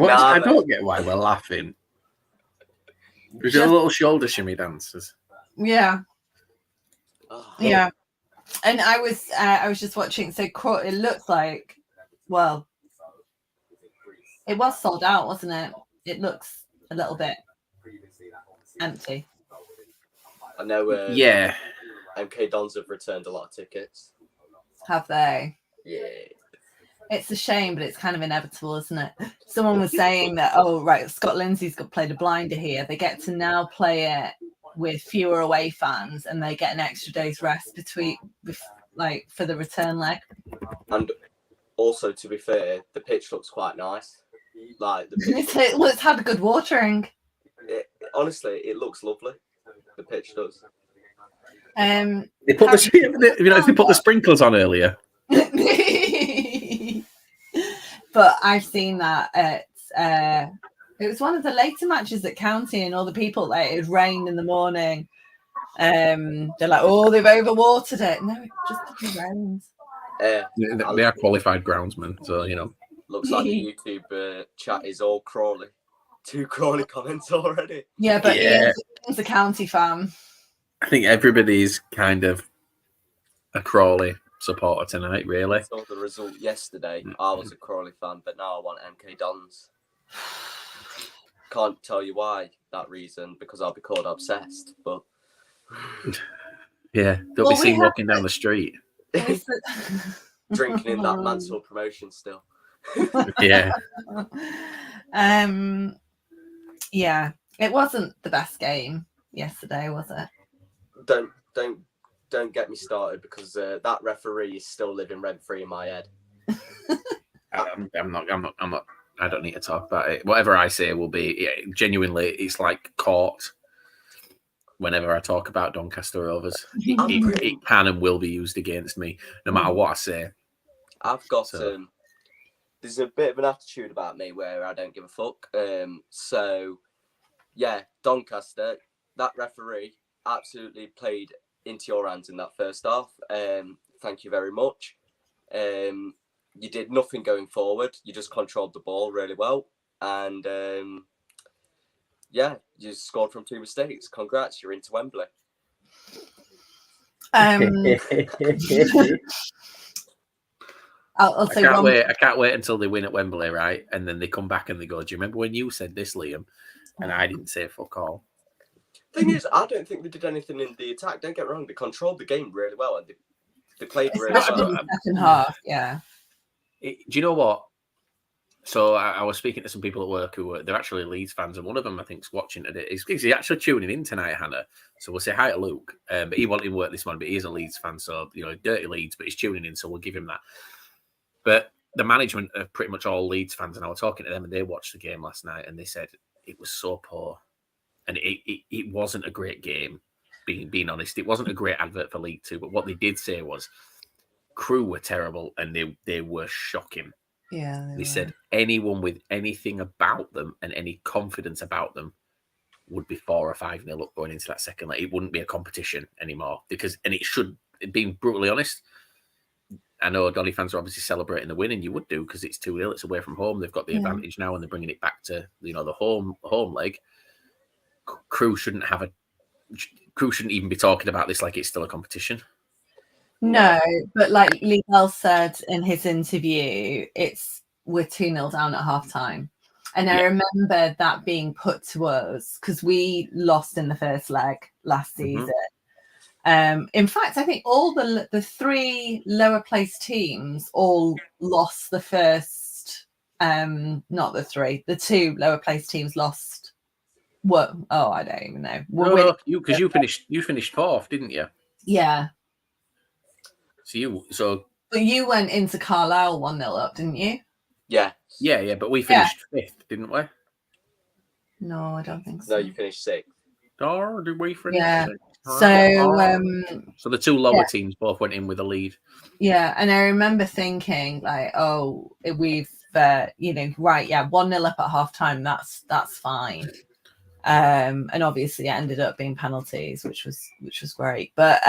I don't get why we're laughing. There's a little shoulder shimmy dancers. Yeah. Yeah. And I was just watching. So it looks like, well, it was sold out, wasn't it? It looks a little bit empty. I know. Yeah. MK Dons have returned a lot of tickets. Have they? Yeah. It's a shame, but it's kind of inevitable, isn't it? Someone was saying that, oh, right, Scott Lindsay's played a blinder here. They get to now play it with fewer away fans, and they get an extra day's rest for the return leg. And also, to be fair, the pitch looks quite nice. Like the pitch it's had a good watering. Honestly, it looks lovely. The pitch does. They put the sprinklers on earlier. But I've seen that at it was one of the later matches at County, and all the people it had rained in the morning. They're like, oh, they've overwatered it. No, it just rained. They are qualified groundsmen, so you know. Looks like the YouTube chat is all Crawley. 2 Crawley comments already. Yeah, but Ian's a County fan. I think everybody's kind of a Crawley supporter tonight, really. I saw the result yesterday. I was a Crawley fan, but now I want MK Dons. Can't tell you why that reason, because I'll be called obsessed. But yeah, they'll be seen walking down the street, drinking in that Mansfield promotion still. Yeah. Yeah, it wasn't the best game yesterday, was it? Don't get me started, because that referee is still living rent free in my head. I'm not. I don't need to talk about it. Whatever I say will be genuinely. It's like court. Whenever I talk about Doncaster Rovers, it can and will be used against me, no matter what I say. I've got there's a bit of an attitude about me where I don't give a fuck. So yeah, Doncaster, that referee absolutely played into your hands in that first half. Thank you very much. You did nothing going forward. You just controlled the ball really well. And you scored from 2 mistakes. Congrats, you're into Wembley. I'll say I can't wait until they win at Wembley, right? And then they come back and they go, do you remember when you said this, Liam? And I didn't say fuck all. Thing is, I don't think they did anything in the attack. Don't get me wrong. They controlled the game really well, and they played really well. In the second half, yeah. Do you know what? So I was speaking to some people at work they're actually Leeds fans, and one of them I think is watching today. He's actually tuning in tonight, Hannah. So we'll say hi to Luke. But he wanted to work this morning, but he is a Leeds fan, so dirty Leeds, but he's tuning in, so we'll give him that. But the management are pretty much all Leeds fans, and I was talking to them, and they watched the game last night, and they said it was so poor, and it wasn't a great game. Being honest, it wasn't a great advert for League Two. But what they did say was Crewe were terrible, and they were shocking. Yeah, they said anyone with anything about them and any confidence about them would be 4 or 5-0 up going into that second leg. It wouldn't be a competition anymore and it should. Being brutally honest, I know Donny fans are obviously celebrating the win, and you would do because it's 2-0. It's away from home. They've got the advantage now, and they're bringing it back to the home leg. Crewe shouldn't even be talking about this like it's still a competition. No, but like Lee Bell said in his interview, we're 2-0 down at half time. And I remember that being put to us because we lost in the first leg last season. In fact, I think all the 3 lower placed teams all lost the first, not the 3, the 2 lower placed teams lost. What? Oh, I don't even know. No, because you finished 4th, didn't you? Yeah. But you went into Carlisle 1-0 up, didn't you? Yeah. Yeah, but we finished 5th, didn't we? No, I don't think so. No, you finished 6th. Or did we finish 6th? So the 2 lower teams both went in with a lead. Yeah, and I remember thinking like, we've 1-0 up at half time. That's fine. And obviously it ended up being penalties, which was great. But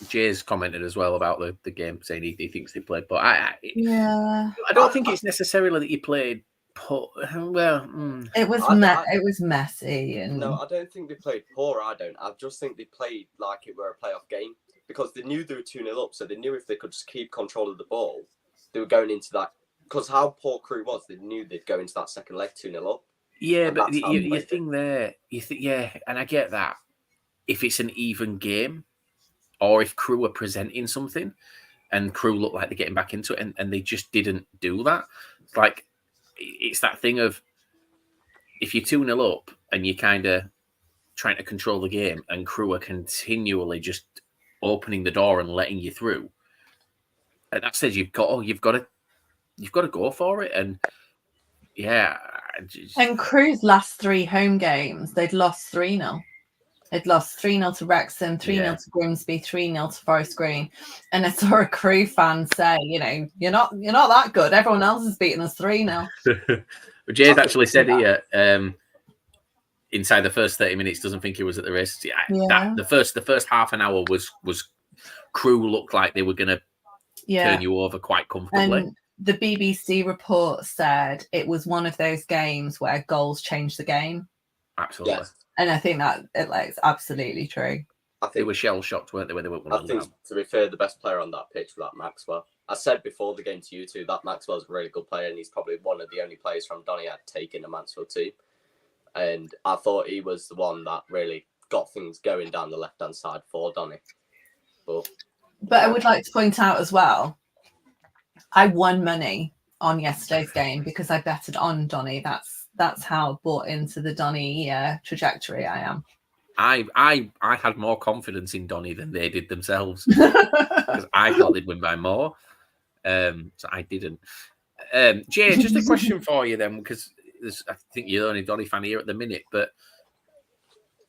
Jay's commented as well about the game, saying he thinks they played, but I don't think it's necessarily that you played poor. Well, it was messy, and no, I don't think they played poor. I just think they played like it were a playoff game, because they knew they were 2-0 up, so they knew if they could just keep control of the ball, they were going into that. Because how poor Crewe was, they knew they'd go into that second leg 2-0 up. Yeah, but your thing there, and I get that. If it's an even game, or if Crewe are presenting something, and Crewe look like they're getting back into it, and they just didn't do that. Like, it's that thing of, if you're 2-0 up and you're kind of trying to control the game, and Crewe are continually just opening the door and letting you through, at that stage you've got to go for it. And and Crewe's last 3 home games, they'd lost 3-0. They'd lost 3-0 to Wrexham, 3-0 to Grimsby, 3-0 to Forest Green. And I saw a Crewe fan say, you're not that good. Everyone else is beating us 3-0. Jay's actually said here, inside the first 30 minutes, doesn't think he was at the race. The first half an hour was Crewe looked like they were going to turn you over quite comfortably. And the BBC report said it was one of those games where goals changed the game. Absolutely. Yes. And I think that it's absolutely true. I think they were shell-shocked, weren't they, when they were 1-0 I think, to be fair, the best player on that pitch was that Maxwell. I said before the game to you two that Maxwell's a really good player, and he's probably one of the only players from Donny I'd taken a Mansfield team. And I thought he was the one that really got things going down the left-hand side for Donny. But I would like to point out as well, I won money on yesterday's game because I betted on Donny. That's how bought into the Donny trajectory I am. I had more confidence in Donny than they did themselves, because I thought they'd win by more. So I didn't. Jay, just a question for you then, because I think you're the only Donny fan here at the minute, but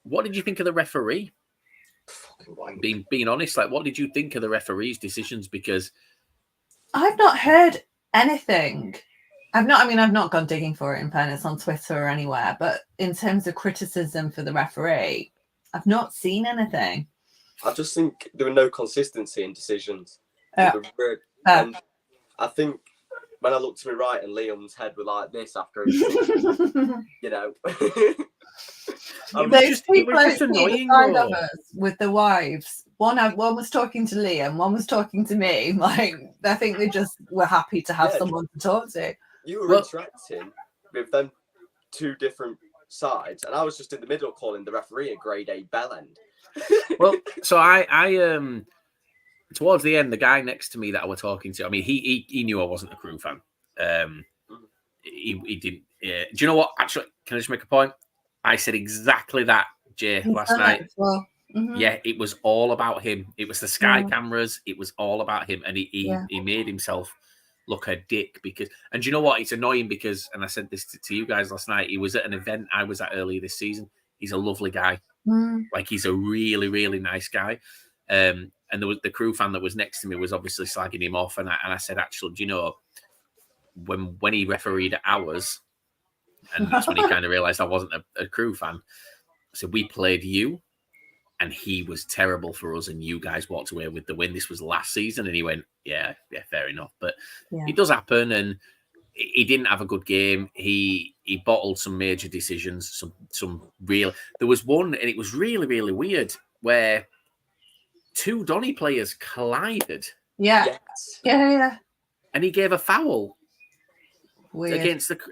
what did you think of the referee? Being honest, like, what did you think of the referee's decisions? Because I've not heard anything. I've not gone digging for it, in fairness, on Twitter or anywhere, but in terms of criticism for the referee, I've not seen anything. I just think there were no consistency in decisions. And I think when I looked to my right and Liam's head was like this after his Those people behind of us with the wives. One was talking to Liam, one was talking to me. Like, I think they just were happy to have someone to talk to. You were interacting with them 2 different sides, and I was just in the middle calling the referee a grade A bellend. Well, so I towards the end, the guy next to me that I was talking to, I mean, he knew I wasn't a Crewe fan. He didn't. Do you know what? Actually, can I just make a point? I said exactly that, Jay, last night. Well. Mm-hmm. Yeah, it was all about him. It was the Sky cameras. It was all about him, and he made himself look a dick. Because, and do you know what? It's annoying because, and I said this to you guys last night, he was at an event I was at earlier this season. He's a lovely guy. Like, he's a really, really nice guy. And there was the Crewe fan that was next to me was obviously slagging him off, and I said, actually, do you know, when he refereed at ours, and that's when he kind of realised I wasn't a Crewe fan. I said, we played you, and he was terrible for us, and you guys walked away with the win. This was last season, and he went, yeah, fair enough. But it does happen, and he didn't have a good game. He bottled some major decisions, some real. There was one, and it was really, really weird, where 2 Donny players collided. Yeah. And he gave a foul. Weird.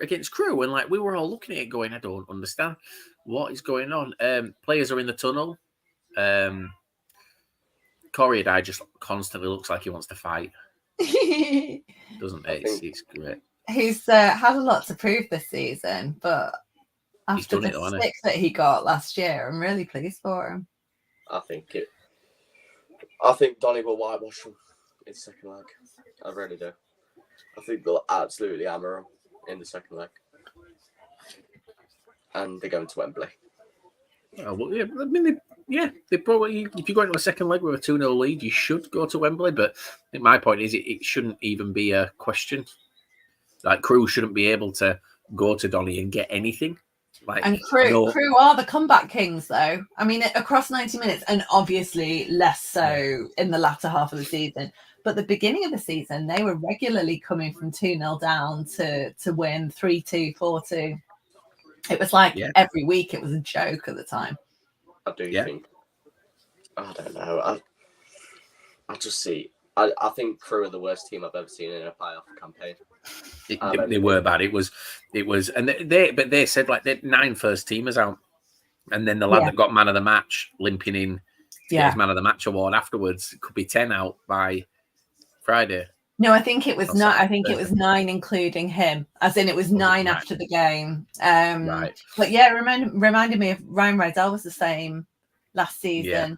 Against Crewe, and like, we were all looking at it going, I don't understand what is going on. Players are in the tunnel. Corey just constantly looks like he wants to fight, doesn't it? It's great. He's had a lot to prove this season, but after the stick that he got last year, I'm really pleased for him. I think Donny will whitewash him in the second leg. I really do. I think they'll absolutely hammer him in the second leg. And they're going to Wembley. Oh, well, yeah, I mean, they probably, if you go into a second leg with a 2-0 lead, you should go to Wembley. But I think my point is it shouldn't even be a question. Like, Crewe shouldn't be able to go to Donny and get anything. Like, and Crewe are the comeback kings, though. I mean, across 90 minutes, and obviously less so in the latter half of the season. But the beginning of the season, they were regularly coming from 2-0 down to win 3-2, 4-2. It was like every week it was a joke at the time. I do think. I don't know. I just see. I think Crewe are the worst team I've ever seen in a playoff campaign. They were bad. It was, and they said like they're 9 first teamers out, and then the lad that got man of the match limping in to get his man of the match award afterwards. It could be 10 out by Friday. No, I think it was not. I think it was 9, including him. As in, it was 9 after the game. Right. But yeah, reminded me of Ryan Rydell was the same last season. Yeah.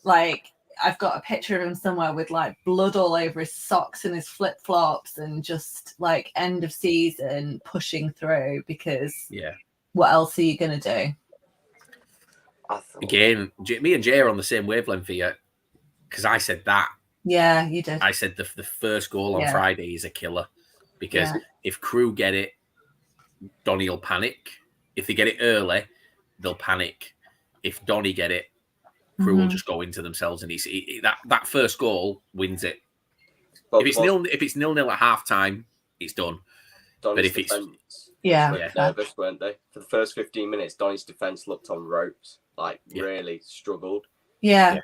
Like, I've got a picture of him somewhere with like blood all over his socks and his flip flops, and just like end of season pushing through because what else are you gonna do? Again, me and Jay are on the same wavelength here because I said that. Yeah, you did. I said the first goal on Friday is a killer because if Crewe get it, Donny will panic. If they get it early, they'll panic. If Donny get it, Crewe will just go into themselves, and that first goal wins it. If it's 0-0 at half time, it's done. Donny's but if defense, it's nervous, weren't they? For the first 15 minutes, Donny's defense looked on ropes, really struggled. Yeah.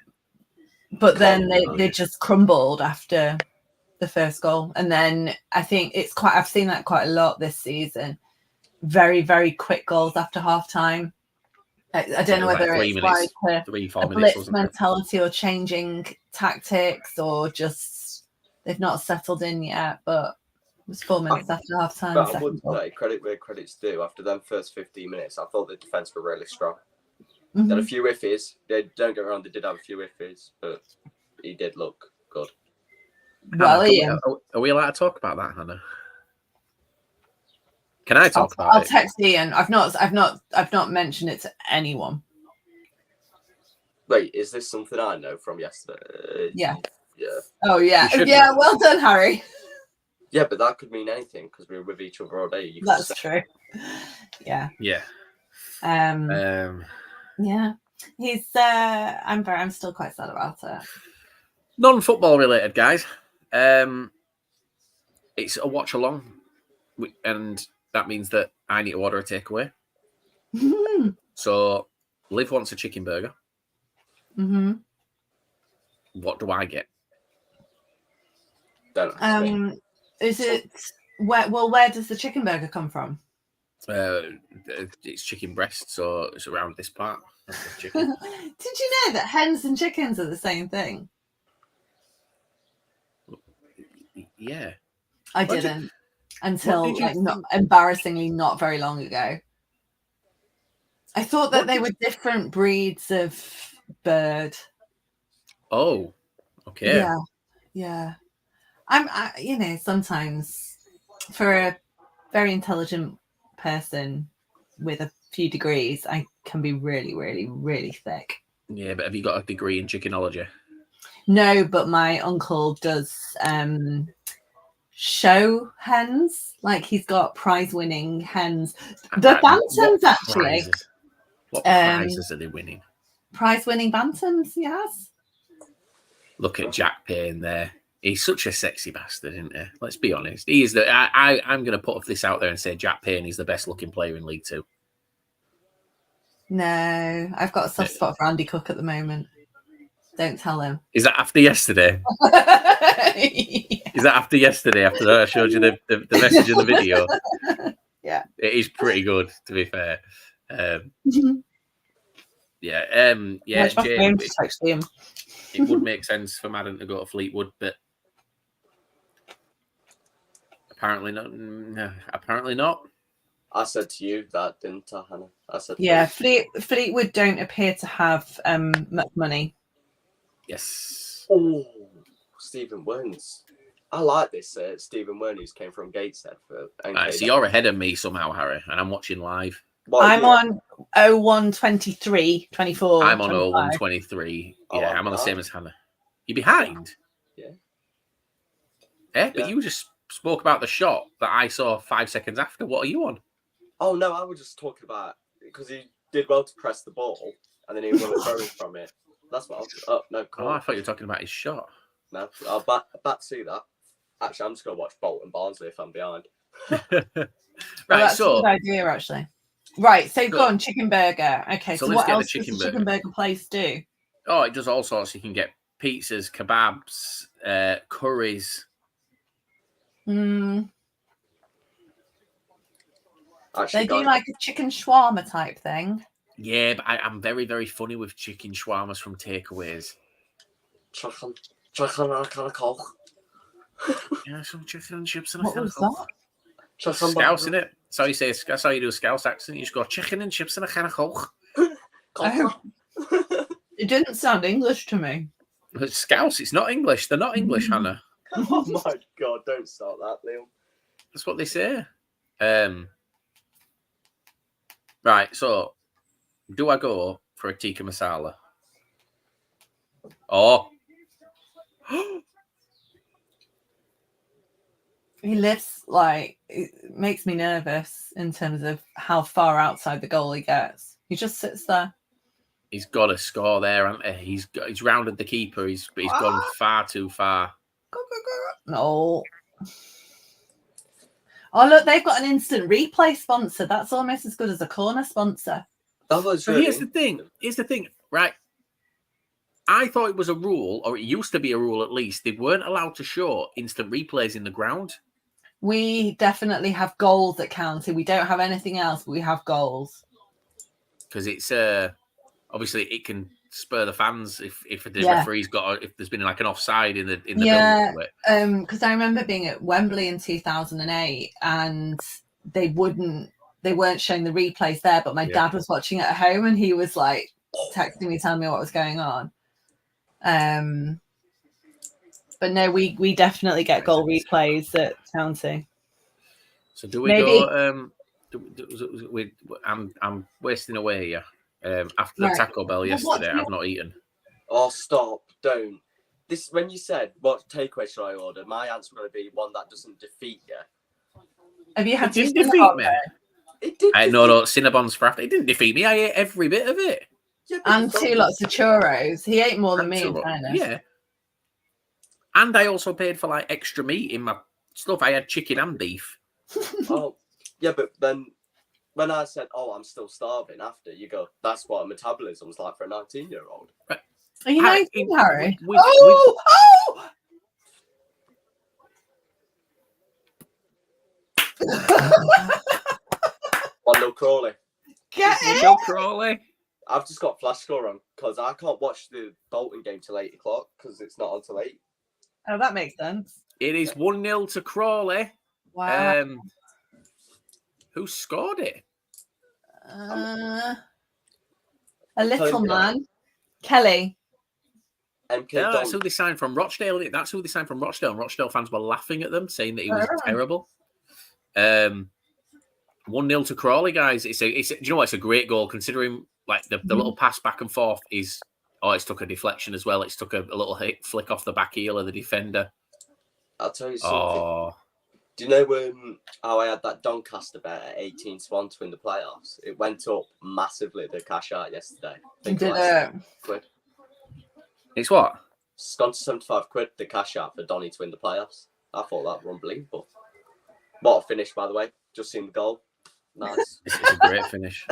But then they just crumbled after the first goal. And then I think I've seen that quite a lot this season. Very, very quick goals after half time. I don't know whether it's like a blitz mentality or changing tactics, or just they've not settled in yet, but it was 4 minutes after half time. But I would say credit where credit's due. After them first 15 minutes, I thought the defence were really strong. They had a few iffies. They don't get around. They did have a few iffies, but he did look good. Well, are we allowed to talk about that, Hannah? Can I talk about it? I'll text Ian. I've not mentioned it to anyone. Wait, is this something I know from yesterday? Yeah. Yeah. Oh yeah. Yeah. Well done, Harry. Yeah, but that could mean anything because we were with each other all day. That's true. Yeah. Yeah. Yeah. He's. I'm still quite sad about it. Non-football related, guys. It's a watch along, and that means that I need to order a takeaway. So, Liv wants a chicken burger. What do I get? Is it where does the chicken burger come from? It's chicken breast, so it's around this part of the chicken. Did you know that hens and chickens are the same thing? Yeah. I didn't until embarrassingly not very long ago. I thought that they were different breeds of bird. Oh, okay. Yeah. I'm sometimes for a very intelligent person with a few degrees, I can be really, really, really thick. Yeah, but have you got a degree in chickenology? No, but my uncle does show hens. Like, he's got prize-winning hens. The bantams, actually. What prizes are they winning? Prize-winning bantams, yes. Look at Jack Payne there. He's such a sexy bastard, isn't he? Let's be honest. He is I'm going to put this out there and say Jack Payne is the best-looking player in League Two. No, I've got a soft spot for Andy Cook at the moment. Don't tell him. Is that after yesterday? Is that after yesterday? After I showed you the message in the video? Yeah. It is pretty good, to be fair. Jay, it would make sense for Madden to go to Fleetwood, but apparently not. No, apparently not. I said to you that, didn't I, Hannah? I said, Fleetwood don't appear to have much money. Yes. Oh, Stephen Werns. I like this Stephen Werns, who came from Gateshead for NK. So you're ahead of me somehow, Harry, and I'm watching live. Well, I'm on 0123, 24. I'm on 0123. Yeah, I'm on the same as Hannah. You're behind? Yeah. But you just spoke about the shot that I saw 5 seconds after. What are you on? Oh, no, I was just talking about because he did well to press the ball, and then he wasn't throwing from it. That's what. Oh no! Oh, I thought you were talking about his shot. No, I'll bat see that. Actually, I'm just gonna watch Bolton Barnsley if I'm behind. That's a good idea, actually. Right, so go on, chicken burger. Okay, so what else does the chicken burger place do? Oh, it does all sorts. You can get pizzas, kebabs, curries. They do like a chicken shawarma type thing. Yeah, but I'm very, very funny with chicken shawarmas from takeaways. Chicken and a can of Coke. Yeah, some chicken and chips and a What can was of Coke. that? Scouse, innit? That's how you say it. That's how you do a Scouse accent. You just go chicken and chips and a can of Coke. It didn't sound English to me. It's Scouse. It's not English. They're not English, Hannah. Oh my God, don't start that, Liam. That's what they say. Right, so do I go for a tikka masala? Oh. He lives it makes me nervous in terms of how far outside the goal he gets. He just sits there. He's got to score there, hasn't he? He's rounded the keeper. He's gone far too far. No. Oh, look, they've got an instant replay sponsor. That's almost as good as a corner sponsor. So here's the thing. Right. I thought it was a rule, or it used to be a rule at least. They weren't allowed to show instant replays in the ground. We definitely have goals at County. We don't have anything else, but we have goals. Because it's obviously it can spur the fans if the referee's if there's been like an offside in the build-up to it. Because I remember being at Wembley in 2008 and they weren't showing the replays there, but my dad was watching it at home and he was like texting me, telling me what was going on. But no, we definitely get goal replays at County. So do we go? I'm wasting away here. After the Taco Bell yesterday, I've not eaten. Oh, stop! Don't. This when you said what takeaway should I order? My answer was going to be one that doesn't defeat you. Have you had? It didn't defeat me. It did. No, Cinnabons for after. It didn't defeat me. I ate every bit of it. Yeah, and 2 lots of churros. He ate more than me, in fairness. Yeah. And I also paid for like extra meat in my stuff. I had chicken and beef. Oh, yeah, but then when I said, "Oh, I'm still starving," after you go, "That's what a metabolism's like for a 19-year-old." Right. Are you 19, Harry? One nil Crawley. Get it, Crawley. I've just got flash score on because I can't watch the Bolton game till 8 o'clock because it's not until 8. Oh, that makes sense. It is 1-0 to Crawley. Wow. Who scored it? A little man. Kelly. That's who they signed from Rochdale. That's who they signed from Rochdale. And Rochdale fans were laughing at them, saying that he was terrible. 1-0 to Crawley, guys. Do you know what? It's a great goal considering like the little pass back and forth is. Oh, it's took a deflection as well. It's took a little flick off the back heel of the defender. I'll tell you something. Do you know how I had that Doncaster bet at 18 to 1 to win the playoffs? It went up massively, the cash out yesterday. Did it? Quid. It's what? It's gone to 75 quid, the cash out for Donny to win the playoffs. I thought that was unbelievable. What a finish, by the way. Just seen the goal. Nice. It's a great finish.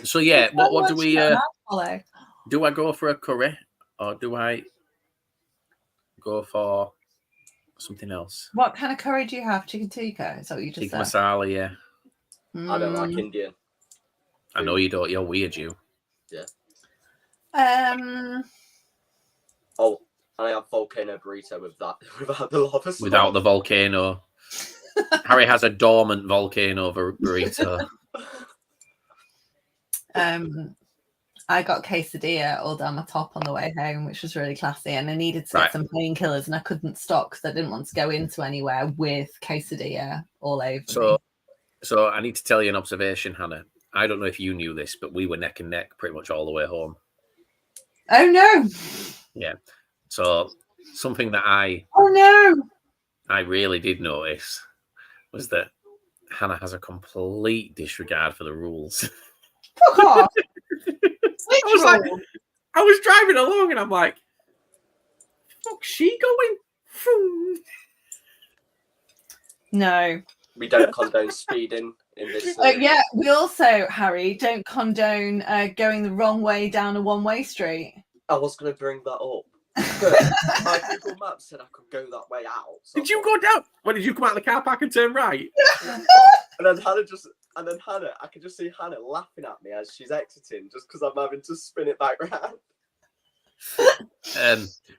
So, yeah, what do we... do I go for a curry or do I go for something else? What kind of curry do you have? Chicken tikka? Is that what you just said? Tikka masala, yeah. I don't like Indian. I know you don't. You're weird, you. Yeah. Oh, and I have volcano burrito with that without the lava sauce. Without the volcano. Harry has a dormant volcano burrito. I got quesadilla all down my top on the way home, which was really classy. And I needed to get some painkillers, and I couldn't stop because I didn't want to go into anywhere with quesadilla all over me. So I need to tell you an observation, Hannah. I don't know if you knew this, but we were neck and neck pretty much all the way home. Oh no! Yeah. So something that I really did notice was that Hannah has a complete disregard for the rules. Fuck off. I was driving along and I'm like, fuck's she going? No. We don't condone speeding in this. Yeah, we also, Harry, don't condone going the wrong way down a one-way street. I was going to bring that up. But my Google Maps said I could go that way out. So did you go down? When did you come out of the car park and turn right? And then Hannah, I could just see Hannah laughing at me as she's exiting, just because I'm having to spin it back round.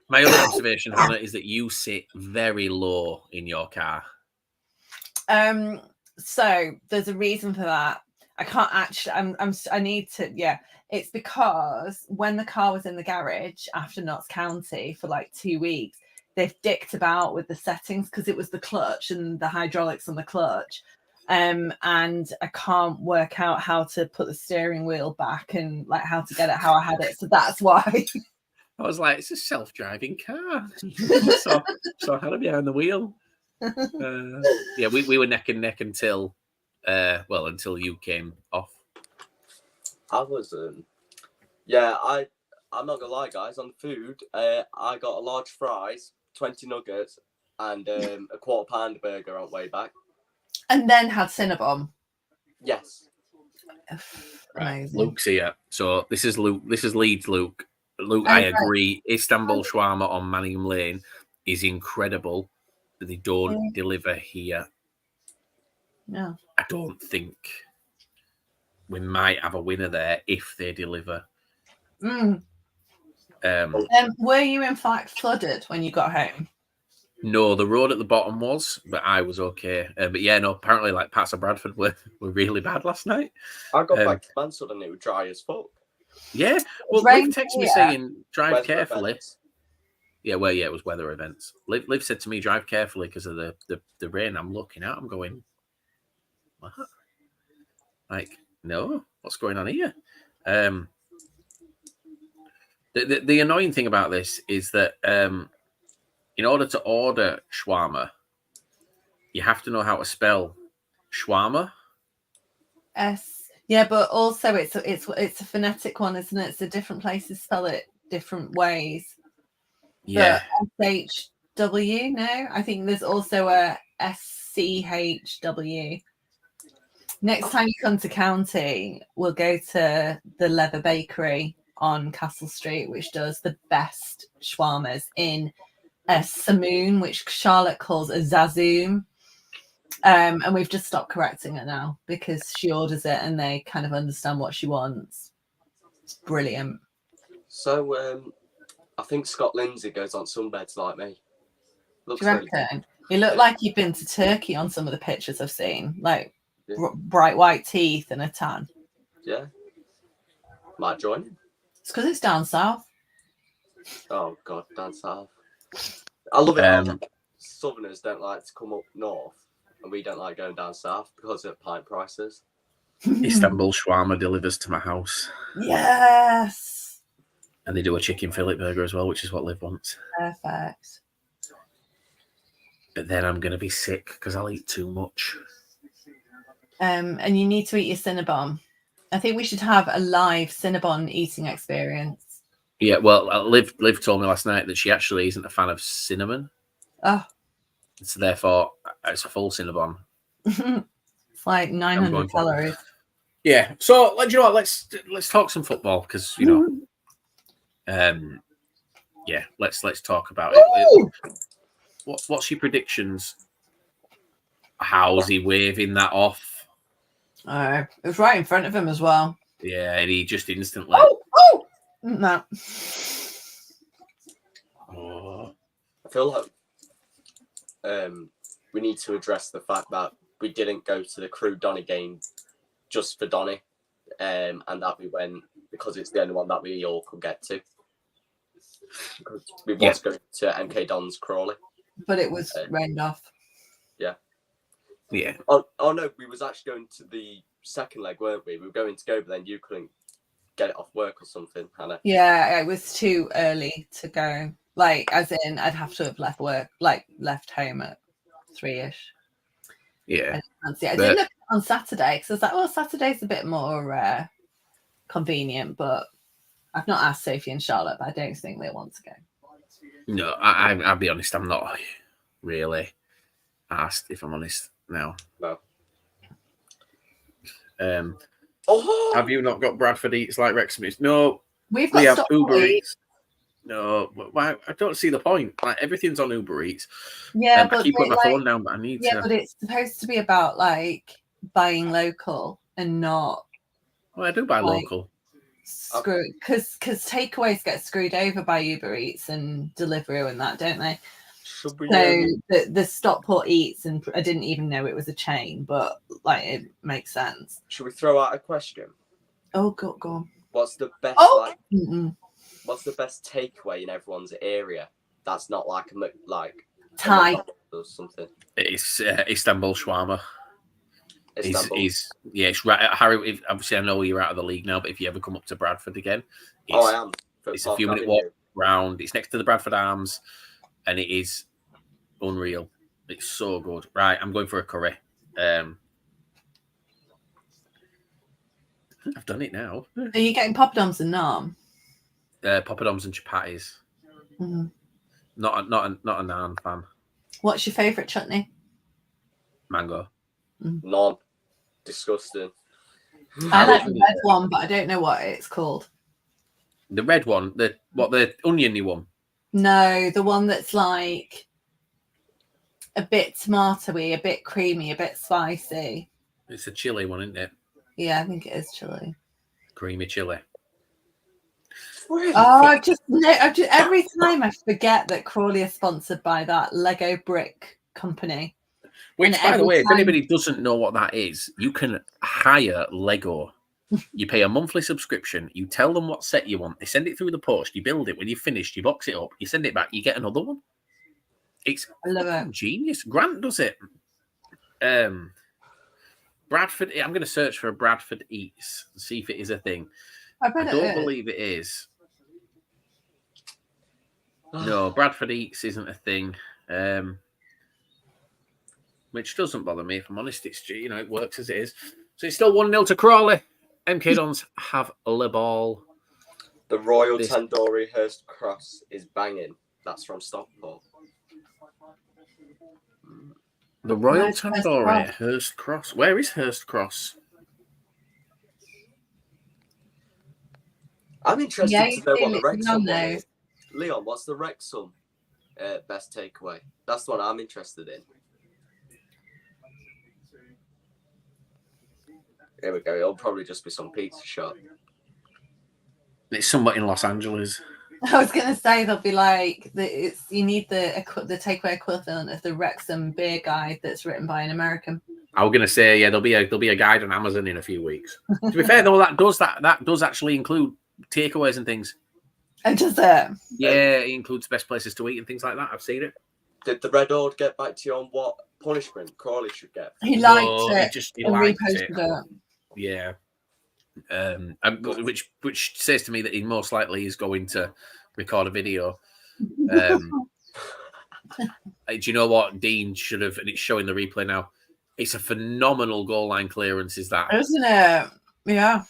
My other observation, Hannah, is that you sit very low in your car. So there's a reason for that. I can't actually. I need to. Yeah, it's because when the car was in the garage after Notts County for like 2 weeks, they've dicked about with the settings because it was the clutch and the hydraulics on the clutch. And I can't work out how to put the steering wheel back and like how to get it how I had it. So that's why. I was like, it's a self-driving car. so I had it behind the wheel. Yeah, we were neck and neck until you came off. I was I'm not gonna lie, guys, on food, I got a large fries, 20 nuggets, and a quarter pound burger on way back. And then had Cinnabon. Yes. Right. Luke's here. So this is Luke. This is Leeds Luke. Luke, I agree. Istanbul shawarma on Manningham Lane is incredible. They don't deliver here. No. I don't think we might have a winner there if they deliver. Were you in fact flooded when you got home? No, the road at the bottom was, but I was okay. But yeah, no, apparently like parts of Bradford were really bad last night. I got back to Mansfield and it was dry as fuck. Yeah, well, Liv texted me saying drive carefully. Events. Yeah, well, yeah, it was weather events. Liv said to me, drive carefully because of the rain. I'm looking out, I'm going, what? Like, no, what's going on here? The annoying thing about this is that in order to order shawarma, you have to know how to spell shawarma. Yeah, but also it's a phonetic one, isn't it? So different places spell it different ways. Yeah. SHW, no? I think there's also a SCHW. Next time you come to County, we'll go to the Leather Bakery on Castle Street, which does the best shawarmas in a Samoon, which Charlotte calls a Zazoom. And we've just stopped correcting it now because she orders it and they kind of understand what she wants. It's brilliant. So I think Scott Lindsay goes on sunbeds like me. Do you reckon? You look like you've been to Turkey on some of the pictures I've seen, like bright white teeth and a tan. Yeah. Might join him. It's because it's down south. Oh, God, down south. I love it how Southerners don't like to come up north and we don't like going down south because of pint prices. Istanbul shawarma delivers to my house. Yes. And they do a chicken fillet burger as well, which is what Liv wants. Perfect. But then I'm going to be sick because I'll eat too much. And you need to eat your Cinnabon. I think we should have a live Cinnabon eating experience. Yeah, well, Liv told me last night that she actually isn't a fan of cinnamon. Oh. So therefore, it's a full Cinnabon. It's like 900 calories. Yeah. So, you know what? Let's talk some football because, you know, let's talk about it. What's your predictions? How's he waving that off? It was right in front of him as well. Yeah, and he just instantly. Oh! No. I feel like we need to address the fact that we didn't go to the Crewe Donny game just for Donny, and that we went because it's the only one that we all could get to. Because we was going to MK Dons Crawley, but it was rained off. Yeah. Yeah. Oh no, we was actually going to the second leg, weren't we? We were going to go, but then you couldn't get it off work or something, Hannah. Yeah, it was too early to go. Like, as in, I'd have to have left work, like left home at 3-ish. Yeah. I didn't look on Saturday because I was like, Saturday's a bit more convenient, but I've not asked Sophie and Charlotte, but I don't think they want to go. No, I'll be honest, I'm not really asked, if I'm honest, now. No. Have you not got Bradford Eats like Wrexham? No, we have Uber Eats. No, why? I don't see the point. Like, everything's on Uber Eats. Yeah, but I keep putting my phone down, but I need to. Yeah, but it's supposed to be about like buying local and not. Well, I do buy local. Screw, because takeaways get screwed over by Uber Eats and Deliveroo and that, don't they? Should we, so the Stockport Eats, and I didn't even know it was a chain, but like it makes sense. Should we throw out a question? Oh, go on. What's the best what's the best takeaway in everyone's area? That's not like Thai or something. It's Istanbul shawarma. Istanbul. It's right. Harry, obviously, I know you're out of the league now, but if you ever come up to Bradford again, I am. It's a few minute walk round. It's next to the Bradford Arms, and it is unreal. It's so good. Right, I'm going for a curry. I've done it now. Are you getting poppadoms and naan? Poppadoms and chapatis. Mm-hmm. Not a naan fan. What's your favourite chutney? Mango. None. Disgusting. I like the red one, but I don't know what it's called. The red one, the oniony one. No, the one that's like a bit tomatoey, a bit creamy, a bit spicy. It's a chili one, isn't it? Yeah, I think it is chili. Creamy chili. Oh, every time I forget that Crawley is sponsored by that Lego brick company. Which, by the way, if anybody doesn't know what that is, you can hire Lego. You pay a monthly subscription. You tell them what set you want. They send it through the post. You build it. When you've finished, you box it up. You send it back. You get another one. It's genius. Grant does it. Bradford. I'm going to search for Bradford Eats and see if it is a thing. I don't believe it is. No, Bradford Eats isn't a thing. Which doesn't bother me, if I'm honest. It's, it works as it is. So it's still 1-0 to Crawley. MK Dons have the ball. The Royal Tandoori Hurst Cross is banging. That's from Stockport. The Royal Tandoori Hurst Cross. Where is Hurst Cross? I'm interested to know what the Wrexham one is. Leon, what's the Wrexham best takeaway? That's the one I'm interested in. Here we go. It'll probably just be some pizza shop. It's somewhat in Los Angeles. I was going to say they'll be like you need the takeaway equivalent of the Wrexham beer guide that's written by an American. I was going to say there'll be a guide on Amazon in a few weeks. To be fair though, that does actually include takeaways and things. And does it? Yeah, it includes best places to eat and things like that. I've seen it. Did the Red Horde get back to you on what punishment Crawley should get? He liked it. He liked it. Yeah. Which says to me that he most likely is going to record a video. Do you know what Dean should have? And it's showing the replay now. It's a phenomenal goal line clearance, is that? Isn't it? Yeah.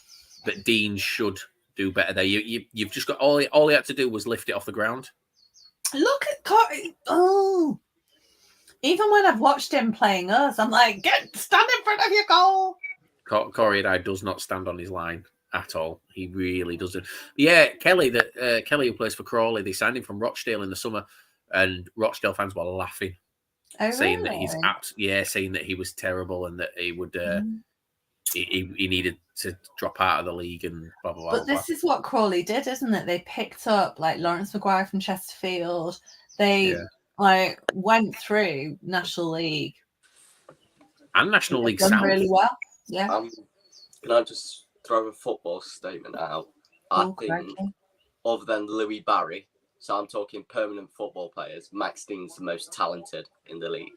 But Dean should do better there. You've just got all he had to do was lift it off the ground. Look at Corey. Oh. Even when I've watched him playing us, I'm like, stand in front of your goal. Corey does not stand on his line at all. He really doesn't. Yeah, Kelly, who plays for Crawley, they signed him from Rochdale in the summer, and Rochdale fans were laughing, saying that saying that he was terrible and that he would he needed to drop out of the league and blah blah blah. But this is what Crawley did, isn't it? They picked up like Lawrence Maguire from Chesterfield. They went through National League and National League South really well. Yeah. Can I just throw a football statement out? I think, other than Louis Barry, so I'm talking permanent football players, Max Dean's the most talented in the league.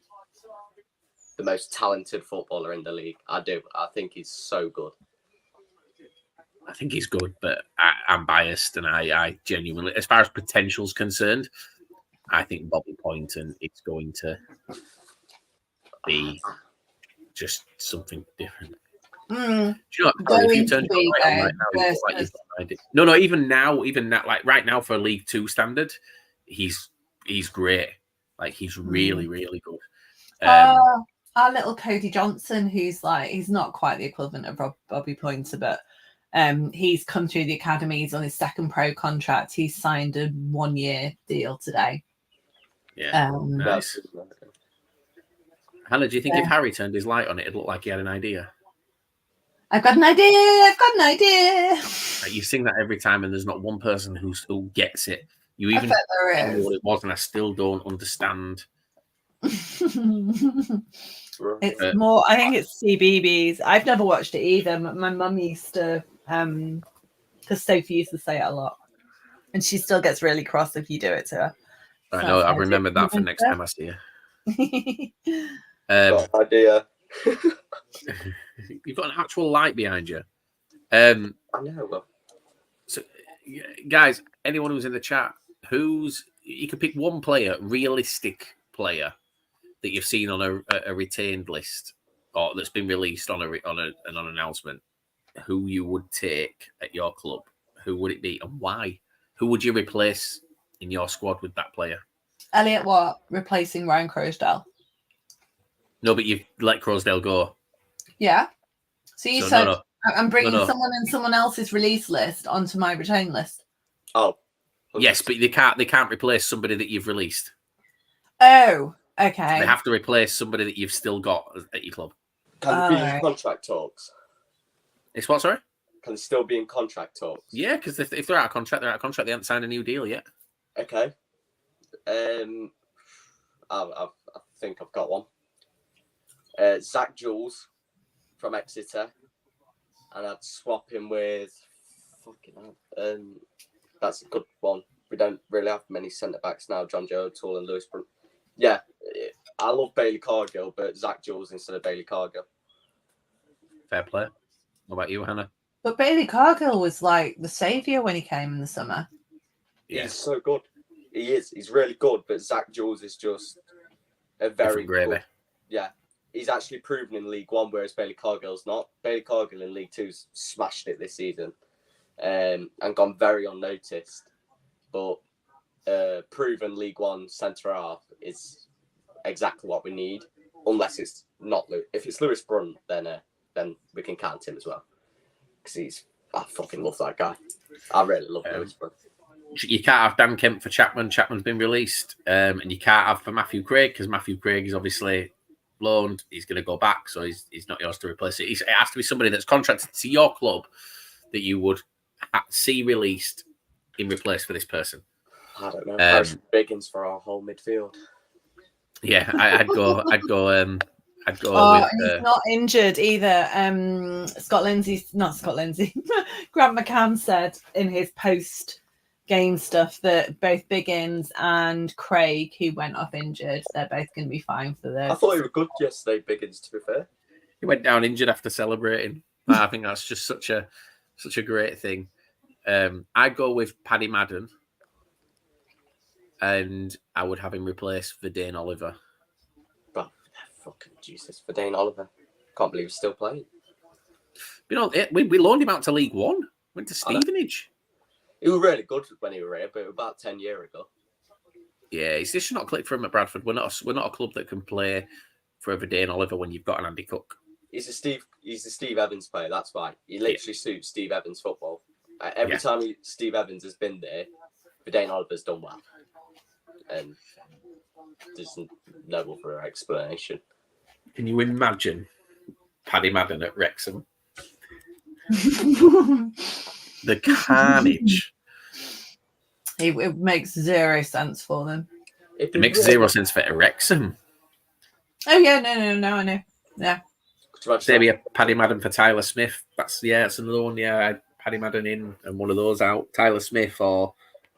The most talented footballer in the league. I do. I think he's so good. I think he's good, but I'm biased, and I genuinely, as far as potential's concerned, I think Bobby Poynton is going to be just something different. Do you know what, if Going you to turn your be light on right now, you look like you've got an idea. No, even now, like right now for League Two standard, he's great. Like he's really, really good. Our little Cody Johnson, who's like, he's not quite the equivalent of Bobby Pointer, but he's come through the academy. He's on his second pro contract. He's signed a 1-year deal today. Yeah, nice. Hannah, do you think if Harry turned his light on, it'd look like he had an idea? I've got an idea. Like you sing that every time, and there's not one person who gets it. You even know what it was, and I still don't understand. It's more. I think it's CBeebies. I've never watched it either. My mum used to, because Sophie used to say it a lot, and she still gets really cross if you do it to her. I know. I remember that for next time I see her. Idea. You've got an actual light behind you. I know. So, guys, anyone who's in the chat, you can pick one player, realistic player that you've seen on a retained list or that's been released on an announcement. Who you would take at your club? Who would it be and why? Who would you replace in your squad with that player? Elliot Watt replacing Ryan Crosdale. No, but you've let Crosdale go. Yeah. So you said no. I'm bringing someone in someone else's release list onto my retain list. Oh. Yes, but they can't replace somebody that you've released. Oh, okay. They have to replace somebody that you've still got at your club. Can they be in contract talks? It's what, sorry? Can they still be in contract talks? Yeah, because if they're out of contract, they're out of contract. They haven't signed a new deal yet. Okay. I think I've got one. Zach Jules from Exeter, and I'd swap him with that's a good one. We don't really have many centre backs now. John Joe O'Toole and Lewis Brunt. Yeah, I love Bailey Cargill, but Zach Jules instead of Bailey Cargill. Fair play. What about you, Hannah? But Bailey Cargill was like the saviour when he came in the summer. Yeah. He's so good. He is. He's really good, but Zach Jules is just a very good. Yeah. He's actually proven in League One, whereas Bailey Cargill's not. Bailey Cargill in League Two's smashed it this season and gone very unnoticed. But proven League One centre half is exactly what we need. Unless it's not, if it's Lewis Brunt, then we can count him as well. Because I fucking love that guy. I really love Lewis Brunt. You can't have Dan Kemp for Chapman. Chapman's been released, and you can't have for Matthew Craig because Matthew Craig is obviously loaned. He's going to go back, so he's not yours to replace it. It has to be somebody that's contracted to your club that you would see released in replace for this person. I don't know. Biggins for our whole midfield. Yeah, I'd go. With. And he's not injured either. Not Scott Lindsay. Grant McCann said in his post-game stuff that both Biggins and Craig, who went off injured, they're both going to be fine for this. I thought he was good yesterday, Biggins, to be fair. He went down injured after celebrating. I think that's just such a great thing. I'd go with Paddy Madden, and I would have him replace Verdane Oliver. But fucking Jesus, Verdane Oliver. Can't believe he's still playing. You know, we loaned him out to League One. Went to Stevenage. He was really good when he was here, but about 10 years ago. Yeah, it's just not clicked for him at Bradford. We're not a club that can play for Verdane Oliver when you've got an Andy Cook. He's a Steve Evans player. That's why he literally suits Steve Evans football. Every time Steve Evans has been there, Verdane Oliver's done well, and there's no other explanation. Can you imagine Paddy Madden at Wrexham? The carnage. It makes zero sense for them. It makes zero sense for Wrexham. Oh yeah, no, I know. Yeah. Maybe a Paddy Madden for Tyler Smith. That's another one. Yeah, Paddy Madden in and one of those out. Tyler Smith or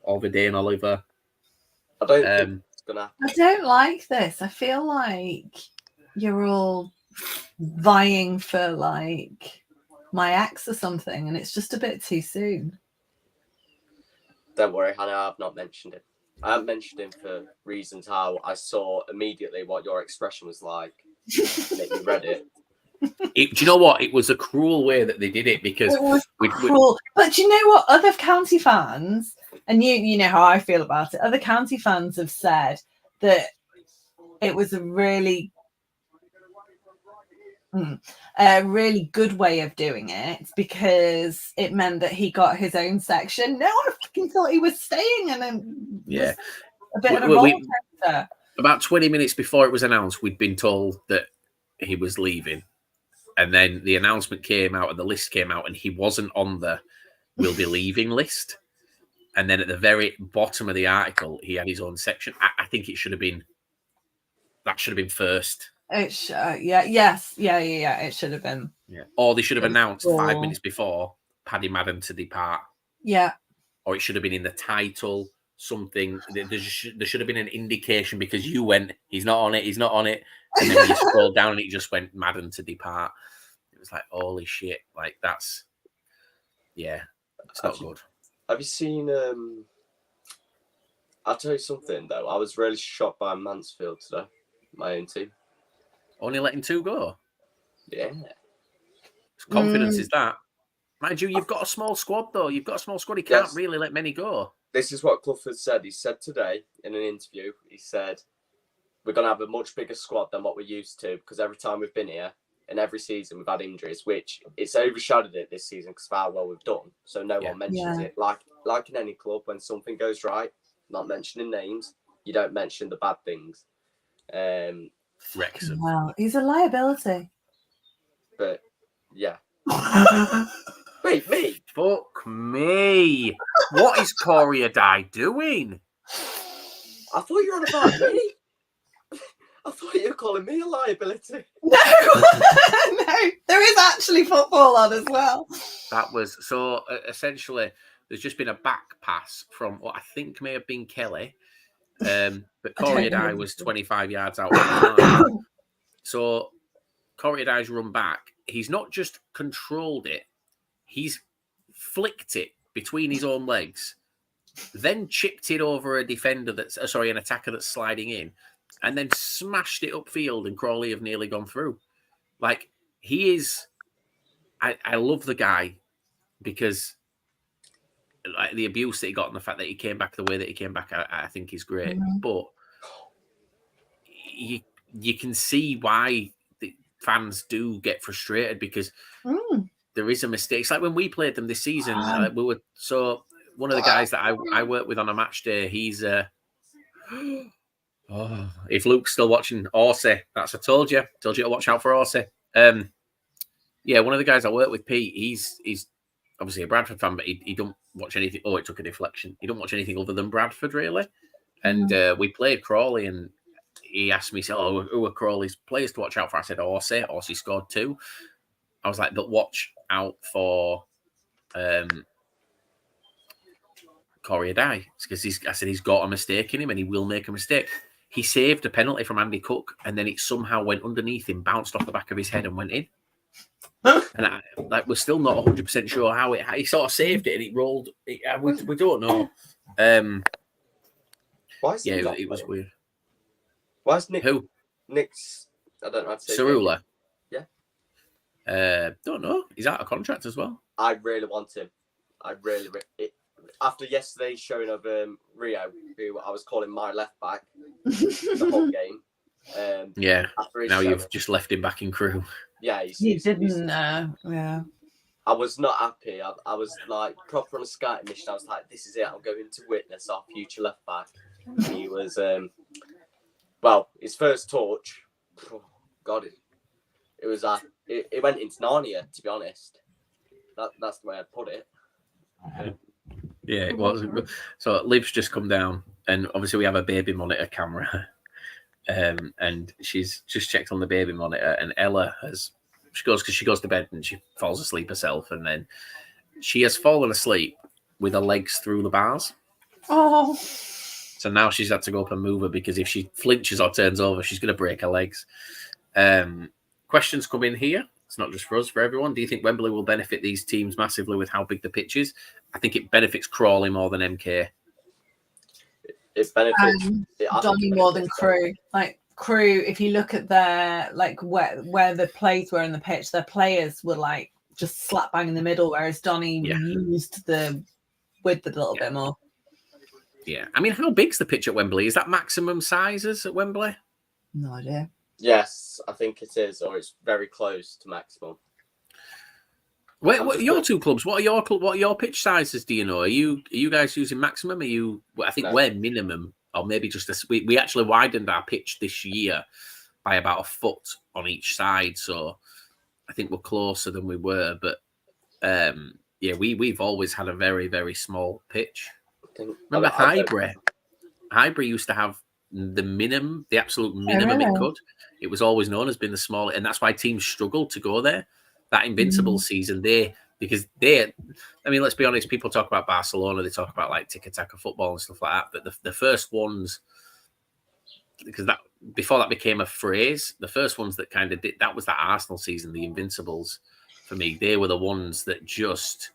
Verdane Oliver. I don't think it's gonna happen. I don't like this. I feel like you're all vying for like my ex or something, and it's just a bit too soon. Don't worry, Hannah, I've not mentioned him. I haven't mentioned him for reasons how I saw immediately what your expression was like. And you read it. Do you know what? It was a cruel way that they did it because it was cruel. But do you know what? Other county fans, and you know how I feel about it, other county fans have said that it was a really good way of doing it because it meant that he got his own section. No one fucking thought he was staying, and then a bit of a roller coaster. About 20 minutes before it was announced, we'd been told that he was leaving. And then the announcement came out and the list came out and he wasn't on the will be leaving list. And then at the very bottom of the article, he had his own section. I think it should have been, that should have been first. It should have been. Yeah. Or they should have announced 5 minutes before Paddy Madden to depart. Yeah. Or it should have been in the title, something. There should have been an indication because you went, he's not on it. And then you scrolled down and it just went Madden to depart. It was like, holy shit. Like, that's, it's not good. Have you seen, I'll tell you something, though. I was really shocked by Mansfield today, my own team. Only letting 2 go? Yeah. Confidence is that. Mind you, you've got a small squad, though. You've got a small squad. He can't really let many go. This is what Clough said. He said today in an interview, he said, we're going to have a much bigger squad than what we're used to because every time we've been here and every season we've had injuries, which it's overshadowed it this season because of how well we've done. So no one mentions it. Like in any club, when something goes right, not mentioning names, you don't mention the bad things. Wrexham. Wow, he's a liability. But, yeah. Wait, me? Fuck me. What is Corey Adai doing? I thought you were on about me. I thought you were calling me a liability. No, no, there is actually football on as well. That was so essentially. There's just been a back pass from what I think may have been Kelly, but Corey Adai was 25 yards out. So Corey Adai's run back. He's not just controlled it; he's flicked it between his own legs, then chipped it over a defender an attacker that's sliding in. And then smashed it upfield, and Crawley have nearly gone through. Like, he is... I love the guy because like the abuse that he got and the fact that he came back the way that he came back, I think is great. Mm-hmm. But you can see why the fans do get frustrated because there is a mistake. It's like when we played them this season, one of the guys that I work with on a match day, he's... if Luke's still watching Horsey, that's I told you to watch out for Horsey. One of the guys I work with, Pete, he's obviously a Bradford fan, but he don't watch anything. Oh, it took a deflection. He don't watch anything other than Bradford, really. And we played Crawley, and he asked me, who are Crawley's players to watch out for? I said Horsey. Horsey scored 2. I was like, but watch out for Corey Adai, because I said he's got a mistake in him, and he will make a mistake. He saved a penalty from Andy Cook, and then it somehow went underneath him, bounced off the back of his head, and went in. And we're still not 100% sure how he sort of saved it, and it rolled. We don't know. Why is it was weird. Why is Nick? Who? Nick's. I don't know how to say. Cerula. Yeah. Don't know. He's out of contract as well. I really want him. After yesterday's showing of Rio, who I was calling my left back the whole game. Now you've just left him back in Crewe. Yeah, he didn't. Yeah. I was not happy. I was like proper on a scouting mission. I was like, "This is it. I'm going to witness our future left back." And he was, his first touch. Oh, God, it was it went into Narnia. To be honest, that's the way I'd put it. Yeah, it was. So Liv's just come down, and obviously we have a baby monitor camera, and she's just checked on the baby monitor, and Ella she goes to bed and she falls asleep herself, and then she has fallen asleep with her legs through the bars. Oh. So now she's had to go up and move her because if she flinches or turns over, she's going to break her legs. Questions come in here. It's not just for us, for everyone. Do you think Wembley will benefit these teams massively with how big the pitch is? I think it benefits Crawley more than MK. It benefits Donny more than Crewe. Like Crewe, if you look at their like where the plays were in the pitch, their players were like just slap bang in the middle, whereas Donny used the width a little bit more. Yeah, I mean, how big's the pitch at Wembley? Is that maximum sizes at Wembley? No idea. Yes, I think it is, or it's very close to maximum. What your two clubs? What are your pitch sizes? Do you know? Are you guys using maximum? Are you? I think we're minimum, or maybe just this. We actually widened our pitch this year by about a foot on each side, so I think we're closer than we were. But yeah, we've always had a very, very small pitch. Remember Highbury? Highbury used to have the absolute minimum it could. It was always known as being the smallest, and that's why teams struggled to go there. That Invincible season, because I mean, let's be honest, people talk about Barcelona, they talk about like tiki-taka football and stuff like that, but the first ones, because that before that became a phrase, the first ones that kind of did that was that Arsenal season, the Invincibles. For me, they were the ones that just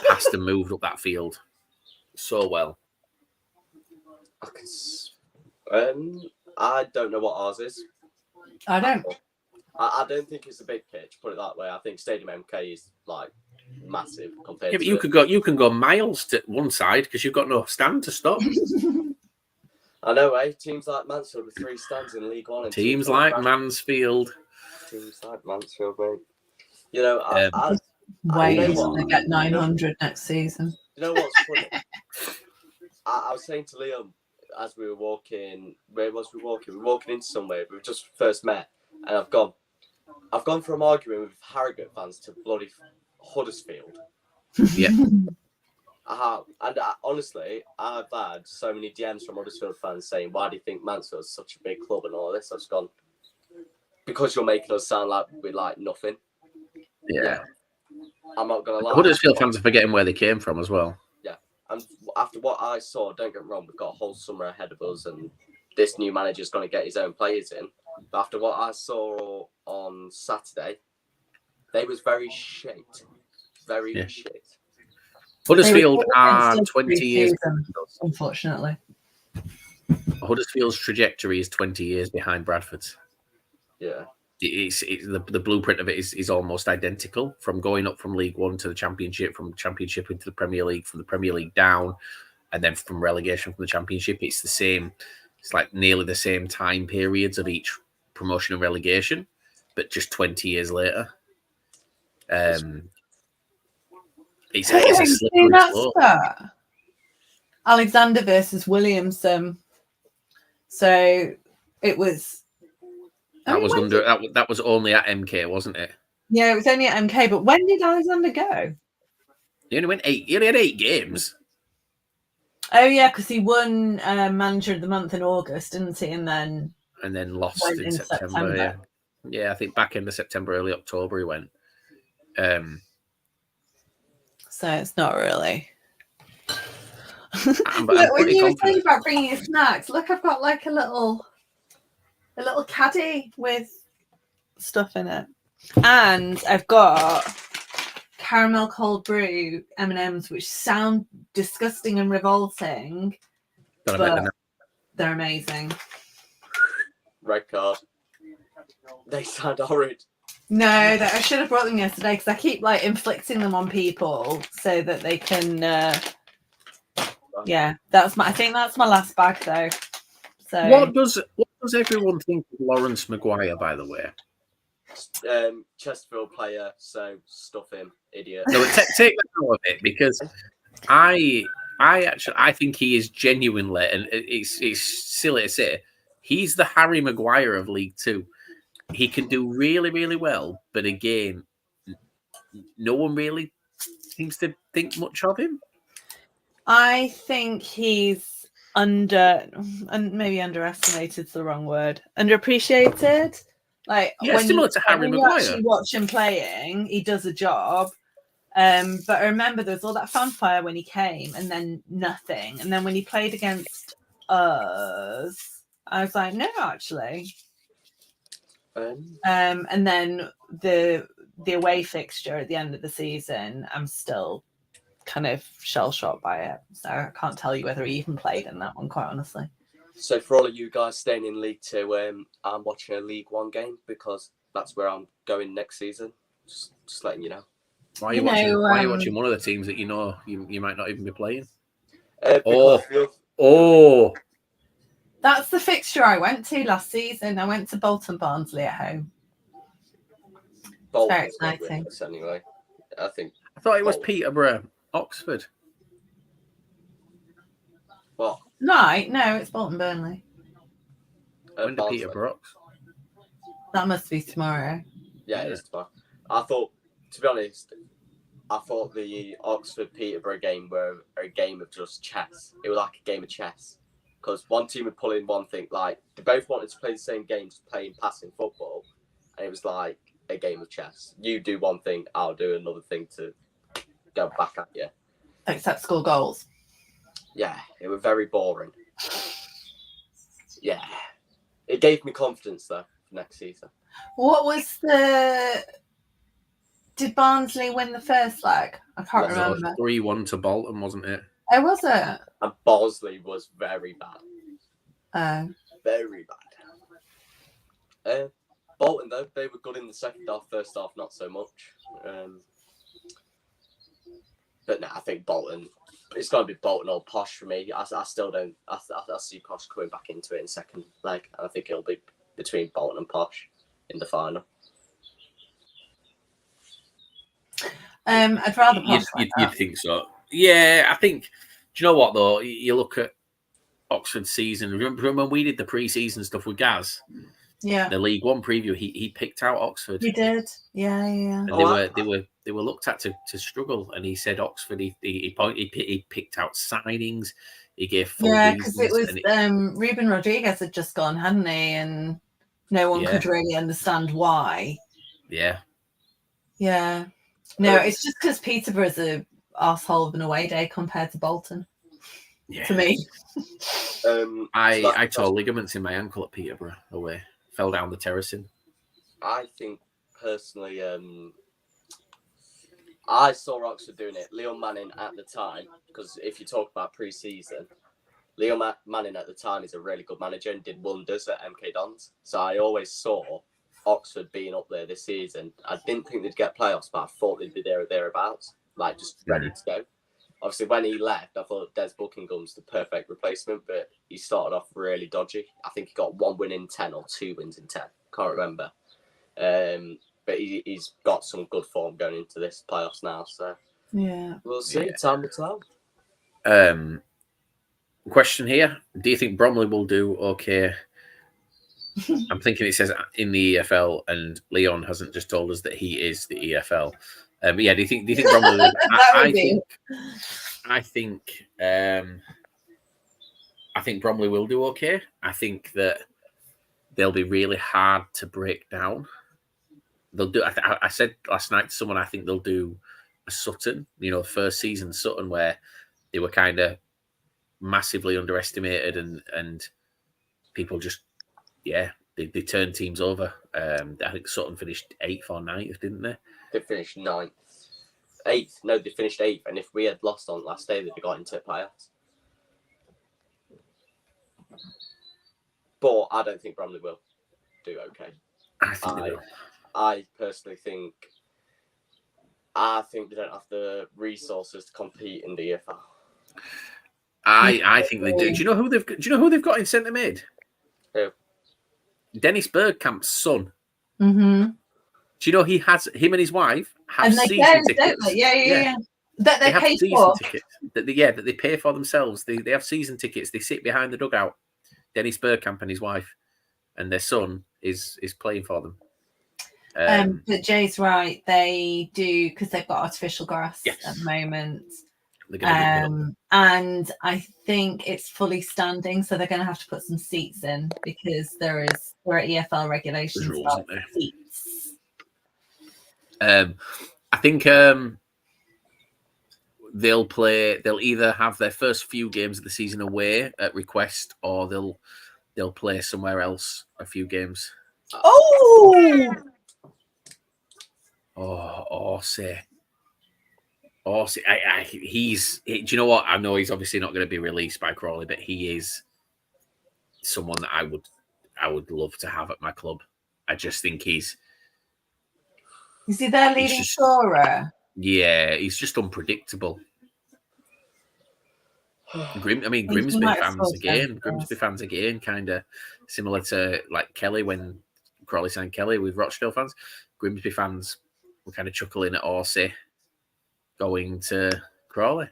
passed and moved up that field so well. I don't know what ours is. I don't. I don't think it's a big pitch. Put it that way. I think Stadium MK is like massive compared. Yeah, but you can go miles to one side because you've got no stand to stop. I know, eh? Teams like Mansfield with 3 stands in League One. And teams like Mansfield. Teams like Mansfield, mate. You know, Wait, to get 900 next season. You know what's funny? I was saying to Liam as we were walking. Where was we walking? We were walking into somewhere. We just first met, and I've gone from arguing with Harrogate fans to bloody Huddersfield. Yeah. Honestly, I've had so many DMs from Huddersfield fans saying, "Why do you think Mansfield's such a big club and all this?" I've just gone, because you're making us sound like we're like nothing. Yeah. I'm not gonna lie. Huddersfield fans are forgetting where they came from as well. Yeah, and after what I saw, don't get me wrong, we've got a whole summer ahead of us, and this new manager's going to get his own players in. But after what I saw on Saturday, they was very shit. Very shit. Huddersfield are 20 years. Unfortunately. Huddersfield's trajectory is 20 years behind Bradford's. Yeah. It's the blueprint of it is almost identical, from going up from League One to the Championship, from Championship into the Premier League, from the Premier League down, and then from relegation from the Championship. It's the same. It's like nearly the same time periods of each promotion and relegation, but just 20 years later. It's a slippery slope. Alexander versus Williamson. So it was. That was only at MK, wasn't it? Yeah, it was only at MK. But when did Alexander go? He only went 8. He only had 8 games. Oh yeah, because he won Manager of the Month in August, didn't he? And then lost in September. Yeah, I think back end of September, early October he went. So it's not really. Look, when you were saying about bringing your snacks, look, I've got like a little caddy with stuff in it, and I've got caramel cold brew M&Ms, which sound disgusting and revolting, but they're amazing. Red card. They sound horrid. No, I should have brought them yesterday because I keep like inflicting them on people so that they can. Yeah, I think that's my last bag though. So what does everyone think of Lawrence Maguire, by the way? Chesterfield player, so stuff him, idiot. No, take that out of it, because I think he is genuinely, and it's silly to say, he's the Harry Maguire of League Two. He can do really, really well, but again, no one really seems to think much of him. I think he's maybe underestimated is the wrong word. Underappreciated. Like similar to Harry Maguire. You actually watch him playing, he does a job. But I remember there was all that fanfare when he came, and then nothing. And then when he played against us, I was like, no, actually. And then the away fixture at the end of the season, I'm still kind of shell shocked by it. So I can't tell you whether he even played in that one, quite honestly. So for all of you guys staying in League Two, I'm watching a League One game because that's where I'm going next season. Just letting you know. Why are you watching one of the teams that you know you might not even be playing? Because that's the fixture I went to last season. I went to Bolton Barnsley at home. Bolton's very exciting. Anyway, I thought it was Peterborough, Oxford. What? Right, no, it's Bolton Burnley. When do Peterborough? That must be tomorrow. Yeah, it is tomorrow. I thought, to be honest, the Oxford Peterborough game were a game of just chess. It was like a game of chess. Because one team would pull in one thing, like they both wanted to play the same game, just playing passing football, and it was like a game of chess. You do one thing, I'll do another thing to go back at you. Except score goals. Yeah, it was very boring. Yeah, it gave me confidence though for next season. What was Did Barnsley win the first leg? I can't remember. 3-1 to Bolton, wasn't it? Oh, was it? And Barnsley was very bad. Oh. Very bad. Bolton, though, they were good in the second half. First half, not so much. But no, I think Bolton, it's going to be Bolton or Posh for me. I still don't, I see Posh coming back into it in second leg. I think it'll be between Bolton and Posh in the final. I'd rather Posh. You'd think so. Yeah, I think. Do you know what though? You look at Oxford's season. Remember when we did the pre-season stuff with Gaz? Yeah. The League One preview. He picked out Oxford. He did. Yeah. And they were looked at to struggle, and he said Oxford. He picked out signings. He gave full because it was Ruben Rodriguez had just gone, hadn't he? And no one could really understand why. Yeah. Yeah. No, it's just because Peterborough's a arsehole of an away day compared to Bolton. Yeah. To me. I tore ligaments in my ankle at Peterborough away. Fell down the terracing. I think personally, I saw Oxford doing it. Leon Manning at the time, because if you talk about pre-season, Leon Manning at the time is a really good manager and did wonders at MK Dons. So I always saw Oxford being up there this season. I didn't think they'd get playoffs, but I thought they'd be there or thereabouts, like just ready to go. Obviously, when he left, I thought Des Buckingham's the perfect replacement, but he started off really dodgy. I think he got 1 win in 10 or 2 wins in 10. Can't remember. But he's got some good form going into this playoffs now. So yeah, we'll see. Yeah. Time will tell. Question here: do you think Bromley will do okay? I'm thinking it says in the EFL, and Leon hasn't just told us that he is the EFL. But yeah, do you think Bromley will? I think Bromley will do okay. I think that they'll be really hard to break down. They'll do. I said last night to someone, I think they'll do a Sutton. First season Sutton, where they were kind of massively underestimated, and people just they turned teams over. I think Sutton finished 8th or 9th, didn't they? They finished 9th. 8th. No, they finished 8th. And if we had lost on last day, they'd have got into playoffs. But I don't think Bromley will do okay. I think they will. I personally think they don't have the resources to compete in the EFL. I think they do. Do you know who they've got in centre mid? Who? Dennis Bergkamp's son. Mm-hmm. Do you know him and his wife have season tickets? Yeah. That they pay for. Tickets. That they pay for themselves. They have season tickets. They sit behind the dugout. Dennis Bergkamp and his wife, and their son is playing for them. But Jay's right. They do, because they've got artificial grass at the moment. And I think it's fully standing, so they're going to have to put some seats in because there are EFL regulations about seats. I think they'll either have their first few games of the season away at request, or they'll play somewhere else a few games. Do you know what? I know he's obviously not going to be released by Crawley, but he is someone that I would love to have at my club. I just think Is he their leading scorer? Yeah, he's just unpredictable. Grimsby fans again, kind of similar to like Kelly when Crawley signed Kelly with Rochdale fans. Grimsby fans were kind of chuckling at Horsey going to Crawley.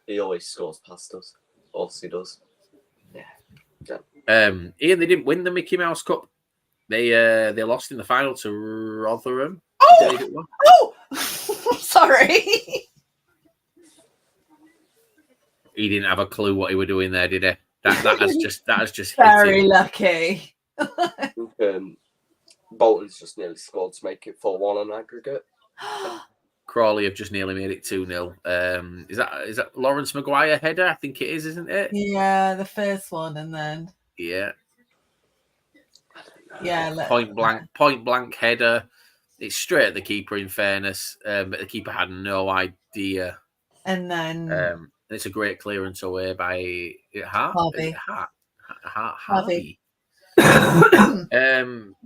He always scores past us. Horsey does. Yeah. Ian, they didn't win the Mickey Mouse Cup. They lost in the final to Rotherham. Oh, sorry. He didn't have a clue what he were doing there, did he? That has just very lucky. Bolton's just nearly scored to make it 4-1 on aggregate. Crawley have just nearly made it 2-0. Is that Lawrence Maguire header? I think it is, isn't it? Yeah, the first one, and then point blank header. It's straight at the keeper. In fairness, but the keeper had no idea. And then it's a great clearance away by Harvey. Harvey.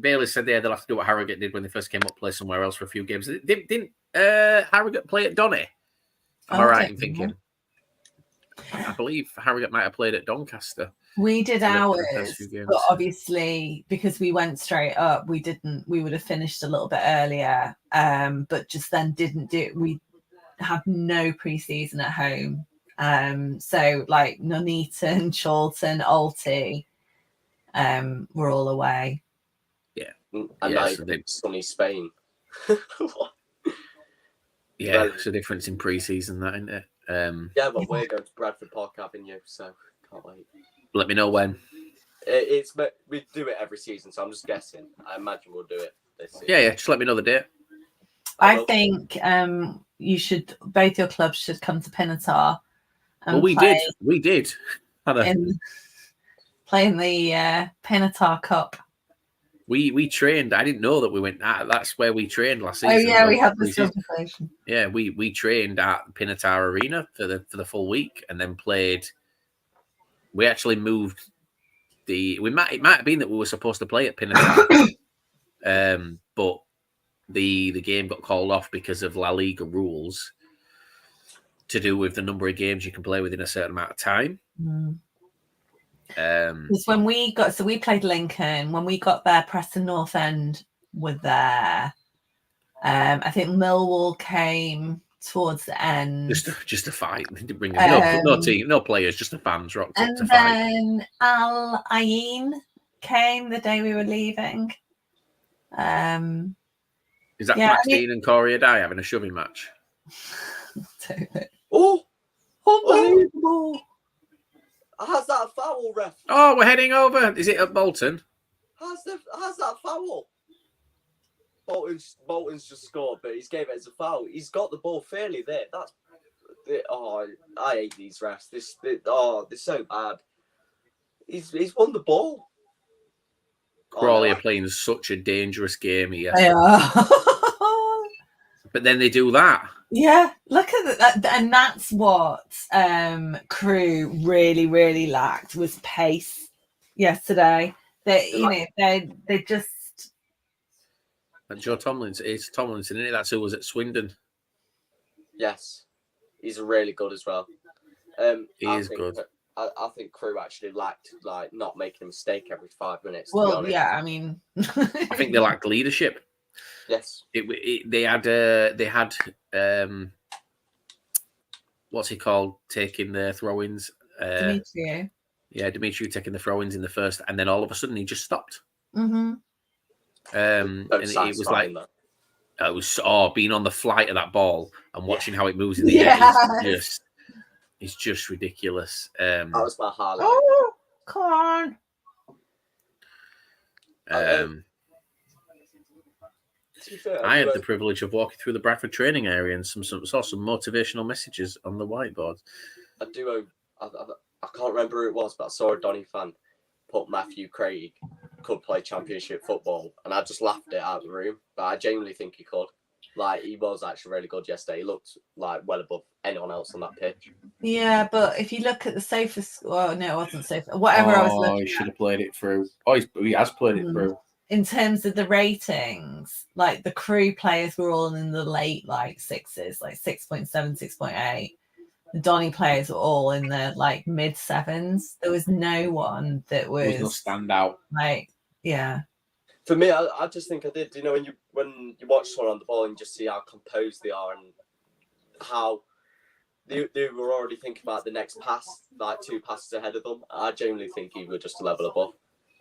Bailey said they'll have to do what Harrogate did when they first came up, play somewhere else for a few games. Didn't Harrogate play at Donny? Am I right in thinking? I believe Harrogate might have played at Doncaster. We did ours, but obviously because we went straight up, we would have finished a little bit earlier, but just then didn't do it. We had no pre-season at home. So like Nuneaton, Chorlton, Alty, were all away. Yeah. And sunny Spain. Yeah, it's a difference in pre-season, that, isn't it? Yeah, but we're going to Bradford Park Avenue, so can't wait. Let me know when. We do it every season, so I'm just guessing. I imagine we'll do it this season. Yeah, just let me know the date. I think you should. Both your clubs should come to Pinatar. Well, we did. Playing the Pinatar Cup. We trained. I didn't know that we went. That's where we trained last season. Oh yeah, we had this conversation. Yeah, we trained at Pinatar Arena for the full week, and then played. We actually moved it might have been that we were supposed to play at Pinatar, but the game got called off because of La Liga rules to do with the number of games you can play within a certain amount of time. Because when we played Lincoln. When we got there, Preston North End were there. I think Millwall came towards the end. Just a fight. They didn't bring no team, no players, just the fans rocked up to fight. And then Al Ain came the day we were leaving. Is that Max Dean and Corey Adai having a shoving match? Unbelievable! How's that a foul, ref? Oh, we're heading over. Is it at Bolton? How's that foul? Bolton's just scored, but he's gave it as a foul. He's got the ball fairly there. I hate these refs. They're so bad. He's won the ball. Crawley are playing such a dangerous game here. They are. But then they do that. Yeah, look at that. And that's what Crewe really, really lacked was pace yesterday. They just... And Joe Tomlinson, it's Tomlinson, isn't it? That's who was at Swindon. Yes. He's really good as well. He is good. I think Crewe actually lacked not making a mistake every 5 minutes. Well, yeah, I mean, I think they lacked leadership. Yes, they had what's he called taking the throw-ins? Demetrio. Yeah, Demetrio taking the throw-ins in the first, and then all of a sudden he just stopped. Mm-hmm. And it was like being on the flight of that ball and watching how it moves in the air. It's just ridiculous. That was my highlight. Oh, come on. I had the privilege of walking through the Bradford training area and saw some motivational messages on the whiteboard. I can't remember who it was, but I saw a Donny fan put Matthew Craig could play championship football, and I just laughed it out of the room. But I genuinely think he could. He was actually really good yesterday. He looked well above anyone else on that pitch. Yeah, but if you look at the safest, well, no, it wasn't safe. Whatever I was looking he should have played it through. Oh, he has played it through. In terms of the ratings, like the Crewe players were all in the late like sixes, like 6.7, 6.8. The Donny players were all in the like mid sevens. There was no one that was, there was no standout. Like, yeah. For me, I just think I did. You know, when you watch someone on the ball and just see how composed they are and how they were already thinking about the next pass, like 2 passes ahead of them. I genuinely think he was just a level above.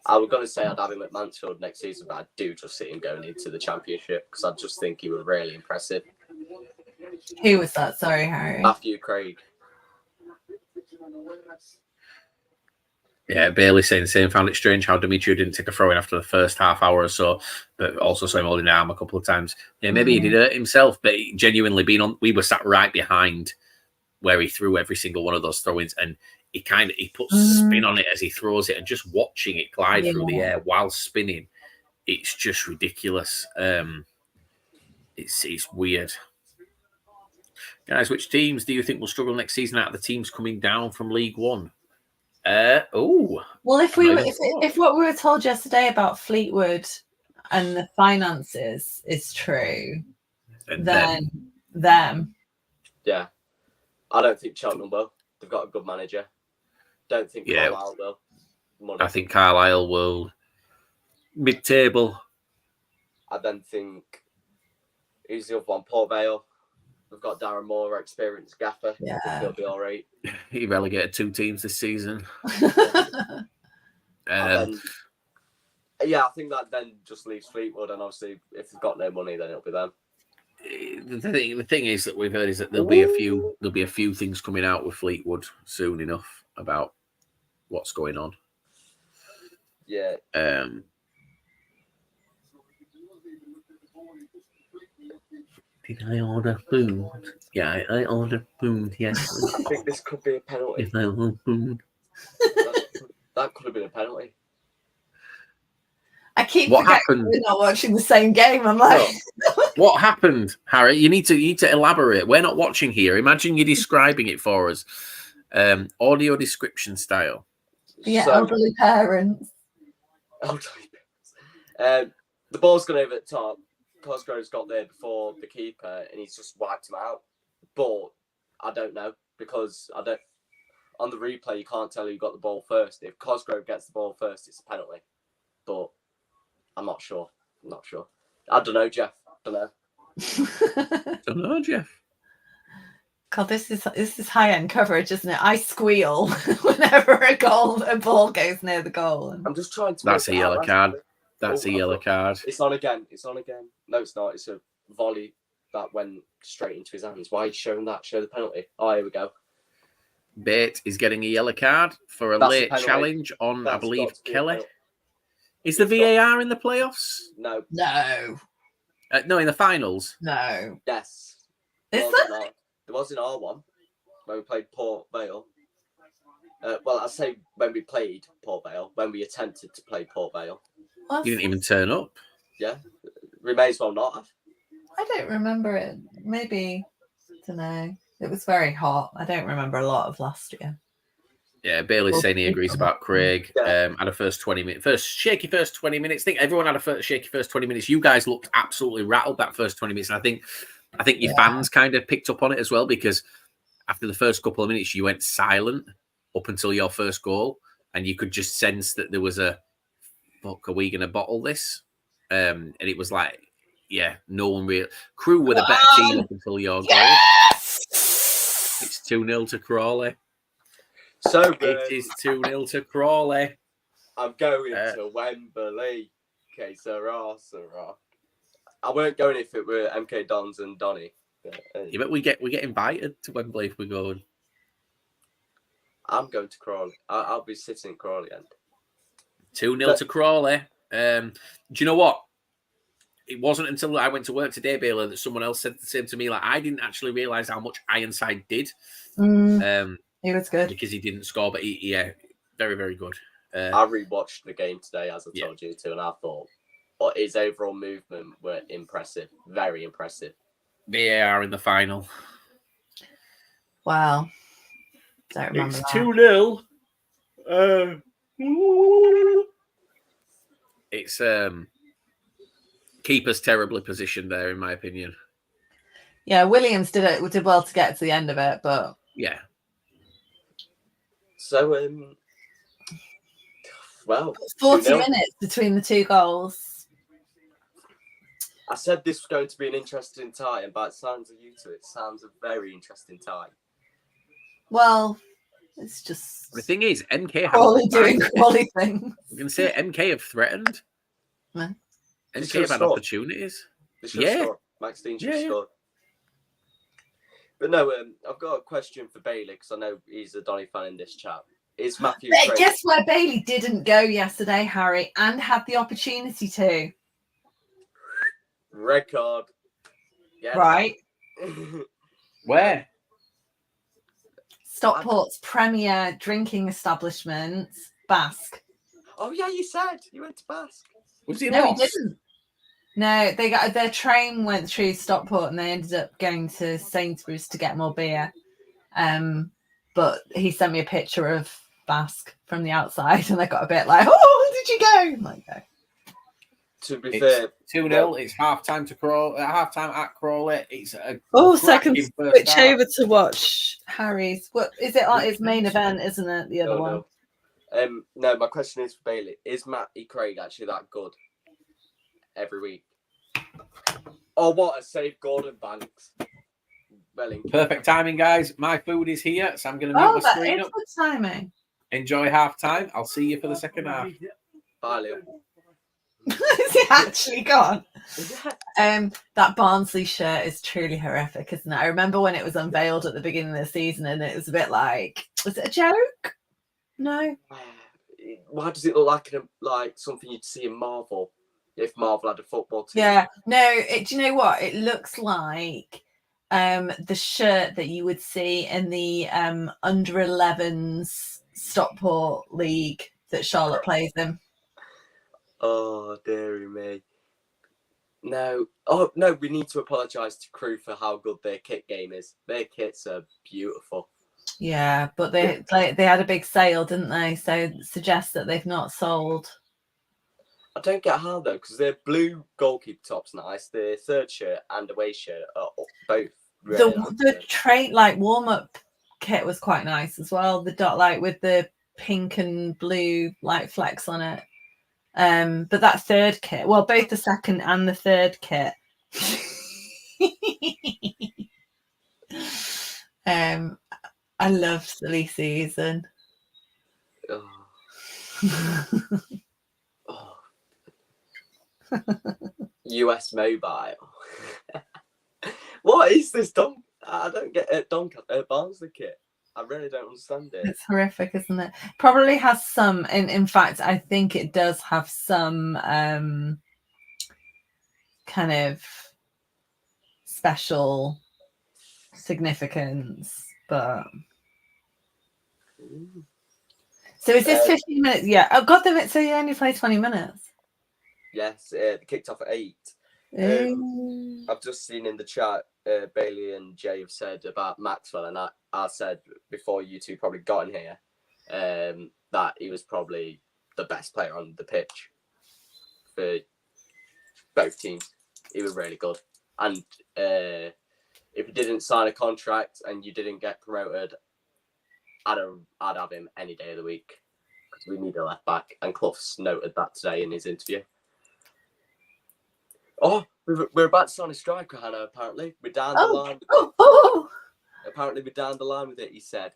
I was going to say I'd have him at Mansfield next season, but I do just see him going into the Championship because I just think he was really impressive. Who was that? Sorry, Harry. Matthew Craig. Yeah, Bailey saying the same. Found it strange how Dimitri didn't take a throw in after the first half hour or so, but also saw him holding the arm a couple of times. Yeah, maybe he did hurt himself, but genuinely we were sat right behind where he threw every single one of those throw-ins, and he puts spin on it as he throws it, and just watching it glide through the air while spinning, it's just ridiculous. It's weird. Guys, which teams do you think will struggle next season out of the teams coming down from League One? Well, if what we were told yesterday about Fleetwood and the finances is true, and then them. Yeah. I don't think Cheltenham will. They've got a good manager. Don't think Carlisle will. Money. I think Carlisle will mid-table. I then think who's the other one? Port Vale. We've got Darren Moore, experienced gaffer. Yeah. I think he'll be all right. He relegated 2 teams this season. I think that then just leaves Fleetwood, and obviously if they've got no money, then it'll be them. The thing is that we've heard is that there'll be a few things coming out with Fleetwood soon enough about what's going on. Yeah. Did I order food? Yeah, I ordered food. Yes. I think this could be a penalty. If I ordered food. That could have been a penalty. I keep forgetting we're not watching the same game. I'm like, what happened, Harry? You need to elaborate. We're not watching here. Imagine you're describing it for us. Audio description style. Yeah, elderly parents. The ball's gone over the top. Cosgrove's got there before the keeper, and he's just wiped him out. But I don't know because on the replay you can't tell who got the ball first. If Cosgrove gets the ball first, it's a penalty. But I'm not sure. I don't know, Jeff. Don't know, Jeff. God, this is high end coverage, isn't it? I squeal whenever a ball goes near the goal. I'm just trying to. That's a yellow card. That's a yellow card. It's on again. No, it's not. It's a volley that went straight into his hands. Why are you showing that? Show the penalty. Oh, here we go. Bate is getting a yellow card for a late challenge on, I believe, Kelly. Is the VAR in the playoffs? No. No, in the finals? No. Yes. Is there? There was in R1 when we played Port Vale. Well, I say when we played Port Vale, when we attempted to play Port Vale. You didn't even turn up. Yeah. We may as well not have. I don't remember it. Maybe, I don't know. It was very hot. I don't remember a lot of last year. Yeah, Bailey's saying he agrees about Craig. Had a shaky first 20 minutes. I think everyone had a shaky first 20 minutes. You guys looked absolutely rattled that first 20 minutes. And I think your fans kind of picked up on it as well, because after the first couple of minutes, you went silent up until your first goal. And you could just sense that there was a, fuck, are we going to bottle this? And it was like, yeah, no one really. Crewe were the better team up until your goal. It's 2-0 to Crawley. So it is 2-0 to Crawley. I'm going to Wembley. Okay, Sarah. I weren't going if it were MK Dons and Donny. Yeah, but we get invited to Wembley if we go. I'm going to Crawley. I'll be sitting in Crawley end. 2-0 to Crawley. Do you know what? It wasn't until I went to work today, Baylor, that someone else said the same to me. Like, I didn't actually realise how much Ironside did. He was good. Because he didn't score, but very, very good. I rewatched the game today, as I told you to, and I thought his overall movement were impressive. Very impressive. VAR in the final. Wow. Don't remember It's that. 2-0. It's keeper's terribly positioned there, in my opinion. Yeah, Williams did well to get to the end of it, but yeah. So, well, 40 2-0. minutes between the two goals. I said this was going to be an interesting tie, and by the sounds of you two, it sounds a very interesting tie. Well, it's just The thing is, MK Crawley doing Crawley things. I'm going to say MK have threatened. No. MK have had opportunities. They should have scored. Max Dean should have scored. But no, I've got a question for Bailey because I know he's a Donny fan in this chat. Is Matthew Craig... Guess where Bailey didn't go yesterday, Harry, and had the opportunity to? Red card. Yeah, right. Where? Stockport's premier drinking establishment, Basque. Oh yeah, you said you went to Basque. Was he No, lost? he didn't. No, they got their train went through Stockport and they ended up going to Sainsbury's to get more beer. But he sent me a picture of Basque from the outside, and I got a bit like, "Oh, where did you go?" I'm like, okay. To be fair, 2-0. It's half time to Crawley. Half time at Crawley. It's a second switch over to watch Harry's. What is it? Like, it's main event, isn't it? The other one. No, my question is for Bailey: is Matty Craig actually that good every week? Oh, what a save, Gordon Banks! Perfect timing, guys. My food is here, so I'm going to mute my screen up. Good timing. Enjoy half time. I'll see you for the second half. Bye, Leo. Is it actually gone? That Barnsley shirt is truly horrific, isn't it? I remember when it was unveiled at the beginning of the season, and it was a bit like, was it a joke? No. Why does it look like something you'd see in Marvel? If Marvel had a football team. Yeah. No. Do you know what? It looks like the shirt that you would see in the under 11s Stockport League that Charlotte plays in. Oh, dearie me. No. Oh, no, we need to apologise to Crewe for how good their kit game is. Their kits are beautiful. Yeah, but they had a big sale, didn't they? So it suggests that they've not sold. I don't get how, though, because their blue goalkeeper top's nice. Their third shirt and away shirt are both really nice. The trait, warm-up kit was quite nice as well. The dot, with the pink and blue, flecks on it. But that third kit, well, both the second and the third kit. I love silly season. US Mobile. What is this I don't get Barnsley kit. I really don't understand it. It's horrific, isn't it? Probably has some. In fact, I think it does have some kind of special significance, but. So is this 15 minutes? Yeah. Oh God, so you only play 20 minutes. Yes, they kicked off at 8. I've just seen in the chat Bailey and Jay have said about Maxwell, and I said before you two probably got in here that he was probably the best player on the pitch for both teams. He was really good, and if he didn't sign a contract and you didn't get promoted, I'd have him any day of the week because we need a left back, and Clough's noted that today in his interview. Oh, we're about to sign a striker, Hannah, apparently. We're down the line with it. Apparently, we're down the line with it, he said.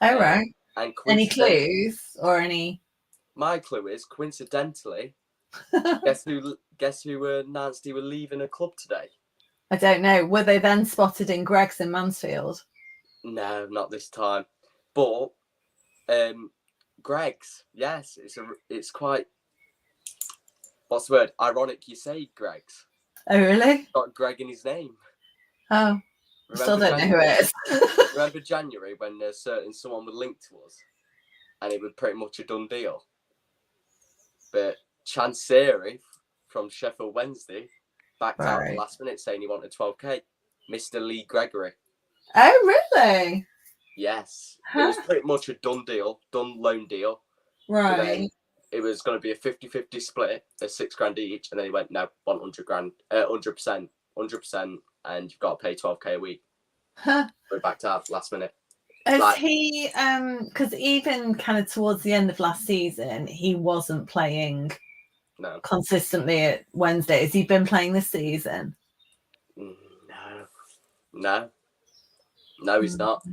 Oh, right. And any clues or any... My clue is, coincidentally, guess who announced he were leaving a club today? I don't know. Were they then spotted in Greg's in Mansfield? No, not this time. But Greg's, yes, it's quite... What's the word? Ironic you say Greg's. Oh, really? Got Greg in his name. Oh, still don't know who it is. Remember January when someone was linked to us and it was pretty much a done deal? But Chanseri from Sheffield Wednesday backed out at the last minute saying he wanted 12k. Mr. Lee Gregory. Oh, really? Yes, it was pretty much a done loan deal. Right. But then it was going to be a 50-50 split, a $6,000 each, and then he went, no, 100%, 100%, and you've got to pay $12,000 a week. We're back to half last minute. Is he, because even kind of towards the end of last season, he wasn't playing consistently at Wednesday. Has he been playing this season? No, he's not.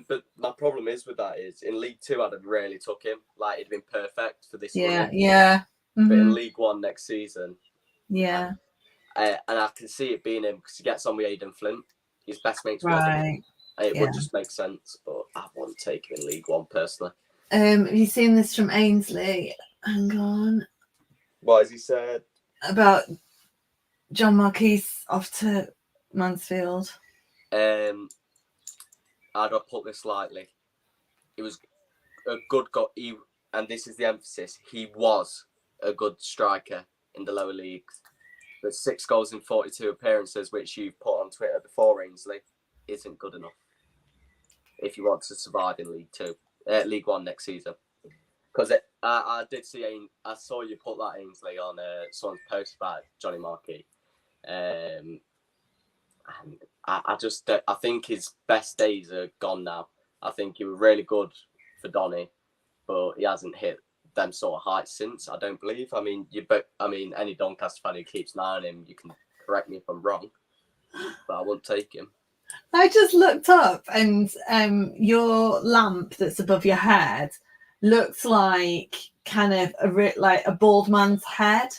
But my problem is with that is in League Two, I'd have really took him. Like, it'd been perfect for this run. Yeah. But in League One next season, and I can see it being him because he gets on with Aidan Flint. His best mate's right. It would just make sense, but I wouldn't take him in League One personally. Have you seen this from Ainsley? Hang on. What has he said? About John Marquis off to Mansfield. I'd have put this lightly. It was a good goal, and this is the emphasis, he was a good striker in the lower leagues. But 6 goals in 42 appearances, which you've put on Twitter before, Ainsley, isn't good enough if you want to survive in League One next season. Because I did see, I saw you put that, Ainsley, on someone's post about Johnny Marquis. And I think his best days are gone now. I think he was really good for Donny, but he hasn't hit them sort of heights since, I don't believe. I mean, any Doncaster fan who keeps an eye on him, you can correct me if I'm wrong, but I won't take him. I just looked up, and your lamp that's above your head looks like kind of like a bald man's head,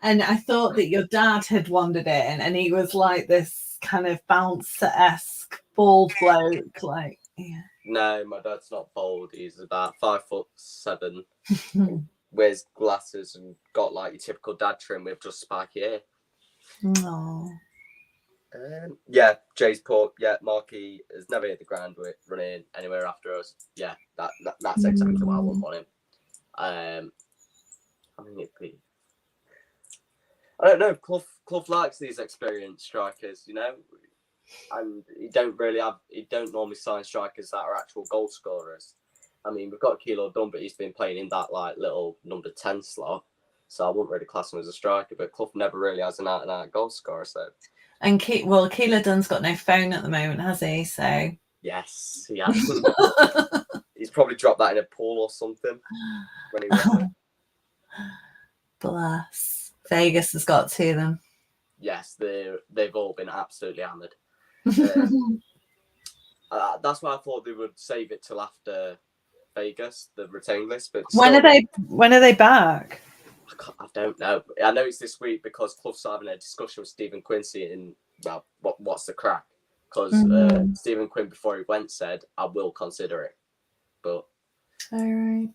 and I thought that your dad had wandered in, and he was like this kind of bouncer-esque bald bloke, like. Yeah. No, my dad's not bald. He's about 5'7", wears glasses and got like your typical dad trim with just spiky hair. No. Yeah, Jay's put. Yeah, Marquis has never hit the ground with running anywhere after us. Yeah, that's exactly what I want him. I mean, I don't know. Clough likes these experienced strikers, you know. And he don't normally sign strikers that are actual goal scorers. I mean, we've got Kilo Dunn, but he's been playing in that like little number 10 slot, so I wouldn't really class him as a striker. But Clough never really has an out-and-out goal scorer. So, and Kilo Dunn's got no phone at the moment, has he? So yes, he has. He's probably dropped that in a pool or something when he was. Bless. Vegas has got to them. Yes, they've all been absolutely hammered. That's why I thought they would save it till after Vegas, the retain list. But when are they back? I don't know. I know it's this week because Clough's having a discussion with Stephen Quincy and what's the crack? Because Stephen Quinn before he went said I will consider it, but all right.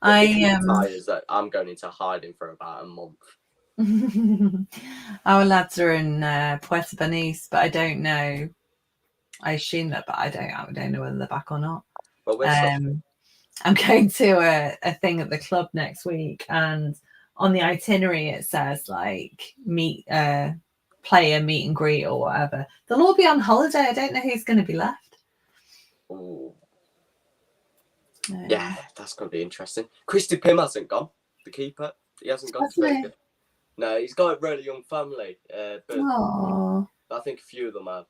I'm going into hiding for about a month. Our lads are in Puerto Banús, but I don't know. I assume that, but I don't know whether they're back or not. Well, I'm going to a thing at the club next week, and on the itinerary it says like player meet and greet or whatever. They'll all be on holiday. I don't know who's going to be left. Ooh. Yeah, that's going to be interesting. Christy Pym hasn't gone. The keeper, he hasn't gone to Vegas. No, he's got a really young family, but I think a few of them have.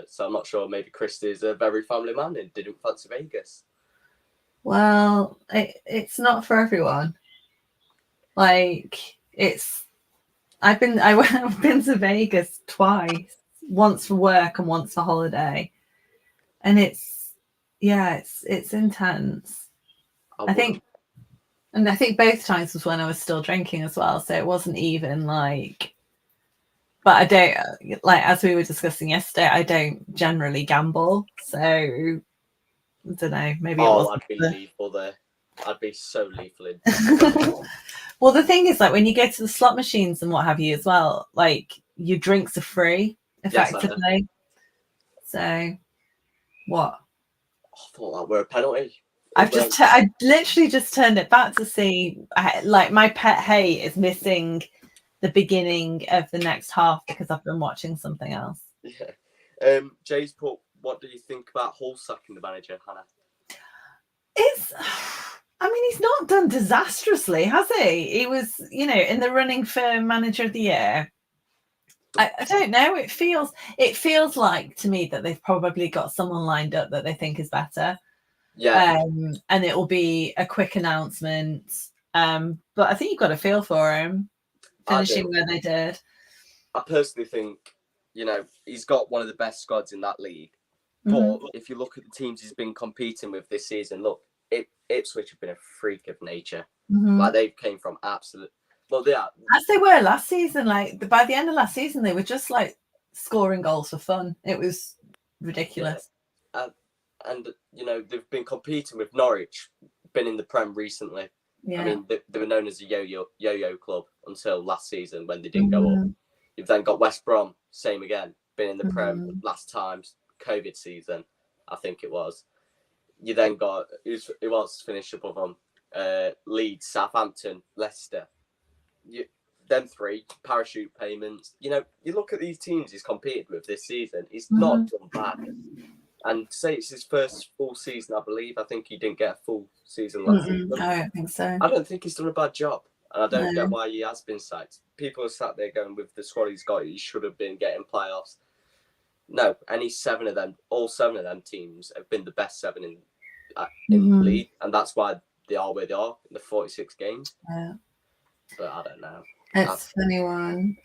So I'm not sure. Maybe Christy's a very family man and didn't fancy Vegas. Well, it's not for everyone. Like I've been to Vegas twice, once for work and once for holiday, and it's intense. I think both times was when I was still drinking as well, so it wasn't even like. But I don't, like, as we were discussing yesterday, I don't generally gamble, so I don't know. Maybe I'd be lethal there. I'd be so lethal in. Well, the thing is, like, when you go to the slot machines and what have you as well, like, your drinks are free, effectively. Yes, so, what? I thought that were a penalty. I literally just turned it back to see, like, my pet hate is missing the beginning of the next half because I've been watching something else. Yeah. Jay's put what do you think about Hull sacking the manager, Hannah? He's not done disastrously, has he? He was, in the running for Manager of the Year. I don't know. It feels like to me that they've probably got someone lined up that they think is better. Yeah. And it will be a quick announcement. But I think you've got a feel for him finishing where they did. I personally think, he's got one of the best squads in that league. But if you look at the teams he's been competing with this season, look, Ipswich have been a freak of nature. Like, they came from absolute. Well, they are. As they were last season. Like, by the end of last season, they were just like scoring goals for fun. It was ridiculous. Yeah. And they've been competing with Norwich, been in the Prem recently. Yeah. I mean, they were known as a yo-yo club until last season when they didn't go up. You've then got West Brom, same again, been in the Prem last time, COVID season, I think it was. You then got, who else finished above them? Leeds, Southampton, Leicester. Them three, parachute payments. You look at these teams he's competed with this season, he's not done bad. And to say it's his first full season, I believe. I think he didn't get a full season last season. I don't think so. I don't think he's done a bad job. And I don't get why he has been sacked. People are sat there going, with the squad he's got, he should have been getting playoffs. No, all 7 of them teams have been the best 7 in the league. And that's why they are where they are in the 46 games. Yeah. But I don't know. It's a funny one.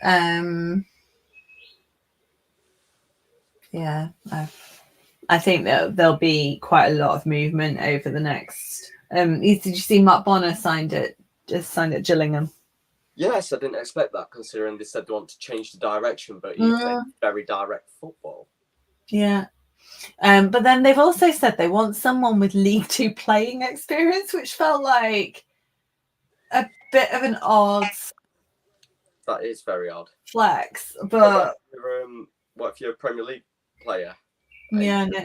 I think that there'll be quite a lot of movement over the next. Did you see Matt Bonner signed at Gillingham? Yes, I didn't expect that, considering they said they want to change the direction, but he played very direct football. Yeah. But then they've also said they want someone with League Two playing experience, which felt like a bit of an odd. That is very odd. Flex, but what if you're a Premier League player? Yeah, no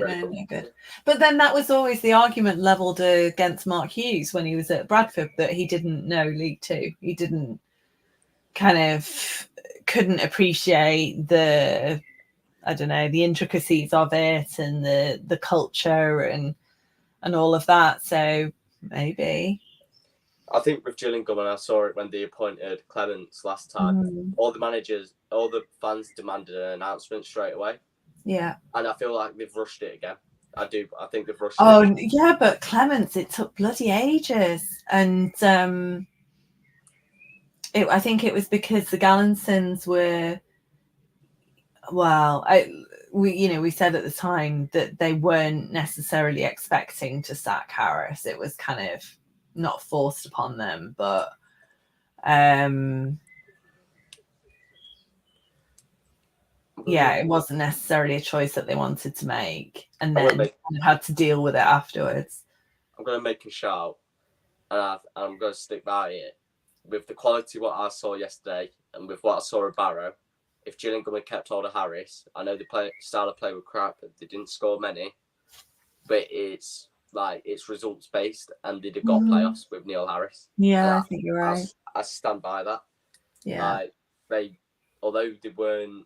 good. But then that was always the argument levelled against Mark Hughes when he was at Bradford, that he didn't know League Two. He didn't couldn't appreciate the intricacies of it and the culture and all of that. So maybe. I think with Gillingham, and I saw it when they appointed Clements last time, all the fans demanded an announcement straight away. Yeah. And I feel like they've rushed it again. I think they've rushed it. Oh, yeah, but Clements, it took bloody ages. And I think it was because the Gallinsons were, we said at the time that they weren't necessarily expecting to sack Harris. It was kind of not forced upon them, but it wasn't necessarily a choice that they wanted to make, and then had to deal with it afterwards. I'm going to make a shout, and I'm going to stick by it. With the quality what I saw yesterday, and with what I saw at Barrow, if Gillingham had kept hold of Harris, I know the style of play was crap, they didn't score many, but it's results based, and they'd have got playoffs with Neil Harris. Yeah, I think you're right. I stand by that. Yeah, although they weren't,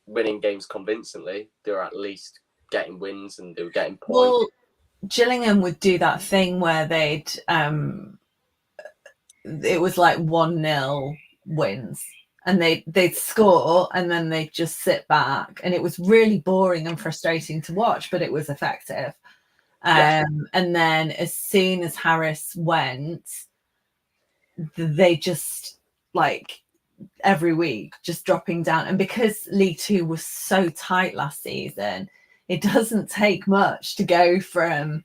winning games convincingly, they were at least getting wins and they were getting points. Well, Gillingham would do that thing where they'd it was like 1-0 wins, and they'd score and then they'd just sit back, and it was really boring and frustrating to watch, but it was effective. And then as soon as Harris went, they just every week just dropping down. And because League Two was so tight last season, it doesn't take much to go from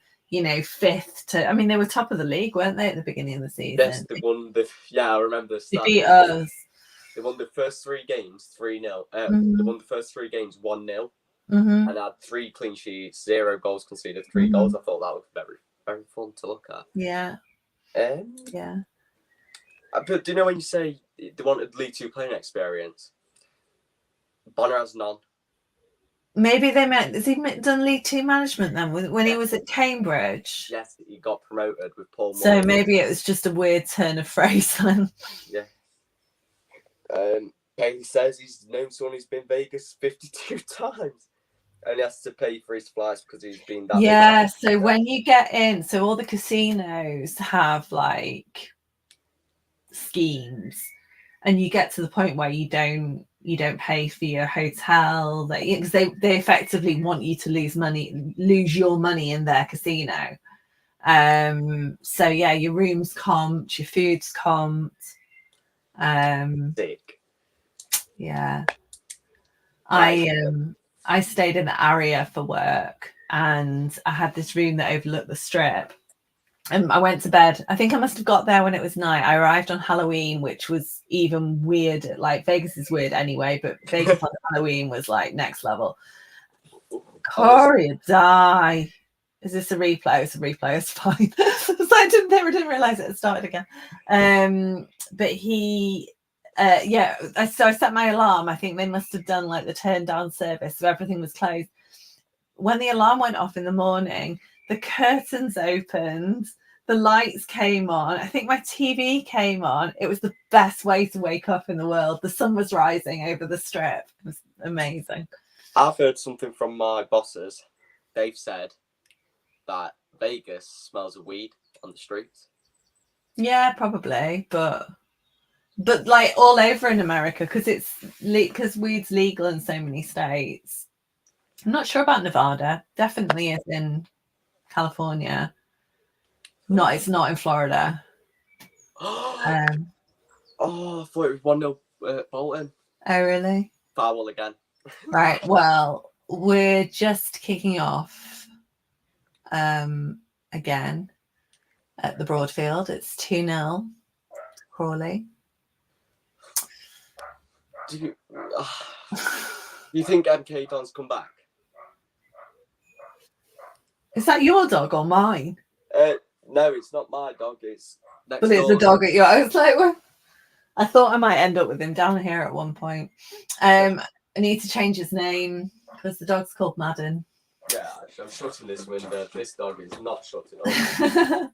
fifth to, they were top of the league, weren't they, at the beginning of the season? Yes, they won I remember the they beat us. They won the first 3 games 3-0. They won the first 3 games 1-0, and had 3 clean sheets, 0 goals conceded, 3 goals. I thought that was very, very fun to look at. Yeah. But do you know when you say they wanted League Two playing experience? Bonner has none. Maybe they meant, has he done League Two management then when he was at Cambridge? Yes, he got promoted with Paul Moore. So maybe it was just a weird turn of phrase then. Yeah. He says he's known someone who's been Vegas 52 times. And he has to pay for his flights because he's been that. Yeah, so when you get in, so all the casinos have like schemes, and you get to the point where you don't pay for your hotel, because they effectively want you to lose your money in their casino. So yeah, your room's comped, your food's comped. Sick. Yeah. I stayed in the area for work, and I had this room that overlooked the strip. And I went to bed. I think I must have got there when it was night. I arrived on Halloween, which was even weird. Like, Vegas is weird anyway, but Vegas on Halloween was like next level. Corey, die. Is this a replay? It's a replay. It's fine. So I didn't realize it had started again. But he, so I set my alarm. I think they must have done like the turn down service, so everything was closed. When the alarm went off in the morning, the curtains opened, the lights came on. I think my TV came on. It was the best way to wake up in the world. The sun was rising over the strip. It was amazing. I've heard something from my bosses. They've said that Vegas smells of weed on the streets. Yeah, probably, but like all over in America, because weed's legal in so many states. I'm not sure about Nevada. Definitely is in California. It's not in Florida. I thought it was 1-0 Bolton. Oh, really? Foul again. Right. Well, we're just kicking off again at the Broadfield. It's 2-0 Crawley. Do you think MK Don's come back? Is that your dog or mine? No, it's not my dog. It's next But it's door. the dog at your. I was like, well, I thought I might end up with him down here at one point. I need to change his name because the dog's called Madden. Yeah, I'm shutting this window. This dog is not shutting up.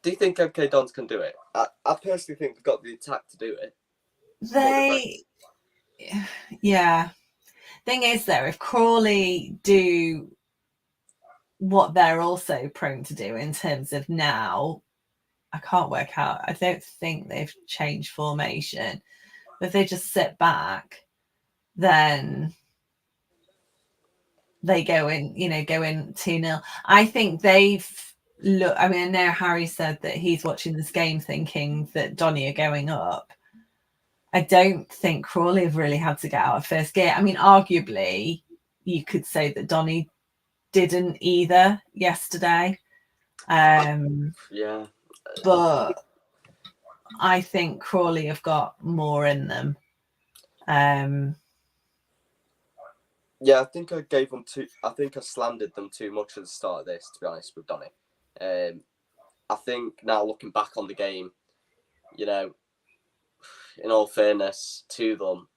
Do you think MK Dons can do it? I personally think they've got the attack to do it. Yeah. Thing is, though, if Crawley do what they're also prone to do in terms of now, I can't work out. I don't think they've changed formation. But if they just sit back, then they go in 2-0. I think I know Harry said that he's watching this game thinking that Donny are going up. I don't think Crawley have really had to get out of first gear. I mean, arguably, you could say that Donny didn't either yesterday. Yeah. But I think Crawley have got more in them. Yeah, I think I slandered them too much at the start of this, to be honest, with Donny. I think now looking back on the game, in all fairness to them,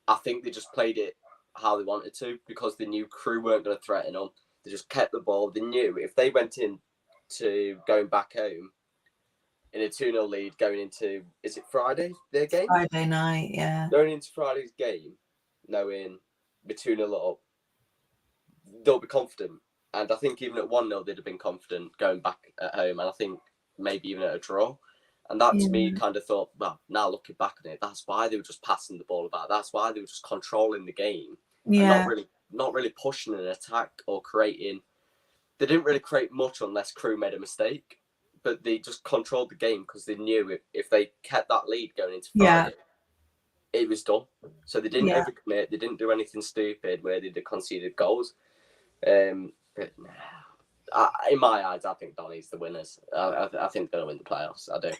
I think they just played it how they wanted to because they knew Crewe weren't going to threaten them. They just kept the ball. They knew if they went in to going back home in a 2-0 lead going into, is it Friday, their game? Friday night, yeah. Going into Friday's game, knowing we're 2-0 up, they'll be confident. And I think even at 1-0, they'd have been confident going back at home. And I think maybe even at a draw. And that to me kind of thought, well, now looking back on it, that's why they were just passing the ball about. That's why they were just controlling the game. Yeah. And not really pushing an attack or creating. They didn't really create much unless Crewe made a mistake. But they just controlled the game because they knew if they kept that lead going into Friday, it was done. So they didn't overcommit. They didn't do anything stupid where they conceded goals. But in my eyes, I think Donny's the winners. I think they're going to win the playoffs. I do.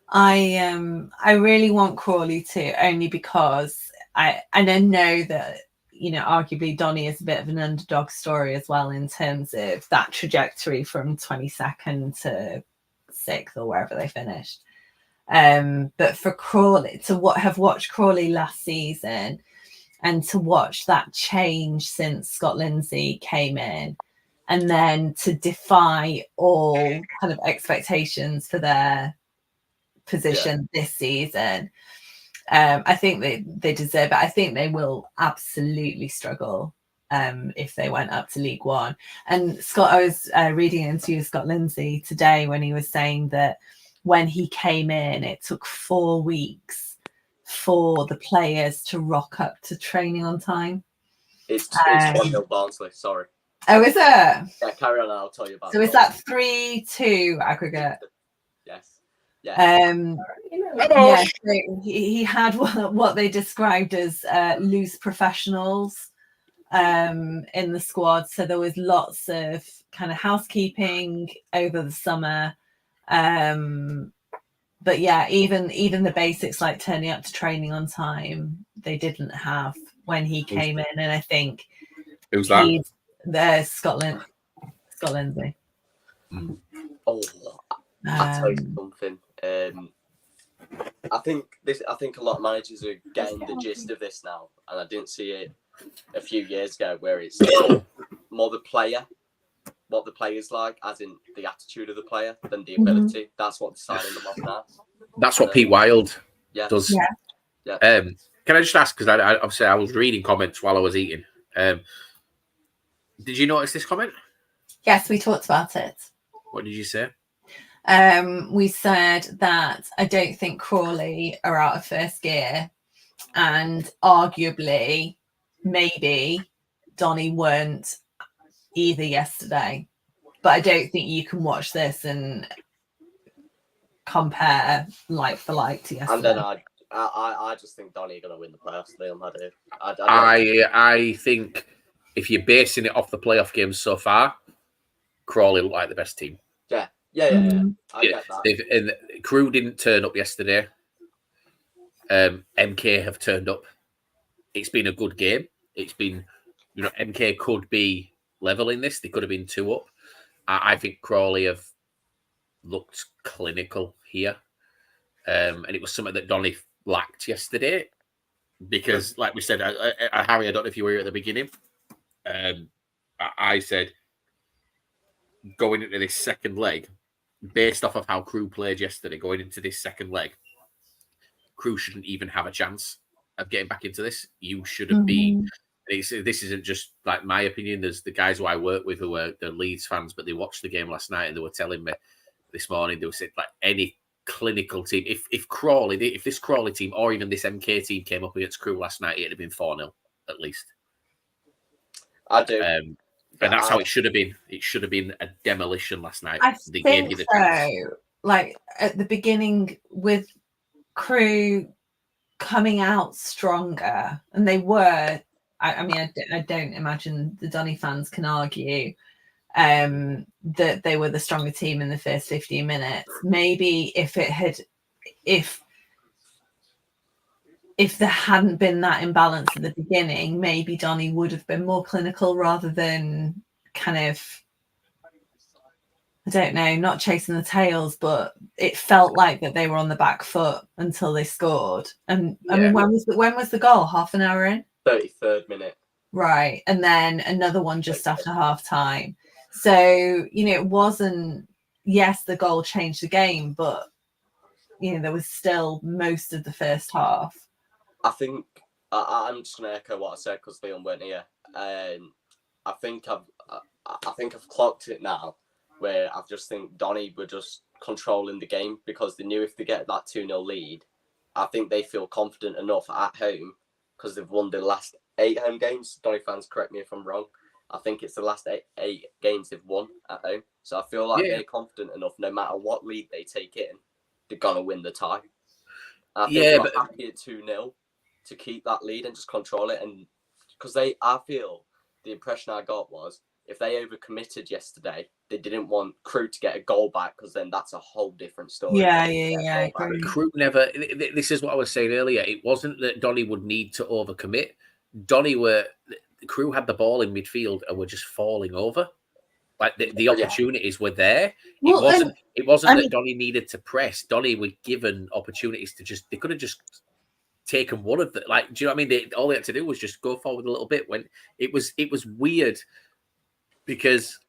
I really want Crawley to, only because I know that arguably Donny is a bit of an underdog story as well in terms of that trajectory from 22nd to 6th or wherever they finished. But for Crawley to have watched Crawley last season and to watch that change since Scott Lindsay came in, and then to defy all kind of expectations for their position this season. I think they deserve it. I think they will absolutely struggle if they went up to League One. And Scott, I was reading an interview with Scott Lindsay today when he was saying that when he came in, it took 4 weeks for the players to rock up to training on time. It's 1-0 Barnsley, sorry. Oh, is it? Yeah, carry on and I'll tell you about it. So is that 3-2 aggregate? Yes. Yeah. Yeah, so he had what they described as loose professionals in the squad. So there was lots of kind of housekeeping over the summer. But yeah, even the basics like turning up to training on time, they didn't have when he came in. And I think who's that? There's Scotland, Scott Lindsay. Oh, I'll tell you something. I think a lot of managers are getting the gist of this now, and I didn't see it a few years ago, where it's more the player, what the player's like, as in the attitude of the player, than the ability. That's what's signing them off now. That's what Pete Wild does. Yeah. Can I just ask, because I was reading comments while I was eating. Did you notice this comment? Yes, we talked about it. What did you say? We said that I don't think Crawley are out of first gear, and arguably, maybe Donny weren't either yesterday. But I don't think you can watch this and compare like for like to yesterday. And then I just think Donny are going to win the playoffs. I think if you're basing it off the playoff games so far, Crawley look like the best team. Yeah. I get that. And Crewe didn't turn up yesterday. MK have turned up. It's been a good game. It's been, MK could be level in this. They could have been 2 up. I think Crawley have looked clinical here. And it was something that Donny lacked yesterday. Because, like we said, Harry, I don't know if you were here at the beginning. I said, going into this second leg, based off of how Crewe played yesterday, going into this second leg, Crewe shouldn't even have a chance of getting back into this. You should have been. This isn't just like my opinion. There's the guys who I work with who are the Leeds fans, but they watched the game last night and they were telling me this morning, they were saying like any clinical team, if this Crawley team or even this MK team came up against Crewe last night, it'd have been 4-0 at least. I do. And that's how it should have been. It should have been a demolition last night. I think so. Like at the beginning with Crewe coming out stronger, and they were. I mean, I don't imagine the Donny fans can argue that they were the stronger team in the first 15 minutes. Maybe if there hadn't been that imbalance at the beginning, maybe Donny would have been more clinical rather than kind of, I don't know, not chasing the tails, but it felt like that they were on the back foot until they scored. And I mean, when was the goal? Half an hour in? 33rd minute. Right. And then another one just after half time. So, it wasn't, yes, the goal changed the game, but, there was still most of the first half. I think I'm just going to echo what I said because Leon weren't here. I think I've clocked it now where I just think Donny were just controlling the game because they knew if they get that 2-0 lead, I think they feel confident enough at home because they've won the last 8 home games. Donny fans, correct me if I'm wrong. I think it's the last 8 games they've won at home. So I feel like they're confident enough, no matter what lead they take in, they're going to win the tie. And I think they're happy at 2-0 to keep that lead and just control it. And because I feel the impression I got was if they overcommitted yesterday, they didn't want Crewe to get a goal back because then that's a whole different story. Yeah. Crewe never. This is what I was saying earlier. It wasn't that Donny would need to overcommit. Crewe had the ball in midfield and were just falling over. Like the opportunities were there. It wasn't that Donny needed to press. Donny were given opportunities to they could have just taken one of the, like, do you know what I mean? All they had to do was just go forward a little bit. When it was weird because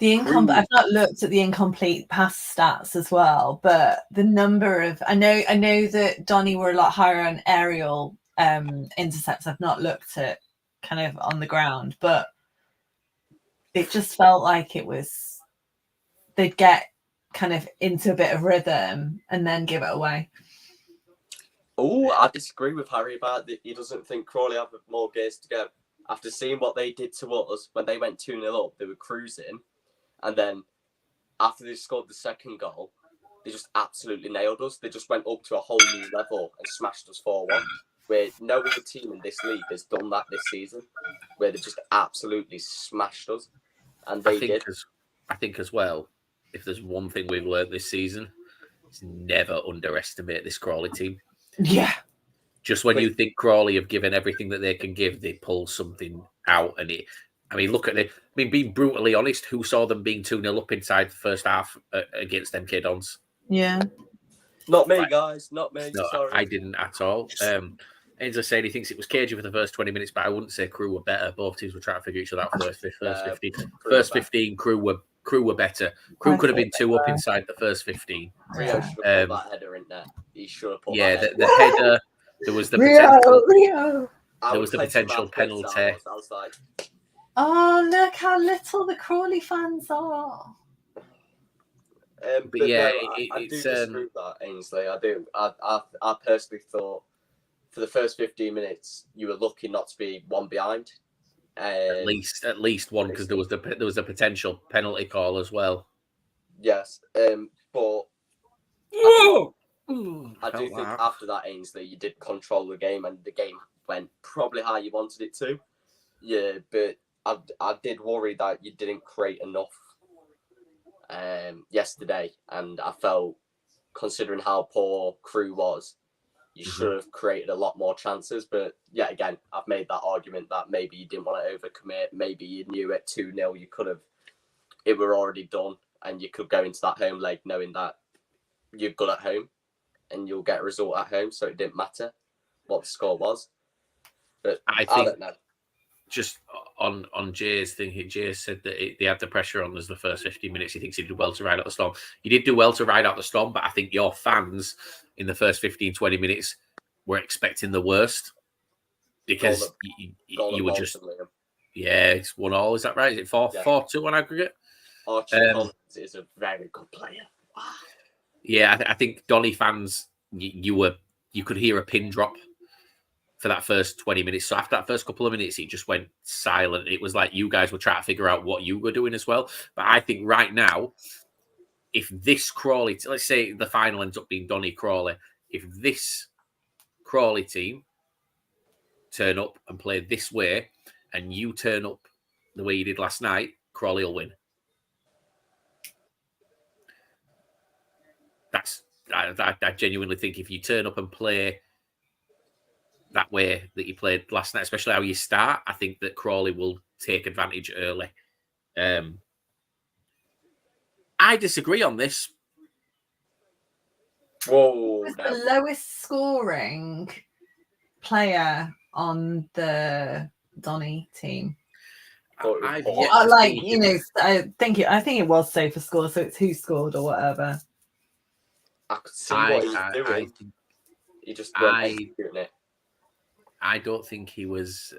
I've not looked at the incomplete pass stats as well, but the number of I know that Donny were a lot higher on aerial intercepts. I've not looked at kind of on the ground, but it just felt like they'd get kind of into a bit of rhythm and then give it away. Oh, I disagree with Harry about that. He doesn't think Crawley have more gears to go. After seeing what they did to us when they went 2-0 up, they were cruising. And then after they scored the second goal, they just absolutely nailed us. They just went up to a whole new level and smashed us 4-1. Where no other team in this league has done that this season, where they just absolutely smashed us. And they did. I think as well, if there's one thing we've learned this season, it's never underestimate this Crawley team. Yeah. Just when you think Crawley have given everything that they can give, they pull something out. And look at it. I mean, being brutally honest, who saw them being 2-0 up inside the first half against MK Dons? Yeah. Not me, guys. Not me. No, sorry. I didn't at all. Ainsley said he thinks it was cagey for the first 20 minutes, but I wouldn't say Crewe were better. Both teams were trying to figure each other out for the first 15. First 15, Crewe were better. Crewe could have been 2 up inside the first 15. Rio should have put that header in there. He should have put that header. The header. There was the potential. Rio. There was the potential penalty. I was like, oh, look how little the Crawley fans are. But yeah, no, I do disagree with that, Ainsley. I do. I personally thought for the first 15 minutes you were lucky not to be one behind. At least one, because there was a potential penalty call as well. Yes, but I do think after that, Ainsley, you did control the game, and the game went probably how you wanted it to. Yeah, but I did worry that you didn't create enough yesterday, and I felt, considering how poor Crewe was, you should have created a lot more chances. But yet again, I've made that argument that maybe you didn't want to overcommit. Maybe you knew at 2-0 you could have, it were already done, and you could go into that home leg knowing that you're good at home and you'll get a result at home, so it didn't matter what the score was. But I don't know. Just on Jay's thing, Jay said that they had the pressure on us the first 15 minutes. He thinks he did well to ride out the storm. You did do well to ride out the storm, but I think your fans in the first 15, 20 minutes were expecting the worst, because you were just... Yeah, it's 1-1. Is that right? Is it 4-2 on aggregate? Collins is a very good player. Yeah, I think Donny fans, you could hear a pin drop for that first 20 minutes. So after that first couple of minutes, it just went silent. It was like you guys were trying to figure out what you were doing as well. But I think right now, if this Crawley, let's say the final ends up being Donny Crawley, if this Crawley team turn up and play this way, and you turn up the way you did last night, Crawley will win. I genuinely think if you turn up and play that way that you played last night, especially how you start, I think that Crawley will take advantage early. I disagree on this. Whoa! The lowest scoring player on the Donny team. I think it was safer score, so it's who scored or whatever. I could see what he was doing. He just wasn't executing it. I don't think he was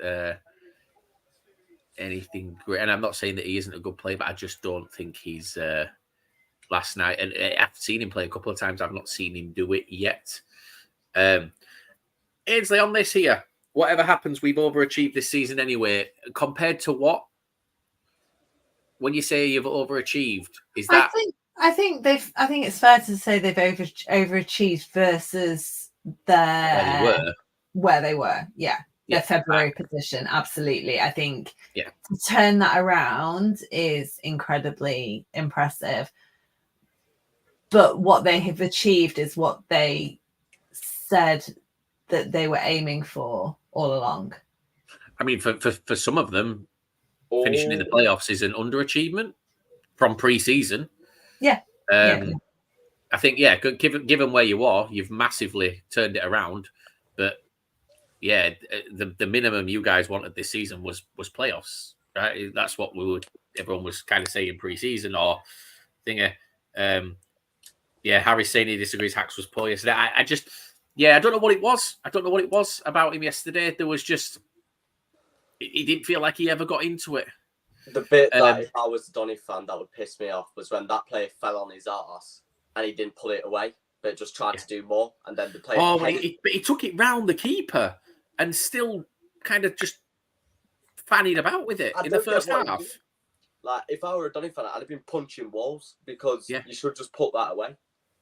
anything great. And I'm not saying that he isn't a good player, but I just don't think he's last night. And I've seen him play a couple of times. I've not seen him do it yet. Ainsley, on this here, whatever happens, we've overachieved this season anyway. Compared to what? When you say you've overachieved, is that... I think it's fair to say they've overachieved versus where they were. Yeah. Their February position. Absolutely. I think to turn that around is incredibly impressive. But what they have achieved is what they said that they were aiming for all along. I mean, for some of them, finishing in the playoffs is an underachievement from pre-season. Yeah. I think, given where you are, you've massively turned it around. But the minimum you guys wanted this season was playoffs, right? That's what we everyone was kind of saying pre-season or thinger. Harry's saying he disagrees. Hacks was poor yesterday. I don't know what it was. I don't know what it was about him yesterday. There was just, he didn't feel like he ever got into it. The bit that if I was a Donny fan, that would piss me off was when that player fell on his arse and he didn't pull it away, but just tried to do more. And then the player... But he took it round the keeper and still kind of just fannied about with it in the first half. Like, if I were a Donny fan, I'd have been punching walls because you should just put that away.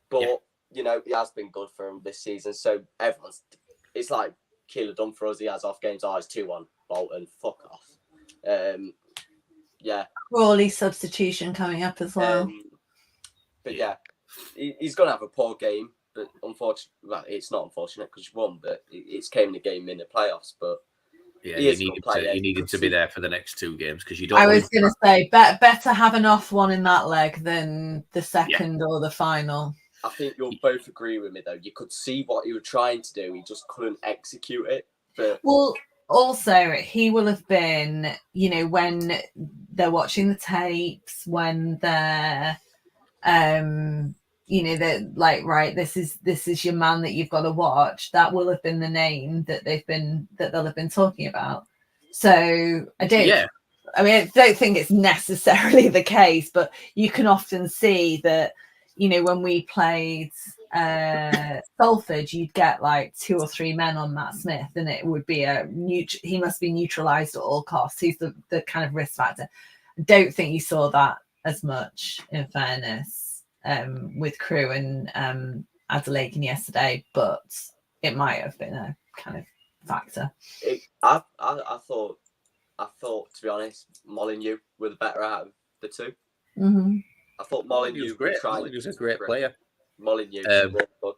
But, you know, he has been good for him this season. So it's like Keeler done for us. He has off games. It's 2-1, Bolton, fuck off. Crawley substitution coming up as well. But he's going to have a poor game. But unfortunately, it's not unfortunate because you won, but it's came the game in the playoffs. But you needed to be there for the next 2 games because you don't. I was going to say, better have an off one in that leg than the second or the final. I think you'll both agree with me, though. You could see what he was trying to do. He just couldn't execute it. But also, he will have been, you know, when they're watching the tapes, when they're, you know, they're like, right, this is your man that you've got to watch. That will have been the name that they'll have been talking about. So I don't think it's necessarily the case, but you can often see that, you know, when we played Salford, you'd get like 2 or 3 men on Matt Smith, and it would be he must be neutralised at all costs. He's the kind of risk factor. I don't think you saw that as much, in fairness, with Crewe and Adelaide yesterday, but it might have been a kind of factor. I thought, to be honest, Molineux were the better out of the 2. Mm-hmm. I thought Molineux was great. Molineux was a great player. Molineux was really good.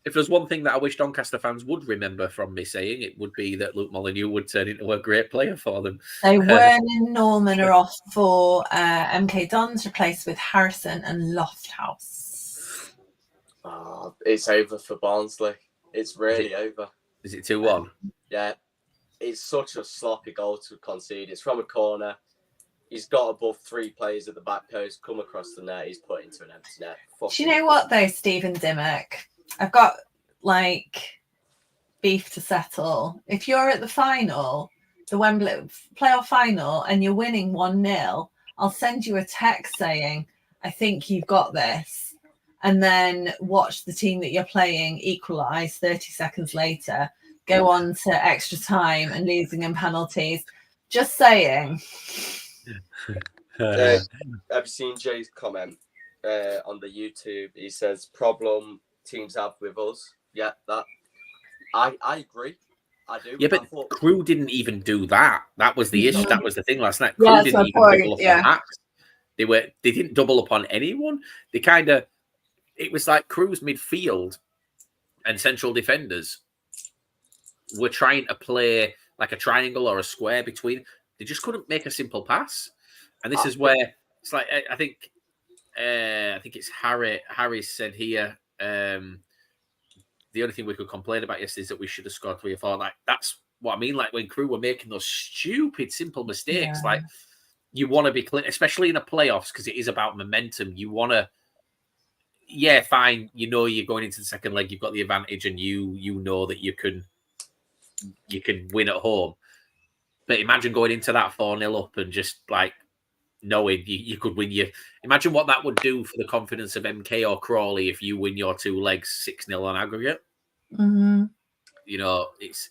If there's one thing that I wish Doncaster fans would remember from me saying, it would be that Luke Molineux would turn into a great player for them. So Werner Norman are off for MK Dons, replaced with Harrison and Lofthouse. Oh, it's over for Barnsley. It's really over. Is it 2-1? Yeah. It's such a sloppy goal to concede. It's from a corner. He's got above 3 players at the back post, come across the net, he's put into an empty net. Do you know what, though, Stephen Dimmock? I've got, like, beef to settle. If you're at the final, the Wembley playoff final, and you're winning 1-0, I'll send you a text saying, I think you've got this. And then watch the team that you're playing equalise 30 seconds later, go on to extra time and losing in penalties. Just saying. Have you seen Jay's comment on the YouTube? He says, problem teams have with us. Yeah, that I agree. I do. Yeah, but Crewe didn't even do that. That was the issue. That was the thing last night. Crewe didn't even double up on Hacks. They didn't double up on anyone. It was like Crewe's midfield and central defenders were trying to play like a triangle or a square between. They just couldn't make a simple pass. And this is where it's like, I think it's Harry. Harry said here, the only thing we could complain about yesterday is that we should have scored 3 or 4. Like, that's what I mean. Like, when Crewe were making those stupid, simple mistakes, like, you want to be clear, especially in the playoffs, because it is about momentum. You want to, fine. You know, you're going into the second leg, you've got the advantage, and you know that you can win at home. But imagine going into that 4-0 up and just like knowing you could win. Imagine what that would do for the confidence of MK or Crawley if you win your 2 legs 6-0 on aggregate. Mm-hmm. You know, it's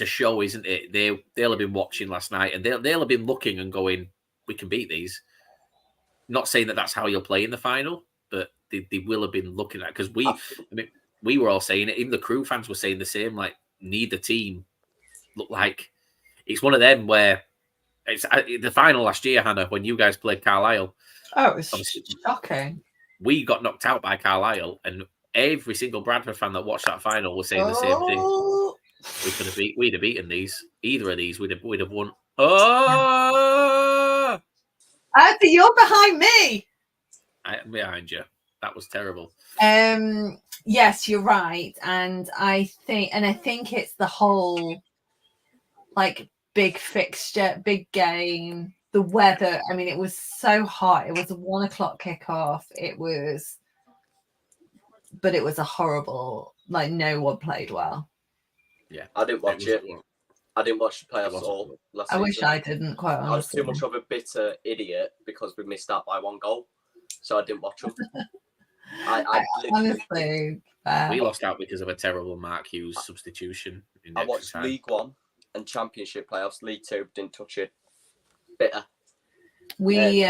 a show, isn't it? They'll have been watching last night and they'll have been looking and going, we can beat these. Not saying that that's how you'll play in the final, but they will have been looking at it because we were all saying it. Even the Crewe fans were saying the same. Like, neither team look like it's one of them where it's the final last year, Hannah, when you guys played Carlisle. Oh, it was shocking. We got knocked out by Carlisle, and every single Bradford fan that watched that final was saying the same thing. We'd have beaten these. Either of these, we'd have won. Oh, you're behind me. I'm behind you. That was terrible. Yes, you're right, and I think it's the whole, like, big fixture, big game. The weather, I mean, it was so hot. It was a 1 o'clock kickoff. But it was a horrible, like, no one played well. Yeah. I didn't watch it. I didn't watch the playoffs at all last season. I wish I didn't, quite honestly. I was too much of a bitter idiot because we missed out by 1 goal. So I didn't watch them. I honestly... we lost out because of a terrible Mark Hughes substitution. I watched League One and Championship playoffs. League Two, didn't touch it. Bitter. We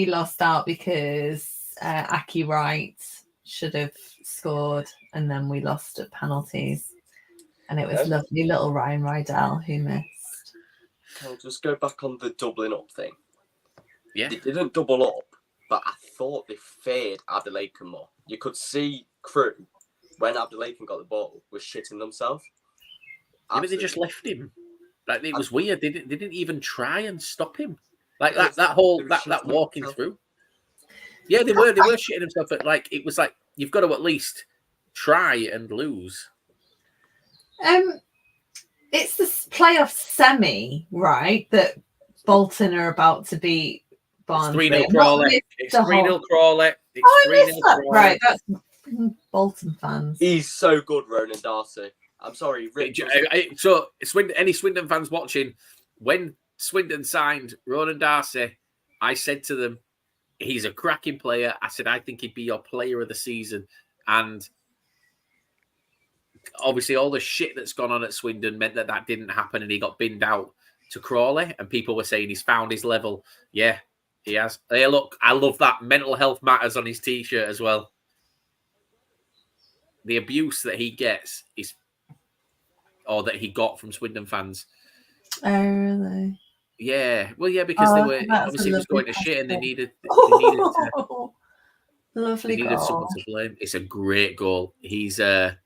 lost out because Aki Wright should have scored, and then we lost at penalties. And it was lovely little Ryan Rydell who missed. Can I just go back on the doubling up thing? Yeah. They didn't double up, but I thought they feared Abdelaken more. You could see Crewe, when Abdelaken got the ball, was shitting themselves. Yeah, but they just left him. Like, it was weird. They didn't even try and stop him. Like that walking through. Yeah, they were shitting themselves, but like it was like you've got to at least try and lose. It's the playoff semi, right? That Bolton are about to beat Barnsley. 3-0 Crawley. It's 3-0 Crawley. I missed that. Right, that's Bolton fans. He's so good, Ronan Darcy. I'm sorry. So, any Swindon fans watching, when Swindon signed Ronan Darcy, I said to them, he's a cracking player. I said, I think he'd be your player of the season. And obviously all the shit that's gone on at Swindon meant that didn't happen, and he got binned out to Crawley, and people were saying he's found his level. Yeah, he has. Hey, look, I love that mental health matters on his T-shirt as well. The abuse that he gets that he got from Swindon fans. Oh, really? Yeah. Well, yeah, because they were obviously it was going to shit, and they needed to, lovely goal. Someone to blame. It's a great goal. He's that's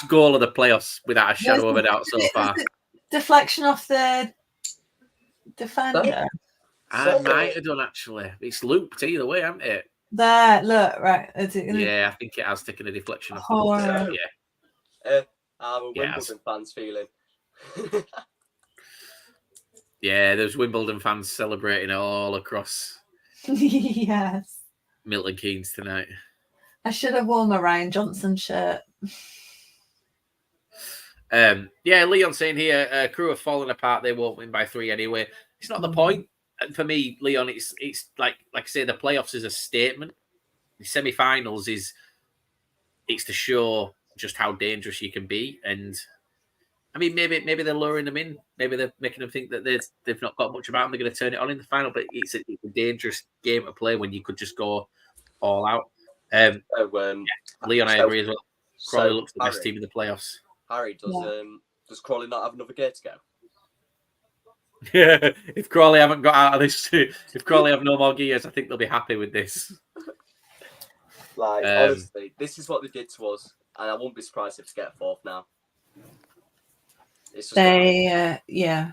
goal of the playoffs without a shadow of a doubt so far. Deflection off the defender. I might have done, actually. It's looped either way, hasn't it? There, look, right. Yeah, I think it has taken a deflection off the defender. Yeah. Our Wimbledon fans feeling. Yeah, there's Wimbledon fans celebrating it all across. Yes. Milton Keynes tonight. I should have worn my Ryan Johnson shirt. Yeah, Leon saying here, Crewe are falling apart. They won't win by 3 anyway. It's not the point. And for me, Leon, it's like I say, the playoffs is a statement. The semi-finals it's to show just how dangerous you can be. And I mean, maybe they're luring them in. Maybe they're making them think that they've not got much about them. They're going to turn it on in the final. But it's a dangerous game to play when you could just go all out. Leon, I agree as well. Crawley looks the best team in the playoffs. Harry, does Crawley not have another gear to go? Yeah, if Crawley haven't got out of this, if Crawley have no more gears, I think they'll be happy with this. Like, honestly, this is what they did to us, and I wouldn't be surprised if they get 4th now. It's just yeah.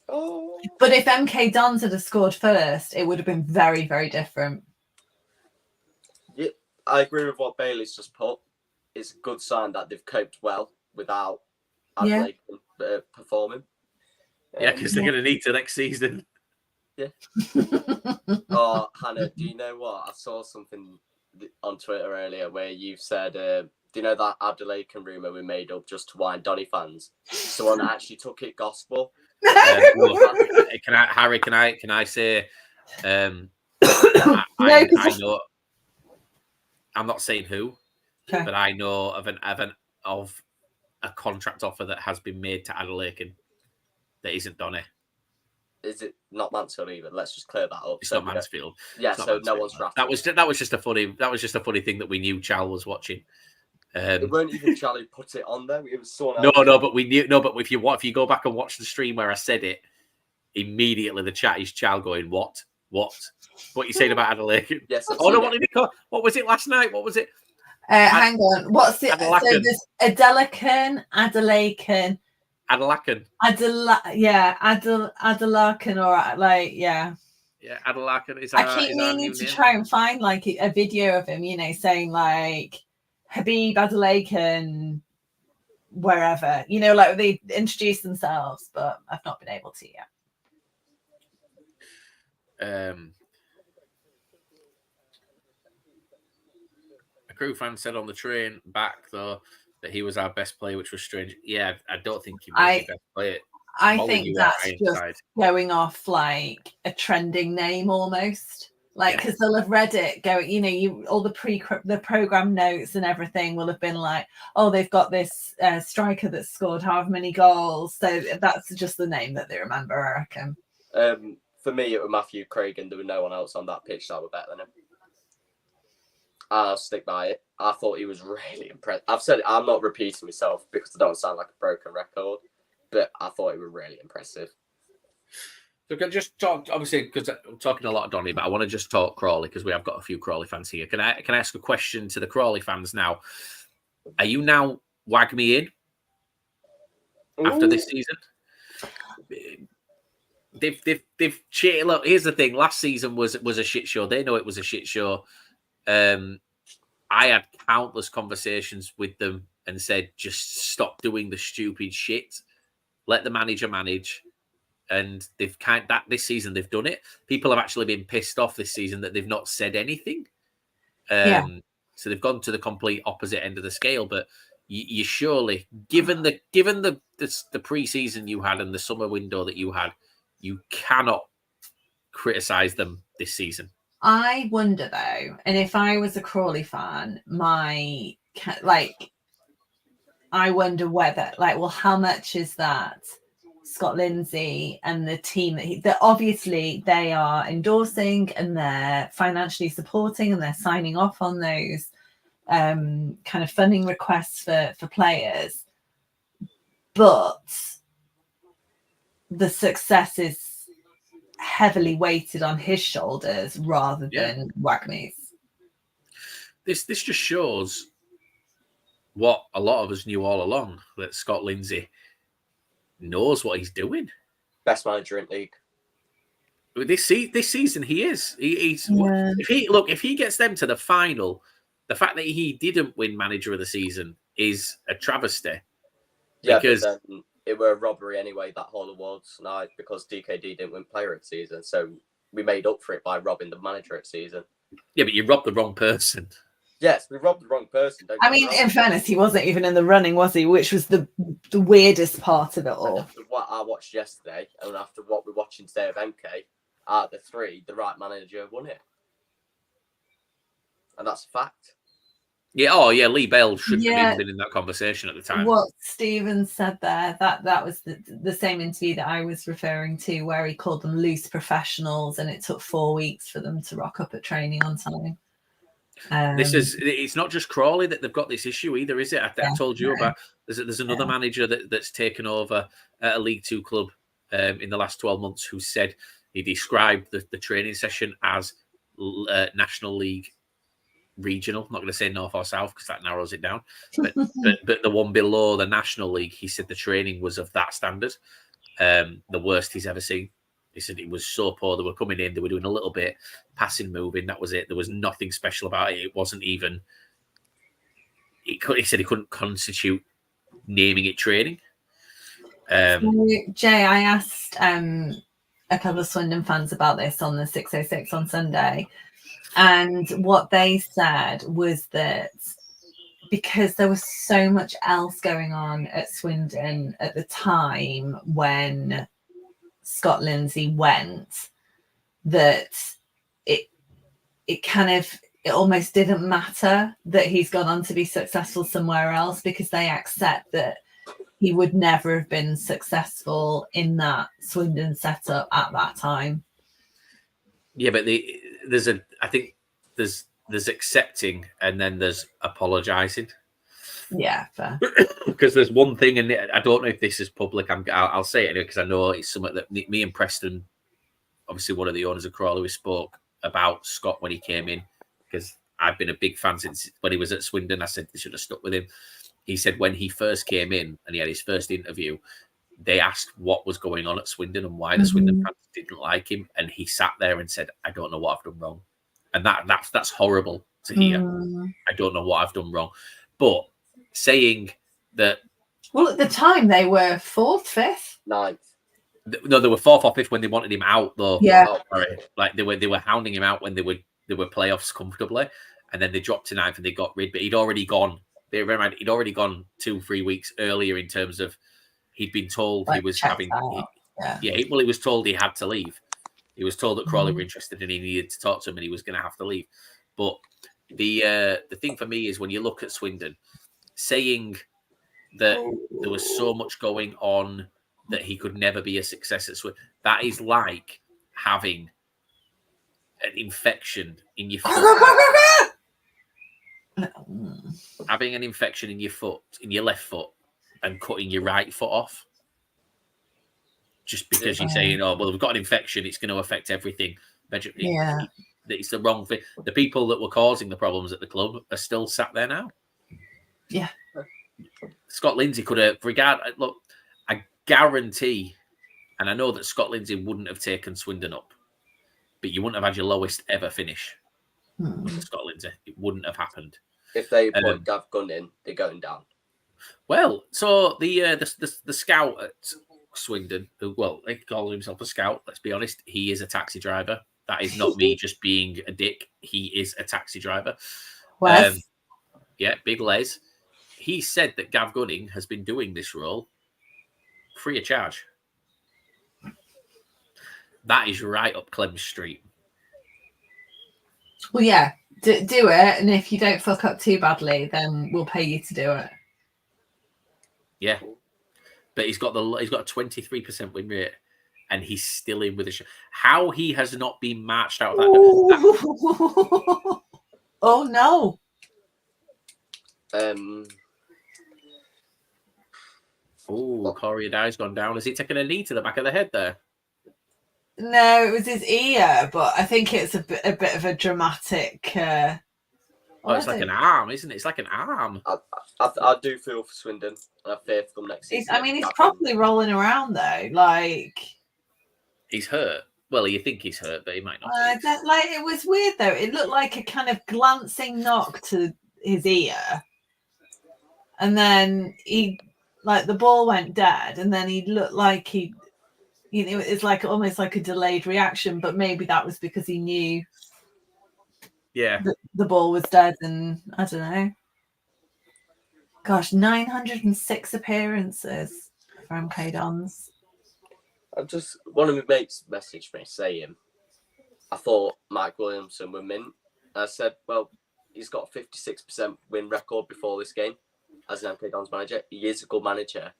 Oh. But if MK Dons had scored first, it would have been very, very different. Yeah, I agree with what Bailey's just put. It's a good sign that they've coped well without Adelaide performing. Yeah, because they're going to need to next season. Yeah. Oh, Hannah, do you know what? I saw something on Twitter earlier where you've said, do you know that Abdelaken rumour we made up just to wind Donny fans? Someone actually took it gospel. Harry, can I say, I know, I'm not saying who, but I know of a contract offer that has been made to Adelaken that isn't Donny. Is it not Mansfield either? Let's just clear that up. It's not Mansfield. Yeah, so Mansfield. No one's drafted. That was just a funny thing that we knew Chal was watching. It weren't even Chal who put it on though. It was someone else. No, but we knew. No, but if you go back and watch the stream where I said it, immediately the chat is Chal going, "What you saying about Adelaide?" Yes. What was it last night? What was it? Hang on. What's it? Adelaken. So there's Adelaken. Adelaken, or like, yeah. Yeah, Adelaken is. I keep meaning to try and find like a video of him, saying like Habib Adelaken wherever, you know, like they introduce themselves, but I've not been able to yet. A Crewe fan said on the train back though that he was our best player, which was strange. Yeah, I don't think he was the best player. I think that's just going off like a trending name almost. Like, because they'll have read it going, you know, all the program notes and everything will have been like, oh, they've got this striker that scored however many goals. So that's just the name that they remember, I reckon. For me, it was Matthew Craig, and there was no one else on that pitch that were better than him. I'll stick by it. I thought he was really impressive. I've said it, I'm not repeating myself because I don't sound like a broken record, but I thought he was really impressive. So can I just talk, obviously, because I'm talking a lot of Donny, but I want to just talk Crawley because we have got a few Crawley fans here. Can I ask a question to the Crawley fans now? Are you now wag me in after this season? They've cheated. Look, here's the thing. Last season was a shit show. They know it was a shit show. I had countless conversations with them and said, just stop doing the stupid shit. Let the manager manage. And they've this season they've done it. People have actually been pissed off this season that they've not said anything. So they've gone to the complete opposite end of the scale. But you surely, given the pre-season you had and the summer window that you had, you cannot criticize them this season. I wonder though, and if I was a Crawley fan, I wonder whether, well, how much is that Scott Lindsay and the team that obviously they are endorsing and they're financially supporting and they're signing off on those kind of funding requests for players, but the success is heavily weighted on his shoulders rather than Wagner's. This just shows what a lot of us knew all along, that Scott Lindsay knows what he's doing. Best manager in league. This season he is. If he gets them to the final, the fact that he didn't win manager of the season is a travesty. Yeah, because it were a robbery anyway, that whole awards night, because DKD didn't win player of the season. So we made up for it by robbing the manager of the season. Yeah, but you robbed the wrong person. Yes, we robbed the wrong person. I mean, in fairness, he wasn't even in the running, was he? Which was the weirdest part of it all. After what I watched yesterday, and after what we're watching today of MK, out of the three, the right manager won it. And that's a fact. Yeah, Lee Bell shouldn't have been in that conversation at the time. What Stephen said there, that was the same interview that I was referring to, where he called them loose professionals, and it took 4 weeks for them to rock up at training on time. It's not just Crawley that they've got this issue either, is it? I told you about there's another manager that's taken over at a League Two club in the last 12 months who said he described the training session as National League regional. I'm not going to say North or South because that narrows it down. But the one below the National League, he said the training was of that standard, the worst he's ever seen. He said it was so poor. They were coming in, they were doing a little bit passing, moving. That was it. There was nothing special about it. It wasn't even. He said he couldn't constitute naming it training. Jay, I asked a couple of Swindon fans about this on the 606 on Sunday, and what they said was that because there was so much else going on at Swindon at the time when Scott Lindsay went, that it almost didn't matter that he's gone on to be successful somewhere else, because they accept that he would never have been successful in that Swindon setup at that time. Yeah, but I think there's accepting and then there's apologising. Yeah, fair. Because there's one thing, and I don't know if this is public. I'll say it anyway because I know it's something that me and Preston, obviously one of the owners of Crawley, we spoke about Scott when he came in, because I've been a big fan since when he was at Swindon. I said they should have stuck with him. He said when he first came in and he had his first interview, they asked what was going on at Swindon and why the Swindon fans didn't like him, and he sat there and said, "I don't know what I've done wrong," and that's horrible to hear. I don't know what I've done wrong, but saying that Well, at the time they were 4th, 5th, 9th. No, they were 4th or 5th when they wanted him out, though. Yeah. Oh, Sorry. Like they were hounding him out when they were playoffs comfortably, and then they dropped to 9th and they got rid. But he'd already gone. He'd already gone 2-3 weeks earlier in terms of he'd been told he was having. He was told he had to leave. He was told that Crawley were interested and he needed to talk to him and he was going to have to leave. But the thing for me is when you look at Swindon, saying that there was so much going on that he could never be a success at Swindon, that is like having an infection in your foot. Having an infection in your foot, in your left foot, and cutting your right foot off. Just because you're saying, oh, well, we've got an infection, it's going to affect everything. It's the wrong thing. The people that were causing the problems at the club are still sat there now. Yeah. Scott Lindsay could have, look, I guarantee, and I know that Scott Lindsay wouldn't have taken Swindon up, but you wouldn't have had your lowest ever finish under Scott Lindsay. It wouldn't have happened. If they put Gav Gunn in, they're going down. Well, so the scout at Swindon, well, he calls himself a scout. Let's be honest, he is a taxi driver. That is not me just being a dick. He is a taxi driver. Big Les. He said that Gav Gunning has been doing this role free of charge. That is right up Clem Street. Well, yeah, do it, and if you don't fuck up too badly, then we'll pay you to do it. Yeah, but he's got a 23% win rate, and he's still in with the show. How he has not been marched out of that? Oh no! Corey Adai's gone down. Has he taken a knee to the back of the head there? No, it was his ear, but I think it's a bit of a dramatic. It's like an arm, isn't it? It's like an arm. I do feel for Swindon. I have faith for them next season. He's probably rolling around though. Like he's hurt. Well, you think he's hurt, but he might not. It was weird though. It looked like a kind of glancing knock to his ear, and then the ball went dead, and then he looked like it's like almost like a delayed reaction, but maybe that was because he knew. Yeah, the ball was dead, and I don't know. Gosh, 906 appearances for MK Dons. One of my mates messaged me saying, I thought Mike Williamson would mint. I said, well, he's got a 56% win record before this game as an MK Dons manager. He is a good manager.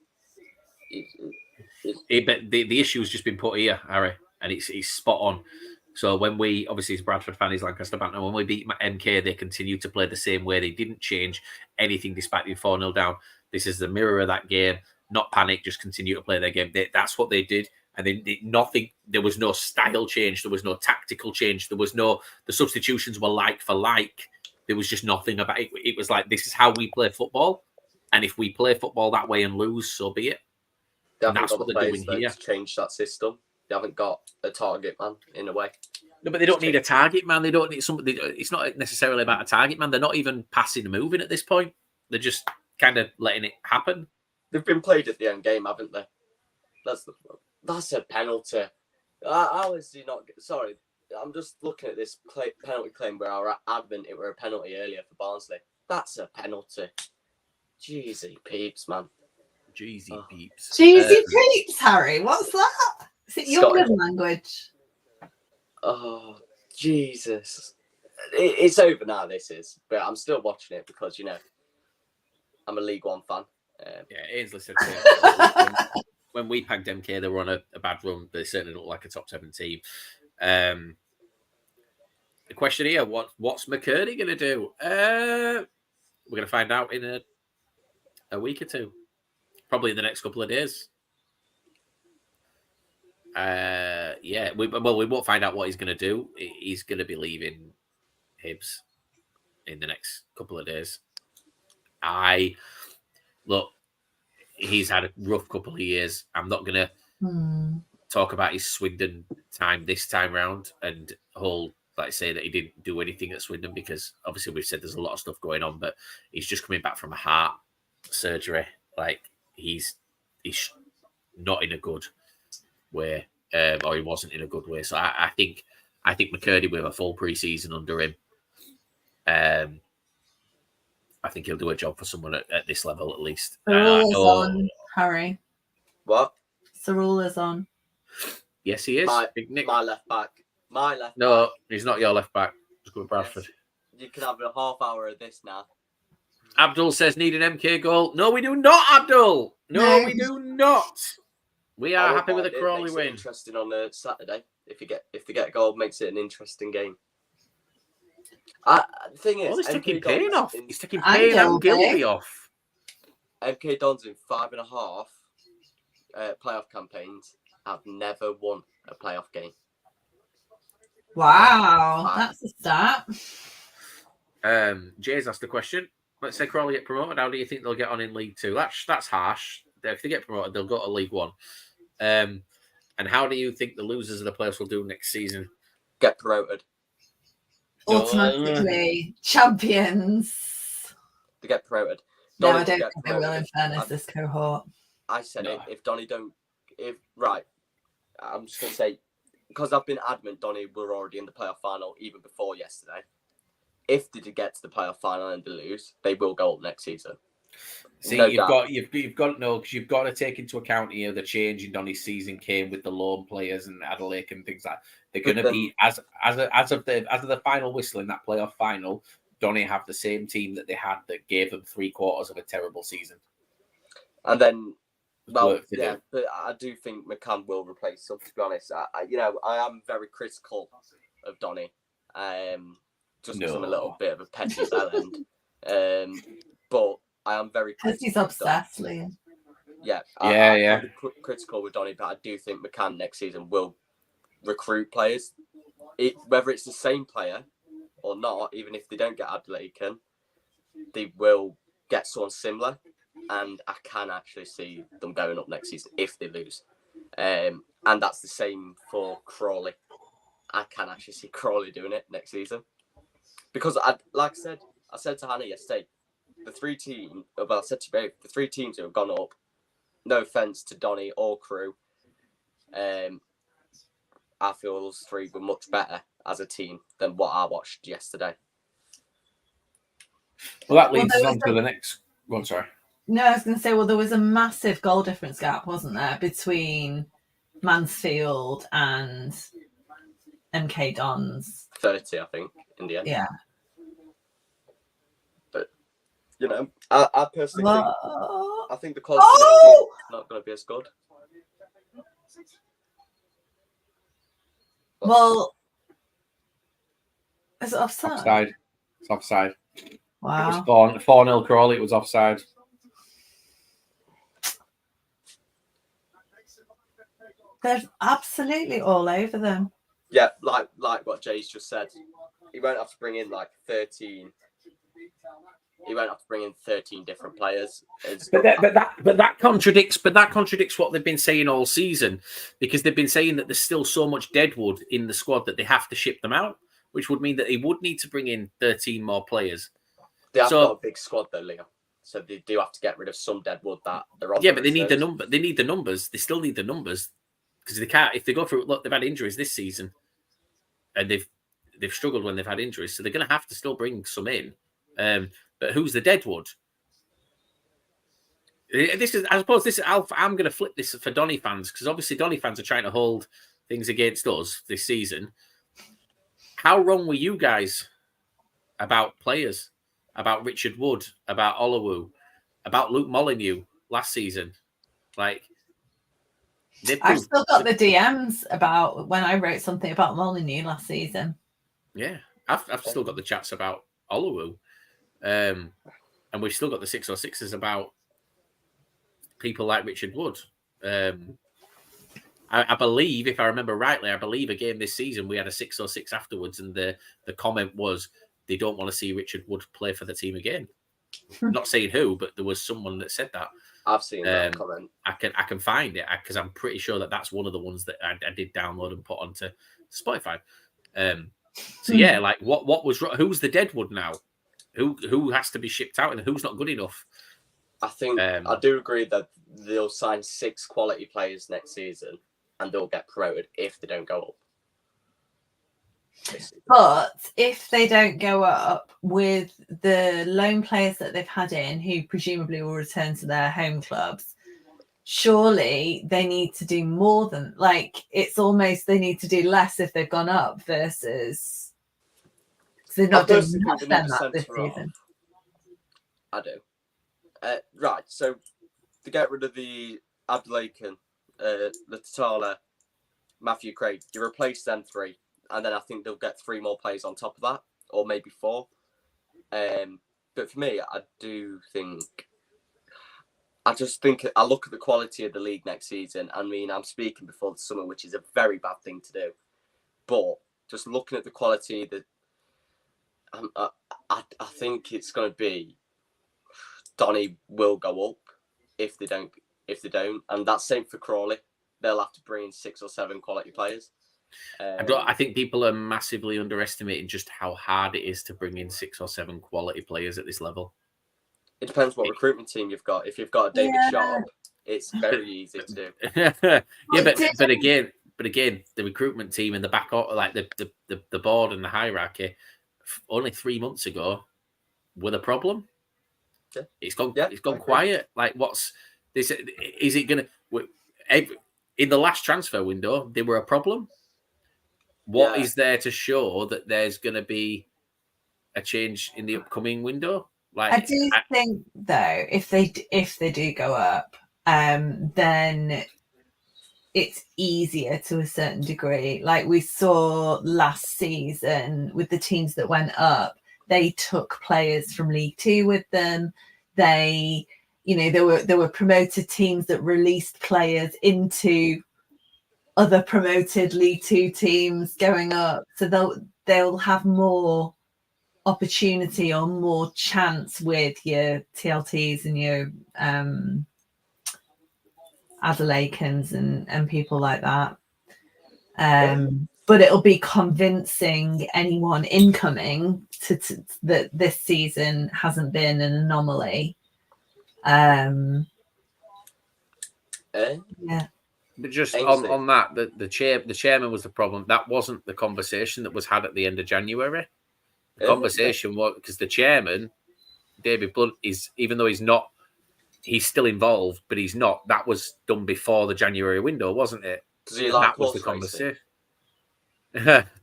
But the issue has just been put here, Harry, and it's spot on. So when we, obviously he's Bradford fan, he's Lancaster banter, when we beat MK, they continue to play the same way. They didn't change anything despite being 4-0 down. This is the mirror of that game. Not panic, just continue to play their game. That's what they did. And they did nothing. There was no style change. There was no tactical change. The substitutions were like for like. There was just nothing about it. It was like, this is how we play football. And if we play football that way and lose, so be it. And that's what they're doing here. To change that system. They haven't got a target man in a way. No, but they don't need a target man. They don't need somebody. It's not necessarily about a target man. They're not even passing and moving at this point. They're just kind of letting it happen. They've been played at the end game, haven't they? That's a penalty. How is he not? Sorry, I'm just looking at this penalty claim where I was adamant it were a penalty earlier for Barnsley. That's a penalty. Jeezy peeps, man. Jeezy peeps. Jeezy peeps, Harry. What's that? Is it your good language? Oh, Jesus. It's over now, this is. But I'm still watching it because, I'm a League One fan. Ainsley said when we pegged MK, they were on a bad run. They certainly look like a top 7 team. The question here, what's McCurdy going to do? We're going to find out in a week or two. Probably in the next couple of days. We won't find out what he's going to do. He's going to be leaving Hibs in the next couple of days. He's had a rough couple of years. I'm not going to talk about his Swindon time this time round and say that he didn't do anything at Swindon, because obviously we've said there's a lot of stuff going on, but he's just coming back from a heart surgery. he's not in a good way, or he wasn't in a good way. So I think McCurdy with a full pre-season under him, I think he'll do a job for someone at this level at least. The rule is on, Harry. What? The rule is on. Yes, he is. My left back. No, he's not your left back. Just go with Bradford. Yes. You can have a half hour of this now. Abdul says need an MK goal. No, we do not, Abdul. No, we do not. We are happy with a Crawley win. Interesting on a Saturday. If they get a goal, makes it an interesting game. The thing is, he's taking Payne off. He's taking Payne and Gilby off. MK Dons in 5.5 playoff campaigns have never won a playoff game. Wow, that's a stat. Jay's asked a question. Let's say Crawley get promoted. How do you think they'll get on in League Two? That's harsh. If they get promoted, they'll go to League One. And how do you think the losers of the playoffs will do next season? Get promoted. Automatically champions. They get promoted. No, I don't think they will, in fairness, this cohort. I said if Donny don't... I'm just going to say, because I've been adamant Donny were already in the playoff final even before yesterday. If they did get to the playoff final and they lose, they will go up next season. See, you've got because you've got to take into account here the change in Donny's season came with the loan players and Adelaide and things like that. They're going to be as of the final whistle in that playoff final. Donny have the same team that they had that gave them 3/4 of a terrible season. And then, but I do think McCann will replace him. To be honest, I am very critical of Donny, just because I'm a little bit of a petty bell end. But I am very critical. Because he's obsessed, Liam. I'm critical with Donny, but I do think McCann next season will recruit players. Whether it's the same player or not, even if they don't get Adelaide, they will get someone similar. And I can actually see them going up next season if they lose. And that's the same for Crawley. I can actually see Crawley doing it next season. Because, I said to Hannah yesterday, the three teams who have gone up, no offence to Donny or Crewe, I feel those three were much better as a team than what I watched yesterday. Well, that leads us on to the next one. Sorry. No, I was going to say, there was a massive goal difference gap, wasn't there, between Mansfield and MK Dons? 30, I think, in the end. Yeah. But, I personally think the quality is not going to be as good. Well, is it offside? Offside. It's offside. Wow. It was 4-0 Crawley. It was offside. They're absolutely all over them. Yeah, like what Jay's just said. He won't have to bring in 13. He won't have to bring in 13 different players. But that contradicts what they've been saying all season, because they've been saying that there's still so much deadwood in the squad that they have to ship them out, which would mean that they would need to bring in 13 more players. They have got a big squad though, Leo. So they do have to get rid of some deadwood that they're on. Yeah, but they need the number. They need the numbers. They still need the numbers because they can't. If they go through, look, they've had injuries this season, and they've struggled when they've had injuries, so they're going to have to still bring some in. But who's the deadwood? I'm going to flip this for Donny fans, because obviously Donny fans are trying to hold things against us this season. How wrong were you guys about players, about Richard Wood, about Olowu, about Luke Molyneux last season? I've still got the DMs about when I wrote something about Molyneux last season. Yeah, I've still got the chats about Olowu. And we've still got the 606s about people like Richard Wood. I believe, if I remember rightly, a game this season we had a 606 afterwards, and the comment was they don't want to see Richard Wood play for the team again. Not saying who, but there was someone that said that. I've seen that comment. I can find it because I'm pretty sure that's one of the ones that I did download and put onto Spotify. So yeah, what was who's the deadwood now? Who has to be shipped out and who's not good enough? I think I do agree that they'll sign 6 quality players next season, and they'll get promoted if they don't go up. But if they don't go up, with the loan players that they've had in, who presumably will return to their home clubs, surely they need to do more than, like, it's almost they need to do less if they've gone up versus they've not done much than that this season. I do. Right, so to get rid of the Abdelakan, Latala, Matthew Craig, you replace them 3, and then I think they'll get 3 more players on top of that, or maybe 4. But for me, I just think I look at the quality of the league next season. I mean, I'm speaking before the summer, which is a very bad thing to do. But just looking at the quality, I think it's going to be Donny will go up if they don't, and that's same for Crawley. They'll have to bring in 6 or 7 quality players. I think people are massively underestimating just how hard it is to bring in 6 or 7 quality players at this level. It depends what recruitment team you've got. If you've got a David Sharp, it's very easy to do. but again, the recruitment team and the back, like the board and the hierarchy, only 3 months ago, were the problem. Yeah. It's gone quiet. Like, what's this? Is it going to? In the last transfer window, they were a problem. What is there to show that there's going to be a change in the upcoming window? Like, I do think, though, if they do go up, then it's easier to a certain degree. Like we saw last season with the teams that went up, they took players from League Two with them. There were promoted teams that released players into other promoted League Two teams going up, so they'll have more opportunity or more chance with your TLTs and your Adelakans and people like that. But it'll be convincing anyone incoming that this season hasn't been an anomaly. Yeah. But just on that, the chairman was the problem. That wasn't the conversation that was had at the end of January. The conversation was because the chairman, David Blunt, is, even though he's still involved, but he's not. That was done before the January window, wasn't it? That was the conversation.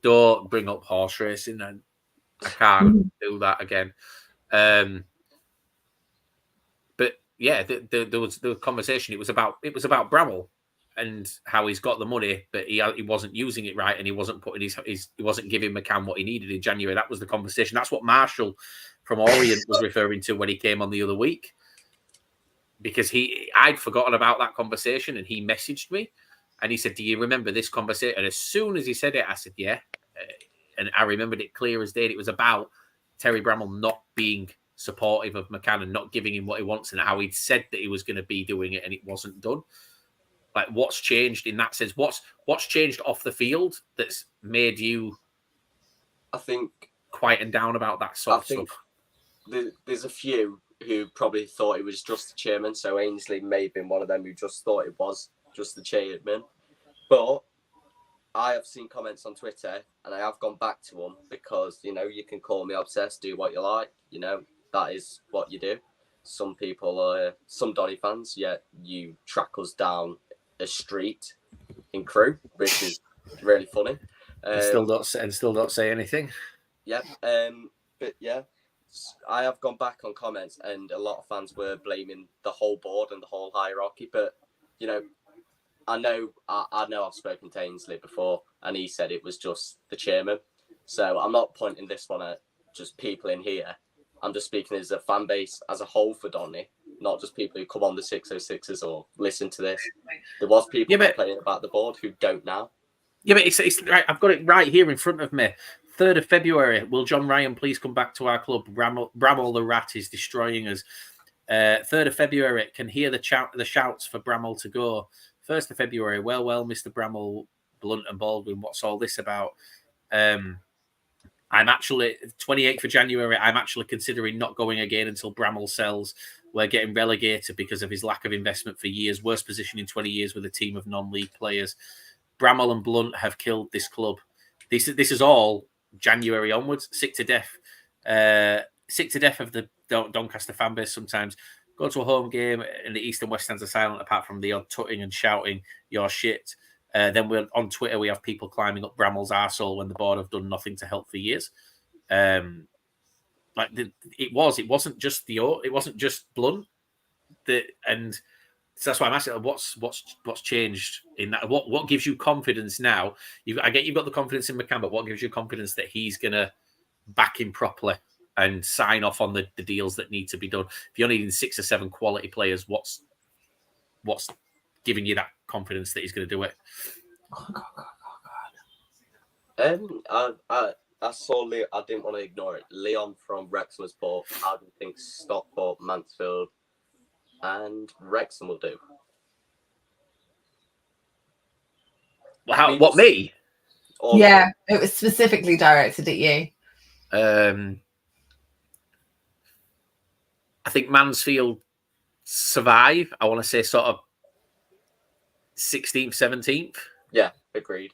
Don't bring up horse racing, and I can't do that again. But yeah, there was the conversation. It was about Bramall and how he's got the money, but he wasn't using it right, and he wasn't putting he wasn't giving McCann what he needed in January. That was the conversation. That's what Marshall from Orient was referring to when he came on the other week, because I'd forgotten about that conversation, and he messaged me, and he said, "Do you remember this conversation?" And as soon as he said it, I said, "Yeah," and I remembered it clear as day. It was about Terry Bramall not being supportive of McCann and not giving him what he wants, and how he'd said that he was going to be doing it, and it wasn't done. Like, what's changed in that sense? What's changed off the field that's made you, I think, quieten down about that sort of stuff? There's a few who probably thought it was just the chairman. So Ainsley may have been one of them who just thought it was just the chairman. But I have seen comments on Twitter, and I have gone back to them because, you can call me obsessed, do what you like. That is what you do. Some people are, some Donny fans, you track us down a street in Crewe, which is really funny. Still don't say anything. Yeah. But yeah, I have gone back on comments, and a lot of fans were blaming the whole board and the whole hierarchy. But I know I've spoken to Ainsley before, and he said it was just the chairman. So I'm not pointing this one at just people in here. I'm just speaking as a fan base as a whole for Donny, not just people who come on the 606s or listen to this. There was people complaining about the board who don't now. Yeah, but it's right. I've got it right here in front of me. 3rd of February. Will John Ryan please come back to our club? Bramall the rat is destroying us. 3rd of February. Can hear the shouts for Bramall to go. 1st of February. Well, Mr. Bramall, Blunt and Baldwin. What's all this about? I'm actually 28th of January. I'm actually considering not going again until Bramall sells. We're getting relegated because of his lack of investment for years. Worst position in 20 years with a team of non-league players. Bramall and Blunt have killed this club. This is all January onwards. Sick to death. Sick to death of the Doncaster fan base sometimes. Go to a home game and the East and West stands are silent apart from the odd tutting and shouting, "You're shit." Then we're on Twitter. We have people climbing up Bramall's arsehole when the board have done nothing to help for years. It wasn't just Blunt. And so that's why I'm asking, what's changed in that? What gives you confidence now? I get you've got the confidence in McCann, but what gives you confidence that he's gonna back him properly and sign off on the deals that need to be done? If you're needing 6 or 7 quality players, what's giving you that confidence that he's going to do it? I saw Leo. I didn't want to ignore it. Leon from Wrexham was bought. I don't think Stockport, Mansfield, and Wrexham will do. What me? Yeah, it was specifically directed at you. I think Mansfield survive. I want to say sort of 16th, 17th. Yeah, agreed.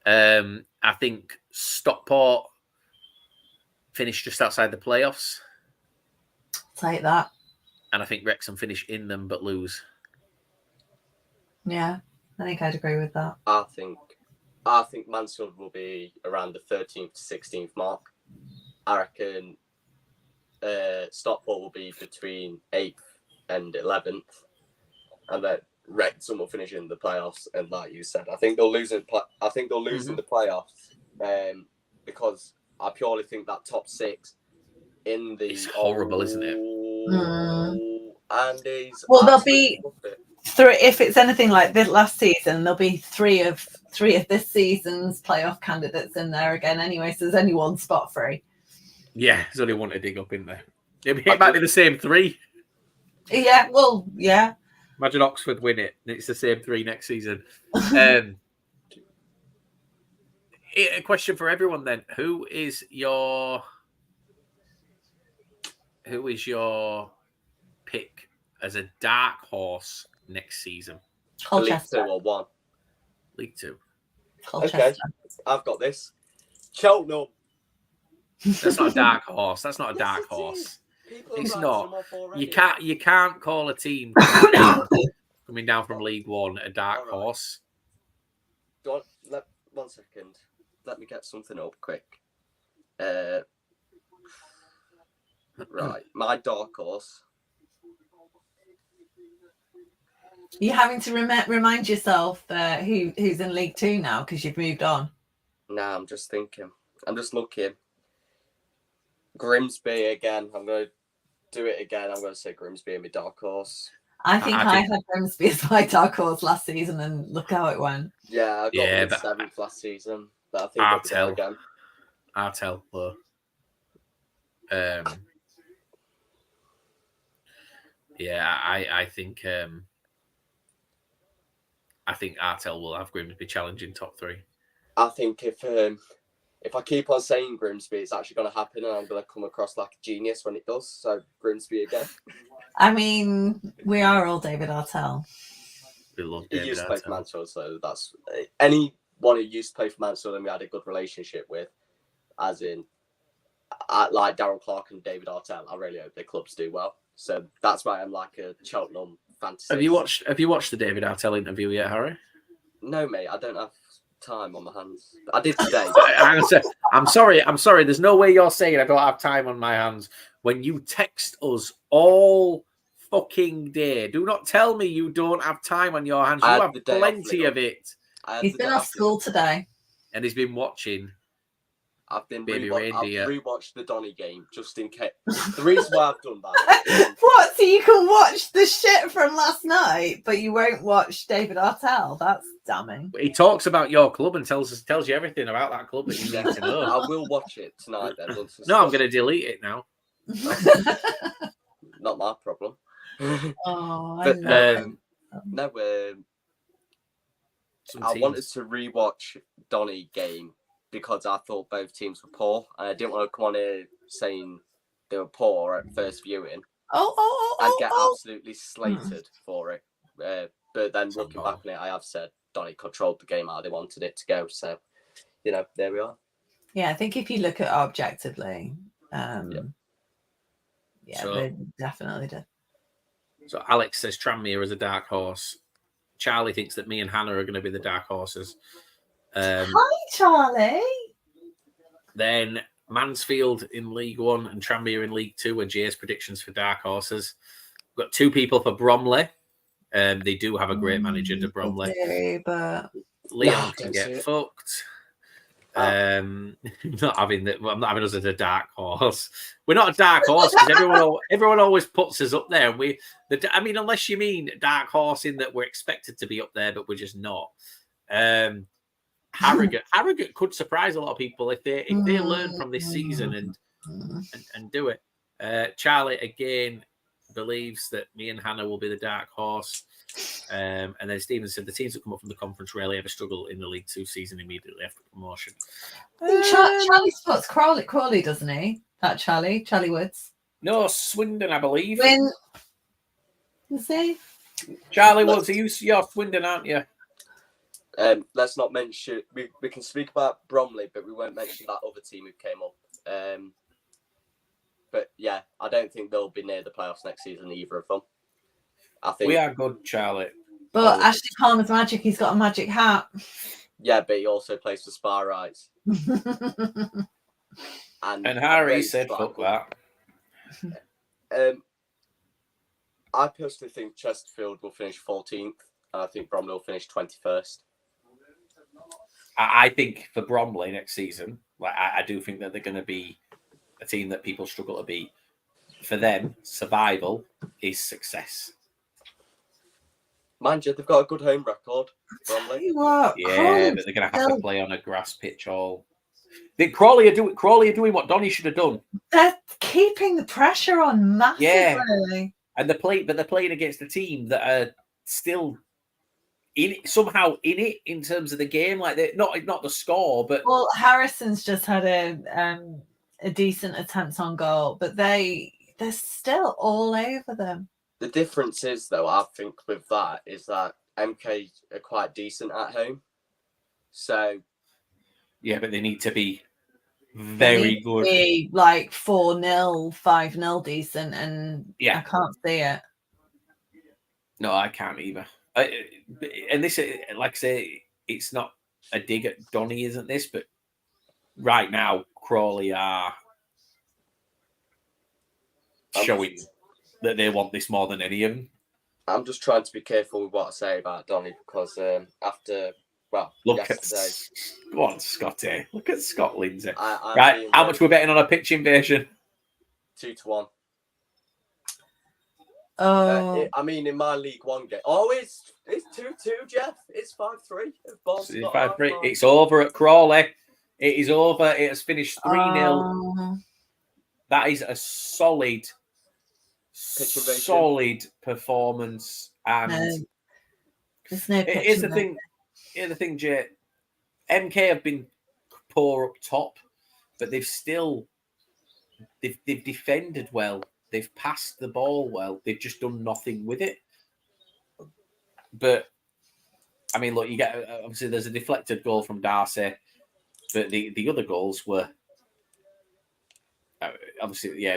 I think Stockport finished just outside the playoffs. Take that. And I think Wrexham finish in them but lose. Yeah, I think I'd agree with that. I think Mansfield will be around the 13th to 16th mark. I reckon Stockport will be between 8th and 11th. And then Wrexham will finish in the playoffs, and like you said, I think they'll lose in the playoffs, because I purely think that top 6 in the it's horrible, isn't it? And there'll be 3. If it's anything like this last season, there'll be 3 of this season's playoff candidates in there again. Anyway, so there's only 1 spot free. Yeah, there's only 1 to dig up in there. It might be the same 3. Yeah, well, yeah. Imagine Oxford win it, and it's the same 3 next season. A question for everyone then: Who is your pick as a dark horse next season? Colchester. League 2 or 1? League 2. Colchester. Okay, I've got this. Cheltenham. That's not a dark horse. That's not a dark horse. It's not. You can't call a team coming down from League 1 a dark horse. One second. Let me get something up quick. Right, my dark horse. You're having to remind yourself who's in League 2 now because you've moved on. Nah, I'm just thinking. I'm just looking. Grimsby again. I'm going to do it again. I'm going to say Grimsby in my dark horse. I think I had Grimsby as my dark horse last season, and look how it went. Yeah, I got 7th last season. But I think Artell again. Artell, though. Yeah, I think Artell will have Grimsby challenging top 3. I think if I keep on saying Grimsby, it's actually going to happen, and I'm going to come across like a genius when it does. So Grimsby again. I mean, we are all David Artell. We love He David used to play for Artell. Mansfield, so that's anyone who used to play for Mansfield and we had a good relationship with, as in like Darryl Clark and David Artell. I really hope their clubs do well. So that's why I'm like a Cheltenham fantasy. Have you watched the David Artell interview yet, Harry? No, mate. I don't have time on my hands. I did today. I'm sorry. There's no way you're saying I don't have time on my hands when you text us all fucking day. Do not tell me you don't have time on your hands. You have plenty of it. He's been off school today. And he's been watching. I've Baby Reindeer. I've rewatched the Donny game just in case. The reason why I've done that. What? So you can watch the shit from last night, but you won't watch David Artell? That's damning. He talks about your club and tells you everything about that club that you need to know. I will watch it tonight then. No, I'm going to delete it now. Not my problem. Oh, but, I wanted to rewatch Donny game because I thought both teams were poor, and I didn't want to come on here saying they were poor at first viewing. and get absolutely slated for it. But then looking back on it, I have said Donny controlled the game how they wanted it to go. So, there we are. Yeah, I think if you look at it objectively, So, they definitely did. So Alex says Tranmere is a dark horse. Charlie thinks that me and Hannah are going to be the dark horses. Hi, Charlie. Then Mansfield in League One and Tranmere in League Two are Jay's predictions for dark horses. We've got 2 people for Bromley. They do have a great manager to Bromley. They do, but Leon can get fucked. I'm not having us as a dark horse. We're not a dark horse because everyone always puts us up there. Unless you mean dark horse in that we're expected to be up there, but we're just not. Harrogate could surprise a lot of people if they learn from this season and do it. Charlie again believes that me and Hannah will be the dark horse. And then Stephen said the teams that come up from the conference rarely ever struggle in the League Two season immediately after promotion. Charlie spots Crawley, doesn't he? That Charlie Woods. No, Swindon, I believe. Is he? Charlie Woods, you're Swindon, aren't you? Let's not mention. We can speak about Bromley, but we won't mention that other team who came up. But yeah, I don't think they'll be near the playoffs next season, either of them. I think we are good, Charlie. But Ashley Palmer's magic. He's got a magic hat. Yeah, but he also plays for Spa Rights. and Harry said, "Fuck that." I personally think Chesterfield will finish 14th, and I think Bromley will finish 21st. I think for Bromley next season, I do think that they're going to be a team that people struggle to beat. For them, survival is success. Mind you, they've got a good home record, Bromley. What? Yeah, but they're going to have to play on a grass pitch all. Crawley are doing what Donny should have done. They're keeping the pressure on massively. Yeah. And they're playing against a team that are still somehow in it in terms of the game. Like they're not the score, but Harrison's just had a decent attempt on goal, but they're still all over them. The difference is, though, I think with that is that MK are quite decent at home. So yeah, but they need to be very good. Be like 4-0, 5-0 decent, and yeah, I can't see it. No, I can't either. And this, like I say, it's not a dig at Donny, isn't this? But right now, Crawley are showing that they want this more than any of them. I'm just trying to be careful with what I say about Donny because yesterday. Go on, Scotty. Look at Scott Lindsay. Right, how much we're betting on a pitch invasion? 2-1. Oh, in my League One game. Oh, it's 2-2, Jeff. It's 5-3. It's 5-3. It's over at Crawley. It is over. It has finished 3-0. Oh. That is a solid performance. And there's no here's the thing, Jay. MK have been poor up top, but they've defended well. They've passed the ball well. They've just done nothing with it. But I mean, look, you get obviously there's a deflected goal from Darcy, but the other goals were obviously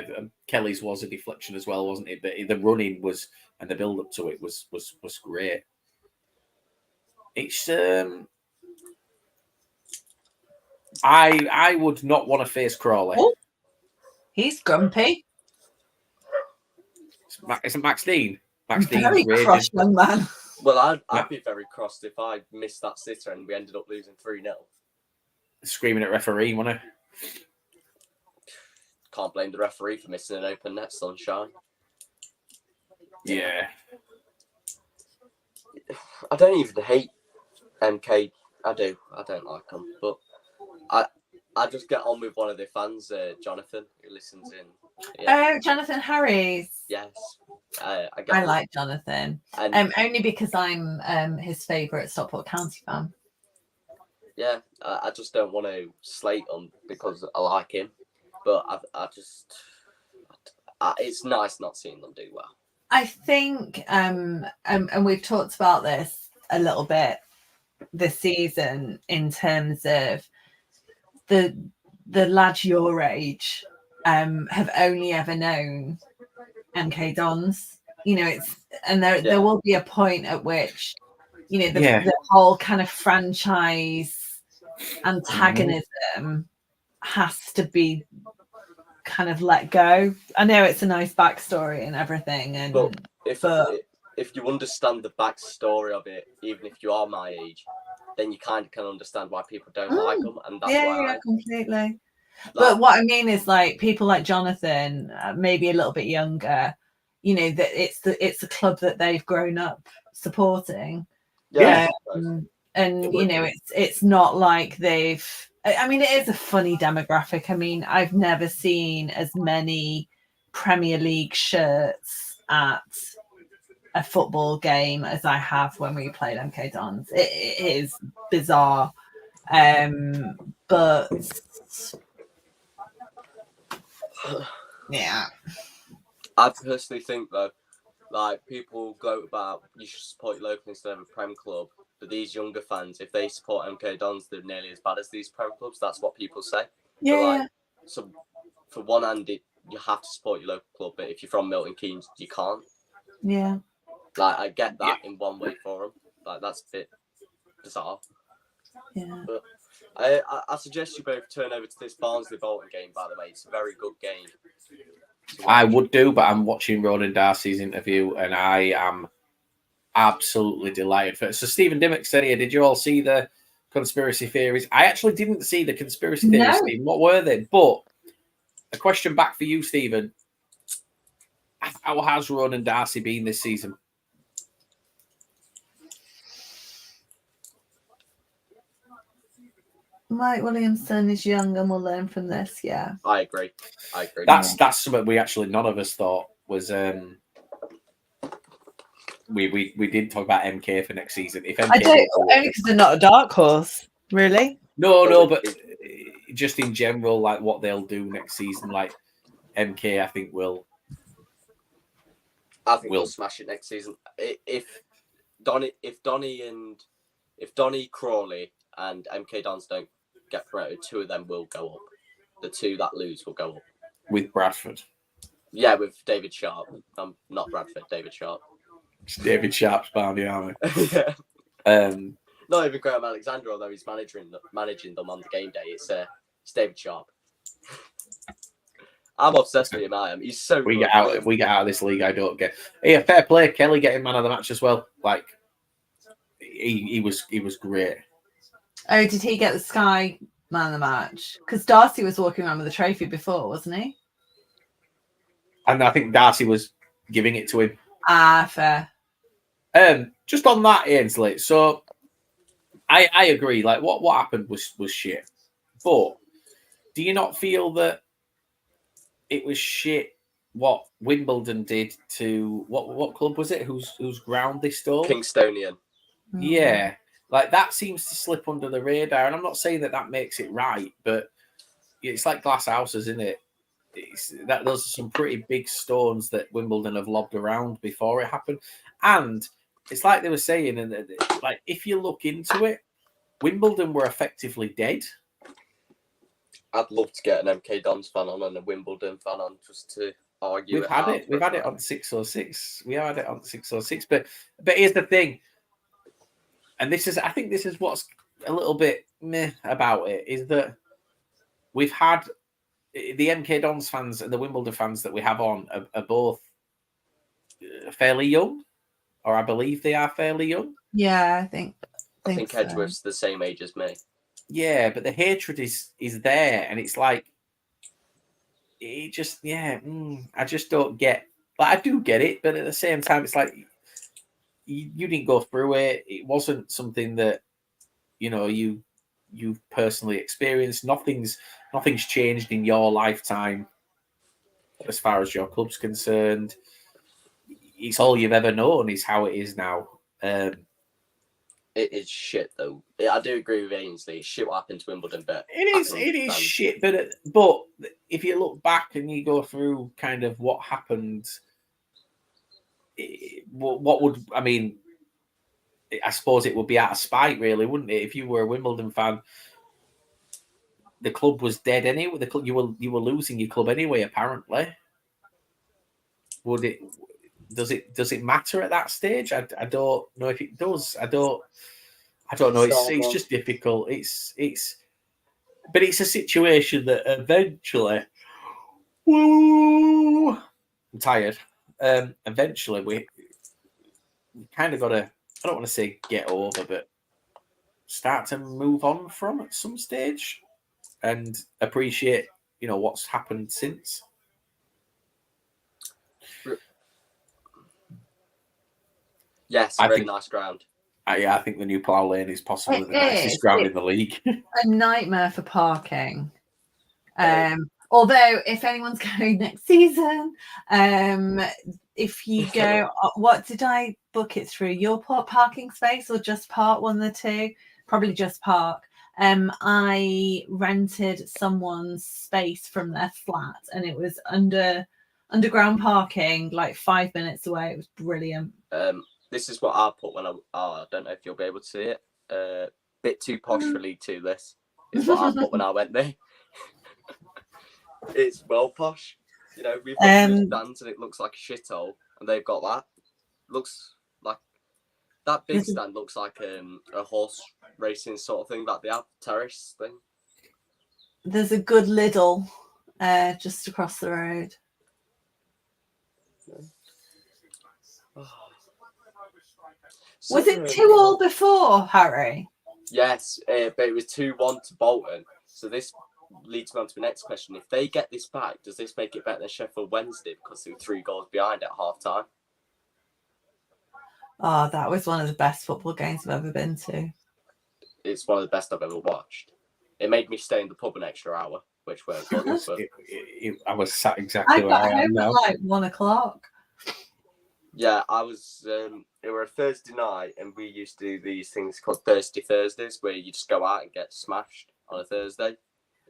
Kelly's was a deflection as well, wasn't it? But the running was and the build up to it was great. It's I would not want to face Crawley. Oh, he's grumpy. Isn't Max Dean? Max Dean very cross, young man. Well, I'd be very crossed if I missed that sitter and we ended up losing 3-0. Screaming at referee, wasn't I? Can't blame the referee for missing an open net, sunshine. Yeah. I don't even hate MK. I do. I don't like them, but I just get on with one of their fans, Jonathan, who listens in. Yeah. Oh, Jonathan Harris. Yes. I like Jonathan. Only because I'm his favourite Stockport County fan. Yeah, I just don't want to slate him because I like him, but it's nice not seeing them do well. I think, and we've talked about this a little bit this season in terms of the lads your age have only ever known MK Dons. There will be a point at which the whole kind of franchise antagonism has to be kind of let go. I know it's a nice backstory and everything, but if you understand the backstory of it, even if you are my age, then you kind of can understand why people don't like them, and that's why completely. But what I mean is, like, people like Jonathan, maybe a little bit younger, that it's the club that they've grown up supporting. And it's not like they've. I mean, it is a funny demographic. I mean, I've never seen as many Premier League shirts at a football game as I have when we played MK Dons. It is bizarre, but yeah. I personally think though, like, people gloat about you should support your local instead of a Prem club, but these younger fans, if they support MK Dons, they're nearly as bad as these Prem clubs. That's what people say. Yeah. But, like, so for one hand, you have to support your local club, but if you're from Milton Keynes, you can't. Yeah. Like, I get that in one way for them. Like, that's a bit bizarre. Yeah. But I suggest you both turn over to this Barnsley-Bolton game, by the way. It's a very good game. I would do, but I'm watching Ronan Darcy's interview, and I am absolutely delighted. So Stephen Dimmock said here, did you all see the conspiracy theories? I actually didn't see the conspiracy theories, No. Stephen. What were they? But a question back for you, Stephen. How has Ronan Darcy been this season? Mike Williamson is young and will learn from this. Yeah, I agree. That's something we actually none of us thought was. We did talk about MK for next season. If MK I don't, only because they're not a dark horse, really. No, but just in general, like what they'll do next season, like MK, I think will smash it next season. If Donny, Crawley, and MK Dons don't get promoted, two of them will go up. The two that lose will go up. With Bradford. Yeah, with David Sharp. Not Bradford, David Sharp. It's David Sharp's bounty army. Yeah. Not even Graham Alexander, although he's managing them on the game day. It's David Sharp. I'm obsessed with him. I am. He's so. We get out of this league. I don't get. Yeah, fair play. Kelly getting man of the match as well. Like he was great. Oh, did he get the Sky man of the match? Because Darcy was walking around with the trophy before, wasn't he? And I think Darcy was giving it to him. Ah, fair. Just on that, Ainsley. So I agree. Like what happened was shit. But do you not feel that it was shit what Wimbledon did to what club was it? Whose ground they stole? Kingstonian. Yeah. Like that seems to slip under the radar, and I'm not saying that makes it right, but it's like glass houses, isn't it? Those are some pretty big stones that Wimbledon have lobbed around before it happened, and it's like they were saying, and like if you look into it, Wimbledon were effectively dead. I'd love to get an MK Dons fan on and a Wimbledon fan on just to argue. We've had it on 606. We had it on 606, but here's the thing. And I think this is what's a little bit meh about it, is that we've had the MK Dons fans and the Wimbledon fans that we have on are both fairly young, or I believe they are fairly young. Yeah, I think so. Edgeworth's the same age as me. Yeah, but the hatred is there, and it's like it just I just don't get. Like I do get it, but at the same time, it's like. You didn't go through it. It wasn't something that you personally experienced. Nothing's changed in your lifetime as far as your club's concerned. It's all you've ever known is how it is now. It is shit though. I do agree with Ainsley. Shit what happened to Wimbledon, but It is shit. But if you look back and you go through kind of what happened, what would I mean? I suppose it would be out of spite, really, wouldn't it? If you were a Wimbledon fan, the club was dead anyway. The club, you were losing your club anyway. Apparently, would it? Does it matter at that stage? I don't know if it does. I don't know. It's just difficult. But it's a situation that eventually. Woo, I'm tired. Eventually, we kind of got to. I don't want to say get over, but start to move on from at some stage and appreciate, what's happened since. Yes, really nice ground. I think the new Plough Lane is possibly the nicest ground in the league. A nightmare for parking. Although, if anyone's going next season, if you go, what did I book it through? Your parking space or just park? One of the two? Probably just park. I rented someone's space from their flat, and it was underground parking, like 5 minutes away. It was brilliant. This is what I put when I don't know if you'll be able to see it. Bit too posh for League Two. This is what I put when I went there. It's well posh. We've got two stands and it looks like a shithole, and they've got that. Looks like that big stand looks like a horse racing sort of thing, like the terrace thing. There's a good Lidl just across the road. Was it 2-2 before, Harry? Yes, but it was 2-1 to Bolton. So this leads me on to the next question. If they get this back, does this make it better than Sheffield Wednesday because they were 3 goals behind at half time? Oh, that was one of the best football games I've ever been to. It's one of the best I've ever watched. It made me stay in the pub an extra hour, which weren't good. But... I was sat exactly where I am now. Like 1:00. Yeah, I was. It was a Thursday night, and we used to do these things called Thirsty Thursdays, where you just go out and get smashed on a Thursday.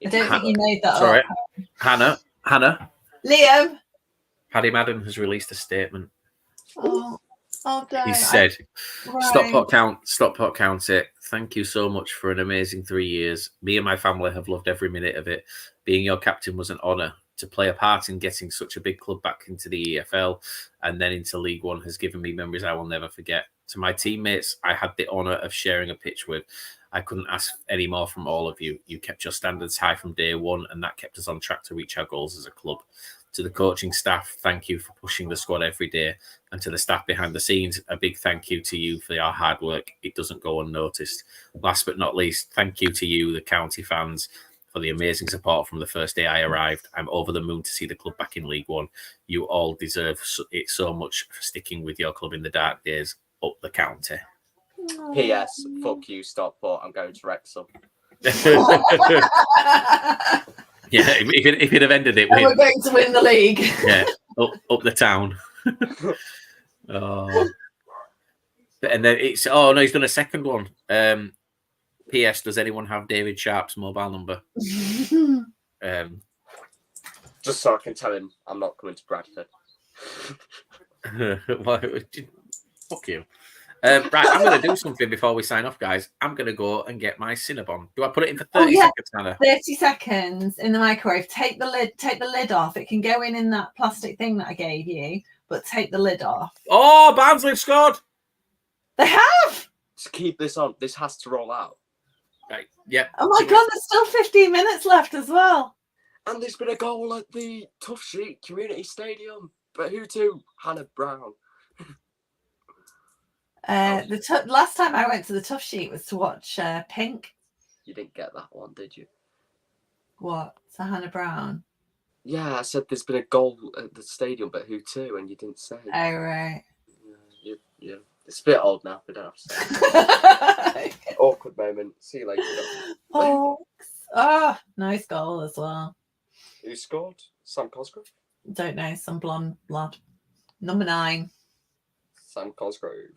I don't think you made that Sorry. up. Hannah. Liam. Paddy Madden has released a statement. Oh, he said, Stop pot count it. Thank you so much for an amazing 3 years. Me and my family have loved every minute of it. Being your captain was an honour. To play a part in getting such a big club back into the EFL and then into League One has given me memories I will never forget. To my teammates, I had the honour of sharing a pitch with. I couldn't ask any more from all of you. You kept your standards high from day one, and that kept us on track to reach our goals as a club. To the coaching staff, thank you for pushing the squad every day. And to the staff behind the scenes, a big thank you to you for your hard work. It doesn't go unnoticed. Last but not least, thank you to you, the county fans, for the amazing support from the first day I arrived. I'm over the moon to see the club back in League One. You all deserve it so much for sticking with your club in the dark days. Up the county. P.S. Fuck you, Stockport. I'm going to Wrexham. Yeah, if it have ended it, we're going to win the league. Yeah, up the town. Oh, and then it's he's done a second one. P.S. Does anyone have David Sharp's mobile number? Just so I can tell him I'm not coming to Bradford. Fuck you. Right, I'm going to do something before we sign off, guys. I'm going to go and get my Cinnabon. Do I put it in for 30 seconds, Hannah? 30 seconds in the microwave. Take the lid off. It can go in that plastic thing that I gave you, but take the lid off. Oh, Barnsley have scored. They have. Just keep this on. This has to roll out. Right. Yeah. Oh my God, there's still 15 minutes left as well. And there's been a goal at the Tough Sheet Community Stadium. But who to? Hannah Brown. Last time I went to the Tough Sheet was to watch Pink. You didn't get that one, did you? What? To Hannah Brown? Yeah, I said there's been a goal at the stadium, but who to? And you didn't say. Oh, right. Yeah. It's a bit old now. We don't have to say. Awkward moment. See you later. Oh, nice goal as well. Who scored? Sam Cosgrove? Don't know. Some blonde lad. Number 9. Sam Cosgrove.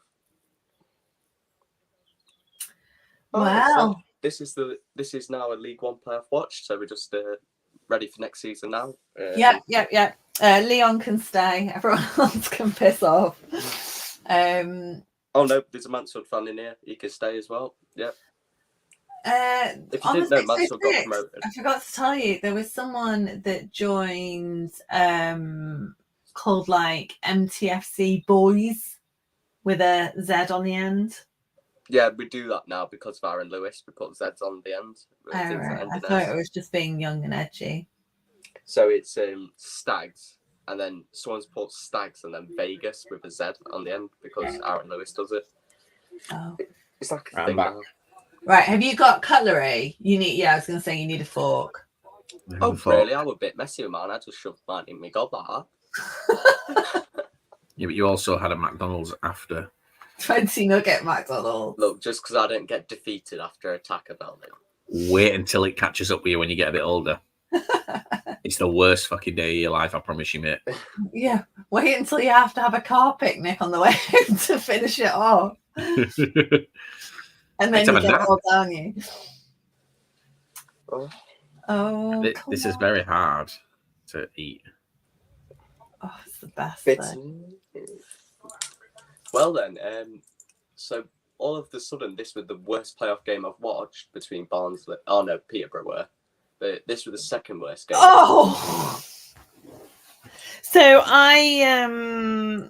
Wow. So this is now a League One playoff watch. So we're just ready for next season now. Yep. Leon can stay. Everyone else can piss off. Oh no, there's a Mansfield fan in here. He can stay as well. Yeah. If you On didn't the know, Mansfield got 606, promoted. I forgot to tell you, there was someone that joined called like MTFC Boys with a Z on the end. Yeah, we do that now because of Aaron Lewis. We put Zs on the end. Right. I thought it was just being young and edgy. So it's Stags, and then someone's put Stags and then Vegas with a Z on the end because Aaron Lewis does it. Oh. It's like a thing now. Right, have you got cutlery? I was going to say you need a fork. Oh, really? I was a bit messy with mine. I just shoved mine in my gob like that. Yeah, but you also had a McDonald's after. 20 nugget McDonald's. Look, just because I don't get defeated after a Taco Bell meal. Wait until it catches up with you when you get a bit older. It's the worst fucking day of your life, I promise you, mate. Yeah, wait until you have to have a car picnic on the way home to finish it off. And then you get it all down you. Oh, this is very hard to eat. Oh, it's the best. Well then, so all of a sudden, this was the worst playoff game I've watched between Barnsley. Oh no, Peterborough were. But this was the second worst game. Oh! So I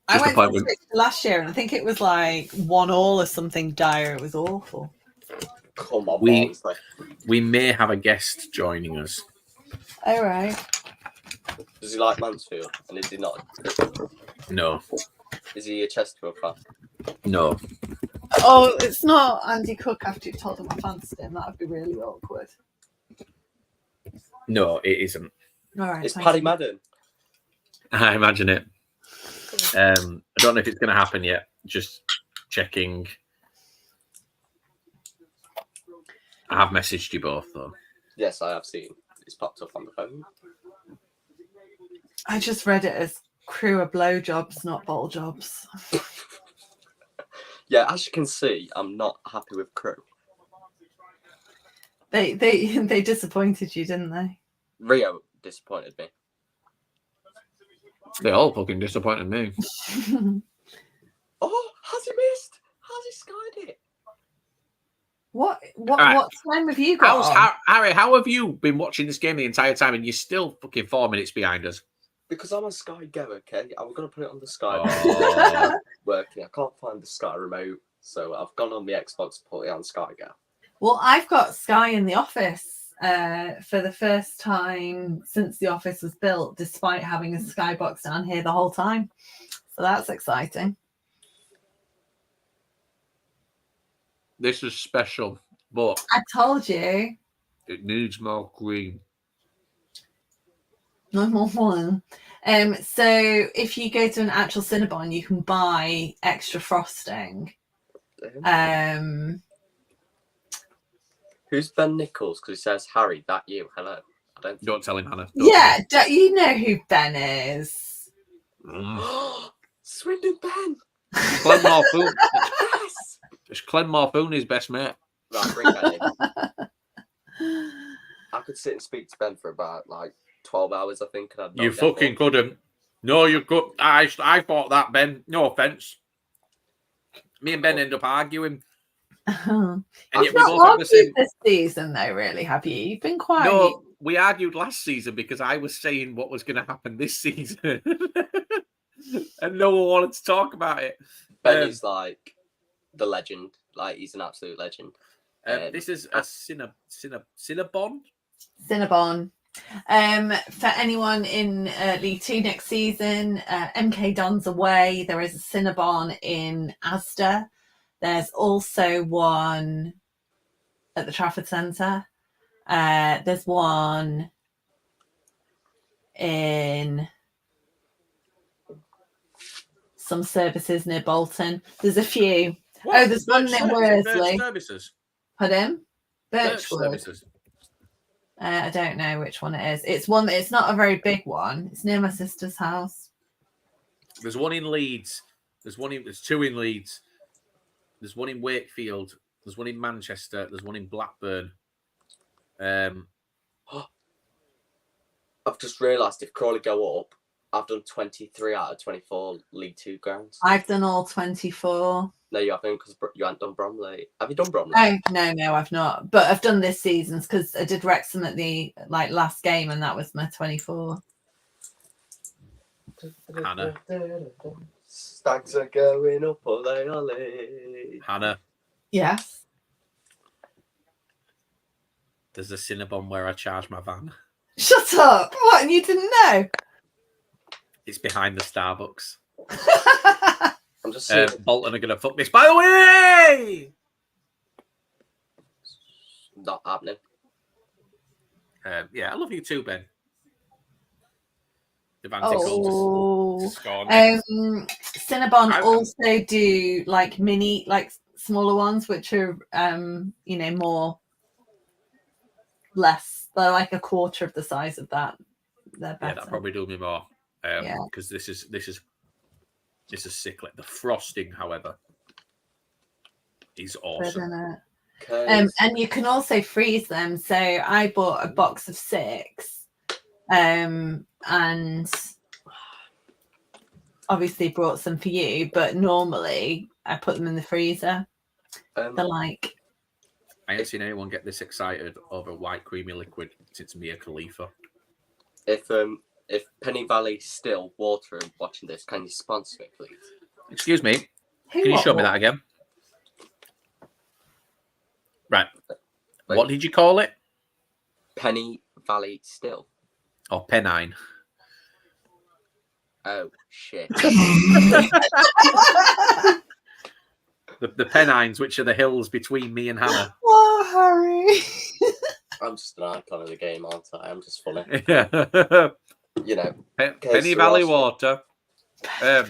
went to last year and I think it was like 1-1 or something dire. It was awful. Come on, we may have a guest joining us. All right. Does he like Mansfield? And is he not? No. Is he a Chesterfield fan? No. Oh, it's not Andy Cook after you've told him I fancied him. That would be really awkward. No, it isn't. All right. It's Paddy Madden. I imagine it. I don't know if it's going to happen yet. Just checking. I have messaged you both, though. Yes, I have seen. It's popped up on the phone. I just read it as Crewe are blowjobs, not bottle jobs. Yeah, as you can see, I'm not happy with Crewe. They disappointed you, didn't they? Rio disappointed me. They all fucking disappointed me. Oh, has he missed? Has he skied it? What time have you got? Harry, how have you been watching this game the entire time and you're still fucking 4 minutes behind us? Because I'm a Sky goer, okay? I'm going to put it on the Sky. Working. I can't find the Sky remote, so I've gone on the Xbox to put it on Sky Go. Well, I've got Sky in the office for the first time since the office was built, despite having a Sky box down here the whole time. So that's exciting. This is special, but I told you. It needs more cream. No more one. So if you go to an actual Cinnabon, you can buy extra frosting. Who's Ben Nichols? Because he says, Harry, that you. Hello. Don't tell him, Hannah. You know who Ben is. Swindon Ben. Clem Morphoon. Yes. It's Clem Morphoon, his best mate. Right, bring Ben in. I could sit and speak to Ben for about like 12 hours, I think. And you fucking couldn't. No, you could. I thought that, Ben. No offense. Me and Ben end up arguing. And yet we both have the same this season, though. Really, have you? You've been quiet. No, we argued last season because I was saying what was going to happen this season, and no one wanted to talk about it. Ben is like the legend. Like he's an absolute legend. This is a Cinnabon. Cinnabon. For anyone in League 2 next season, MK Dons away. There is a Cinnabon in Asda. There's also one at the Trafford Centre. There's one in some services near Bolton. There's a few. What? There's one near Worsley. Services. Pardon? Birchwood. I don't know which one it is. It's one. It's not a very big one. It's near my sister's house. There's one in Leeds There's two in Leeds. There's one in Wakefield. There's one in Manchester. There's one in Blackburn. I've just realised if Crawley go up, I've done 23 out of 24 League Two grounds. I've done all 24. No, you haven't, because you haven't done Bromley. Have you done Bromley? Oh, no, I've not. But I've done this season's because I did Wrexham at the last game, and that was my 24. Hannah. Stags are going up, ole, ole. Hannah, Yes. there's a Cinnabon where I charge my van. Shut up! What? And you didn't know? It's behind the Starbucks. I'm just saying. Bolton are going to fuck this. By the way! Not happening. Yeah, I love you too, Ben. Devante Oh. Coles. Cinnabon also do mini, smaller ones, which are more less. They're like a quarter of the size of that. They're better. Yeah, that probably do me more. Because this is sick. Like the frosting, however, is awesome. And you can also freeze them. So I bought a box of 6. And obviously brought some for you, but normally I put them in the freezer. They're like... I ain't seen anyone get this excited over white creamy liquid since Mia Khalifa. If Penny Valley Still Water are watching this, can you sponsor me, please? Excuse me. Can you show me that again? Right. Wait. What did you call it? Penny Valley Still. Or Pennine? Oh, shit. The Pennines, which are the hills between me and Hannah. Oh, Harry. I'm just an icon of the game, aren't I? I'm just funny. Yeah. You know. Penny Valley Water. Yeah,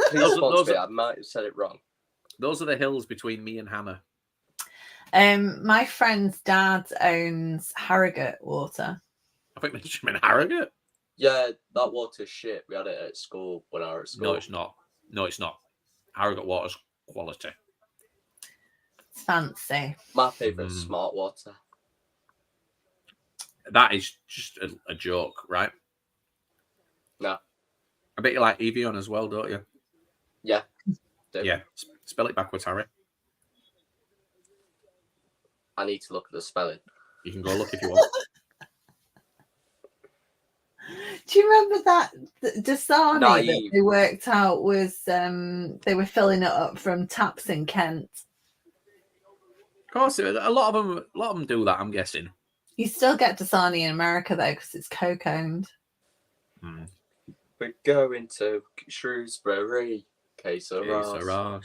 please sponsor me. I might have said it wrong. Those are the hills between me and Hannah. My friend's dad owns Harrogate Water. I think they meant Harrogate. Yeah, that water's shit. We had it at school when I was at school. No, it's not. Harrogate water's quality. It's fancy. My favourite is Smart Water. That is just a joke, right? No. I bet you like Evian as well, don't you? Yeah. Yeah. Spell it backwards, Harry. I need to look at the spelling. You can go look if you want. Do you remember that Dasani that they worked out was they were filling it up from taps in Kent? Of course, a lot of them do that. I'm guessing. You still get Dasani in America though, because it's Coke owned. We're going to Shrewsbury. Sarah.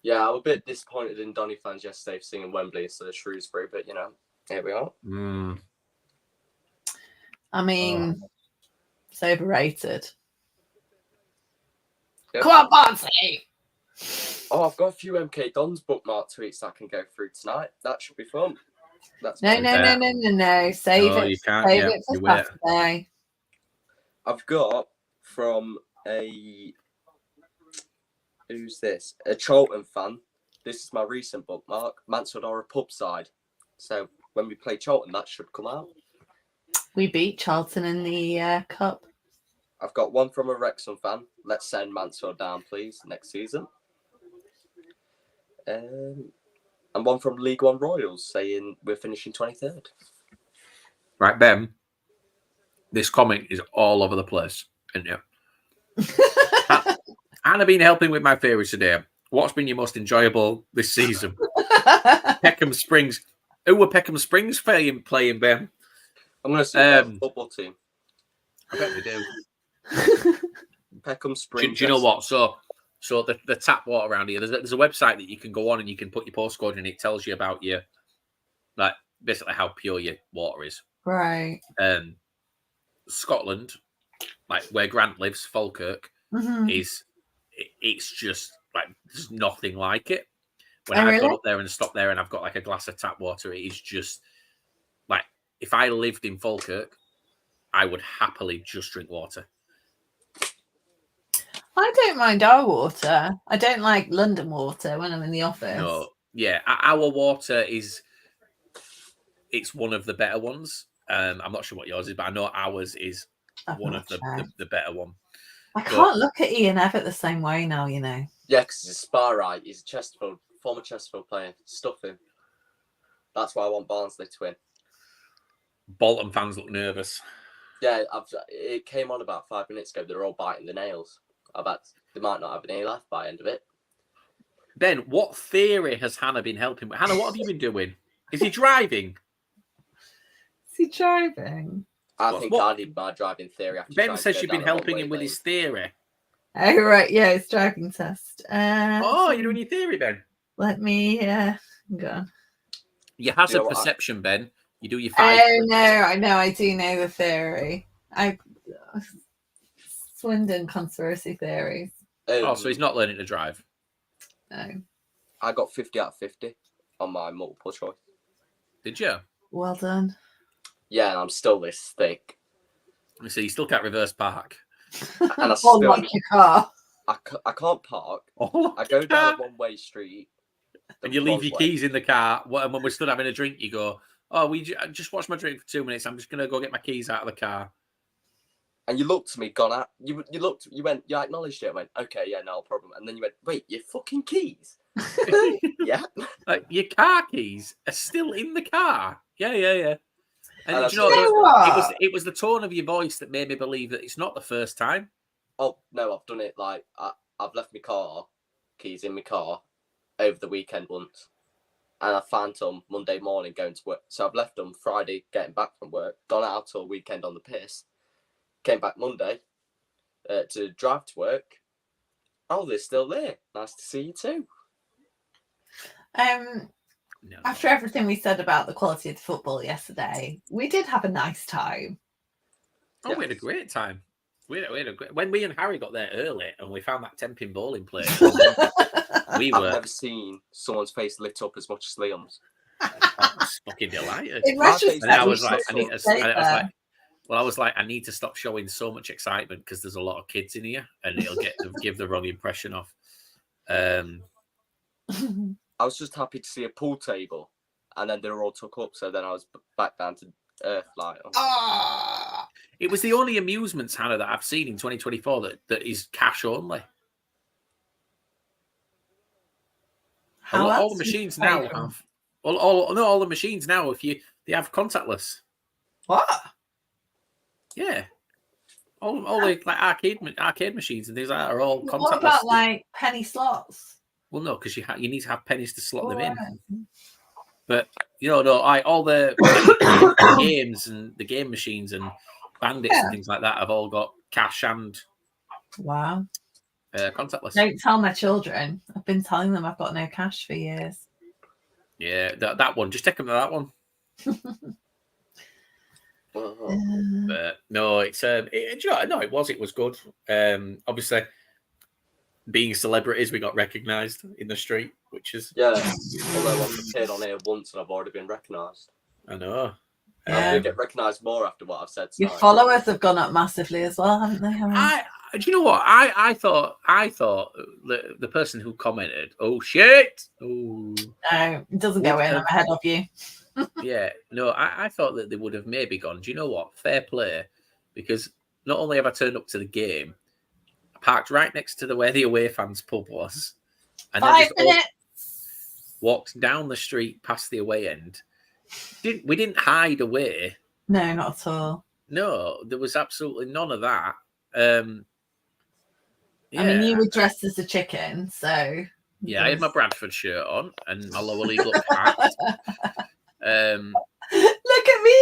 Yeah, I was a bit disappointed in Donny fans yesterday for singing Wembley instead of Shrewsbury, but here we are. I mean, it's overrated. Yep. Come on, Barnsley! Oh, I've got a few MK Dons bookmark tweets that I can go through tonight. That should be fun. No. Save it. Save it for Saturday. I've got from who's this? A Charlton fan. This is my recent bookmark. Mansfield are a pub side. So when we play Charlton, that should come out. We beat Charlton in the cup. I've got one from a Wrexham fan. Let's send Mansfield down, please, next season. And one from League One Royals saying we're finishing 23rd. Right, Ben. This comment is all over the place, isn't it? I've been helping with my theories today. What's been your most enjoyable this season? Peckham Springs. Who were Peckham Springs playing, Ben? I'm going to say the football team. I bet they do. Peckham Springs. Do you know what? So the tap water around here, there's a website that you can go on and you can put your postcode in and it tells you about your, like, basically how pure your water is. Right. Scotland, like where Grant lives, Falkirk, it's just like there's nothing like it. When I've gone up there and stopped there and I've got like a glass of tap water, it is just like if I lived in Falkirk, I would happily just drink water. I don't mind our water. I don't like London water when I'm in the office. No, yeah, our water it's one of the better ones. I'm not sure what yours is, but I know ours is one of the better one. I can't look at Ian Evatt the same way now, you know. Yeah, because he's a Spa, right? He's a former Chesterfield player. Stuff him. That's why I want Barnsley to win. Bolton fans look nervous. Yeah, it came on about 5 minutes ago. They're all biting the nails. I bet they might not have any left by the end of it. Ben, what theory has Hannah been helping with? Hannah, what have you been doing? Is he driving? Is he driving? I think I did my driving theory. After Ben says you've been helping him with his theory. Oh, right. Yeah, it's driving test. You're doing your theory, Ben. Let me go on. Your hazard perception, Ben. You do your 5. Oh, no, I know. I do know the theory. Swindon conspiracy theories. So he's not learning to drive. No. I got 50 out of 50 on my multiple choice. Did you? Well done. Yeah, and I'm still this thick. So you still can't reverse park. And I still like your car. I can't park. I go down a one-way street. And you leave your keys in the car. And when we're stood having a drink, you go, I just watched my drink for 2 minutes. I'm just going to go get my keys out of the car. And you looked at me, gone out. You went, you acknowledged it. I went, okay, yeah, no problem. And then you went, wait, your fucking keys? Yeah. Like, your car keys are still in the car. Yeah. And you know what? It was the tone of your voice that made me believe that it's not the first time. Oh, no, I've done it. Like, I've left my car, keys in my car, over the weekend once. And I phantom Monday morning going to work. So I've left them Friday getting back from work, gone out all weekend on the piss, came back Monday to drive to work. Oh, they're still there. Nice to see you too. After everything we said about the quality of the football yesterday, we did have a nice time. Oh, we had a great time. We had a great... When me and Harry got there early and we found that 10-pin bowling place, I've never seen someone's face lit up as much as Liam's. I was fucking delighted. And I was like, I need to stop showing so much excitement because there's a lot of kids in here and it'll give the wrong impression off. I was just happy to see a pool table, and then they were all took up. So then I was back down to earth. It was the only amusements, Hannah, that I've seen in 2024 that is cash only. All the machines now have. All the machines now, they have contactless. What? Yeah. All the like arcade machines and things like that are all contactless. What about like penny slots? Well, no, because you need to have pennies to slot them in. But all the games and the game machines and bandits and things like that have all got cash and contactless. Don't tell my children. I've been telling them I've got no cash for years. Yeah, that one. Just take them to that one. But no, it's it was good. Obviously, being celebrities, we got recognised in the street, which is although I've appeared on here once and I've already been recognised. I know. I'm going to get recognised more after what I've said tonight. Your followers have gone up massively as well, haven't they? Do you know what? I thought the person who commented, "Oh shit!" Oh no, it doesn't go in. I'm ahead of you. Yeah, no, I thought that they would have maybe gone, do you know what? Fair play, because not only have I turned up to the game, I parked right next to where the away fans pub was, and then 5 minutes. Walked down the street past the away end. We didn't hide away. No, not at all. No, there was absolutely none of that. I mean, you were dressed as a chicken, so yeah, I had my Bradford shirt on and my lower legal hat. Look at me!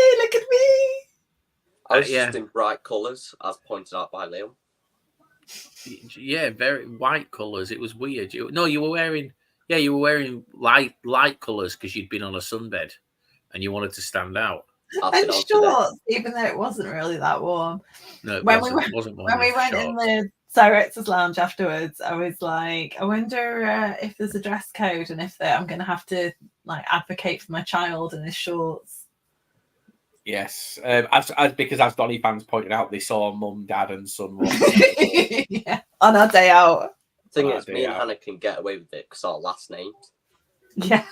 I was just in bright colours, as pointed out by Liam. Yeah, very white colours. It was weird. You were wearing light colours because you'd been on a sunbed and you wanted to stand out. And shorts, even though it wasn't really that warm. No, when we went in the director's lounge afterwards, I was like, I wonder if there's a dress code and if I'm going to have to like advocate for my child in his shorts. Yes, because as Donny fans pointed out, they saw mum, dad, and son yeah, on our day out. Thing is, me and Hannah can get away with it because our last names. Yeah.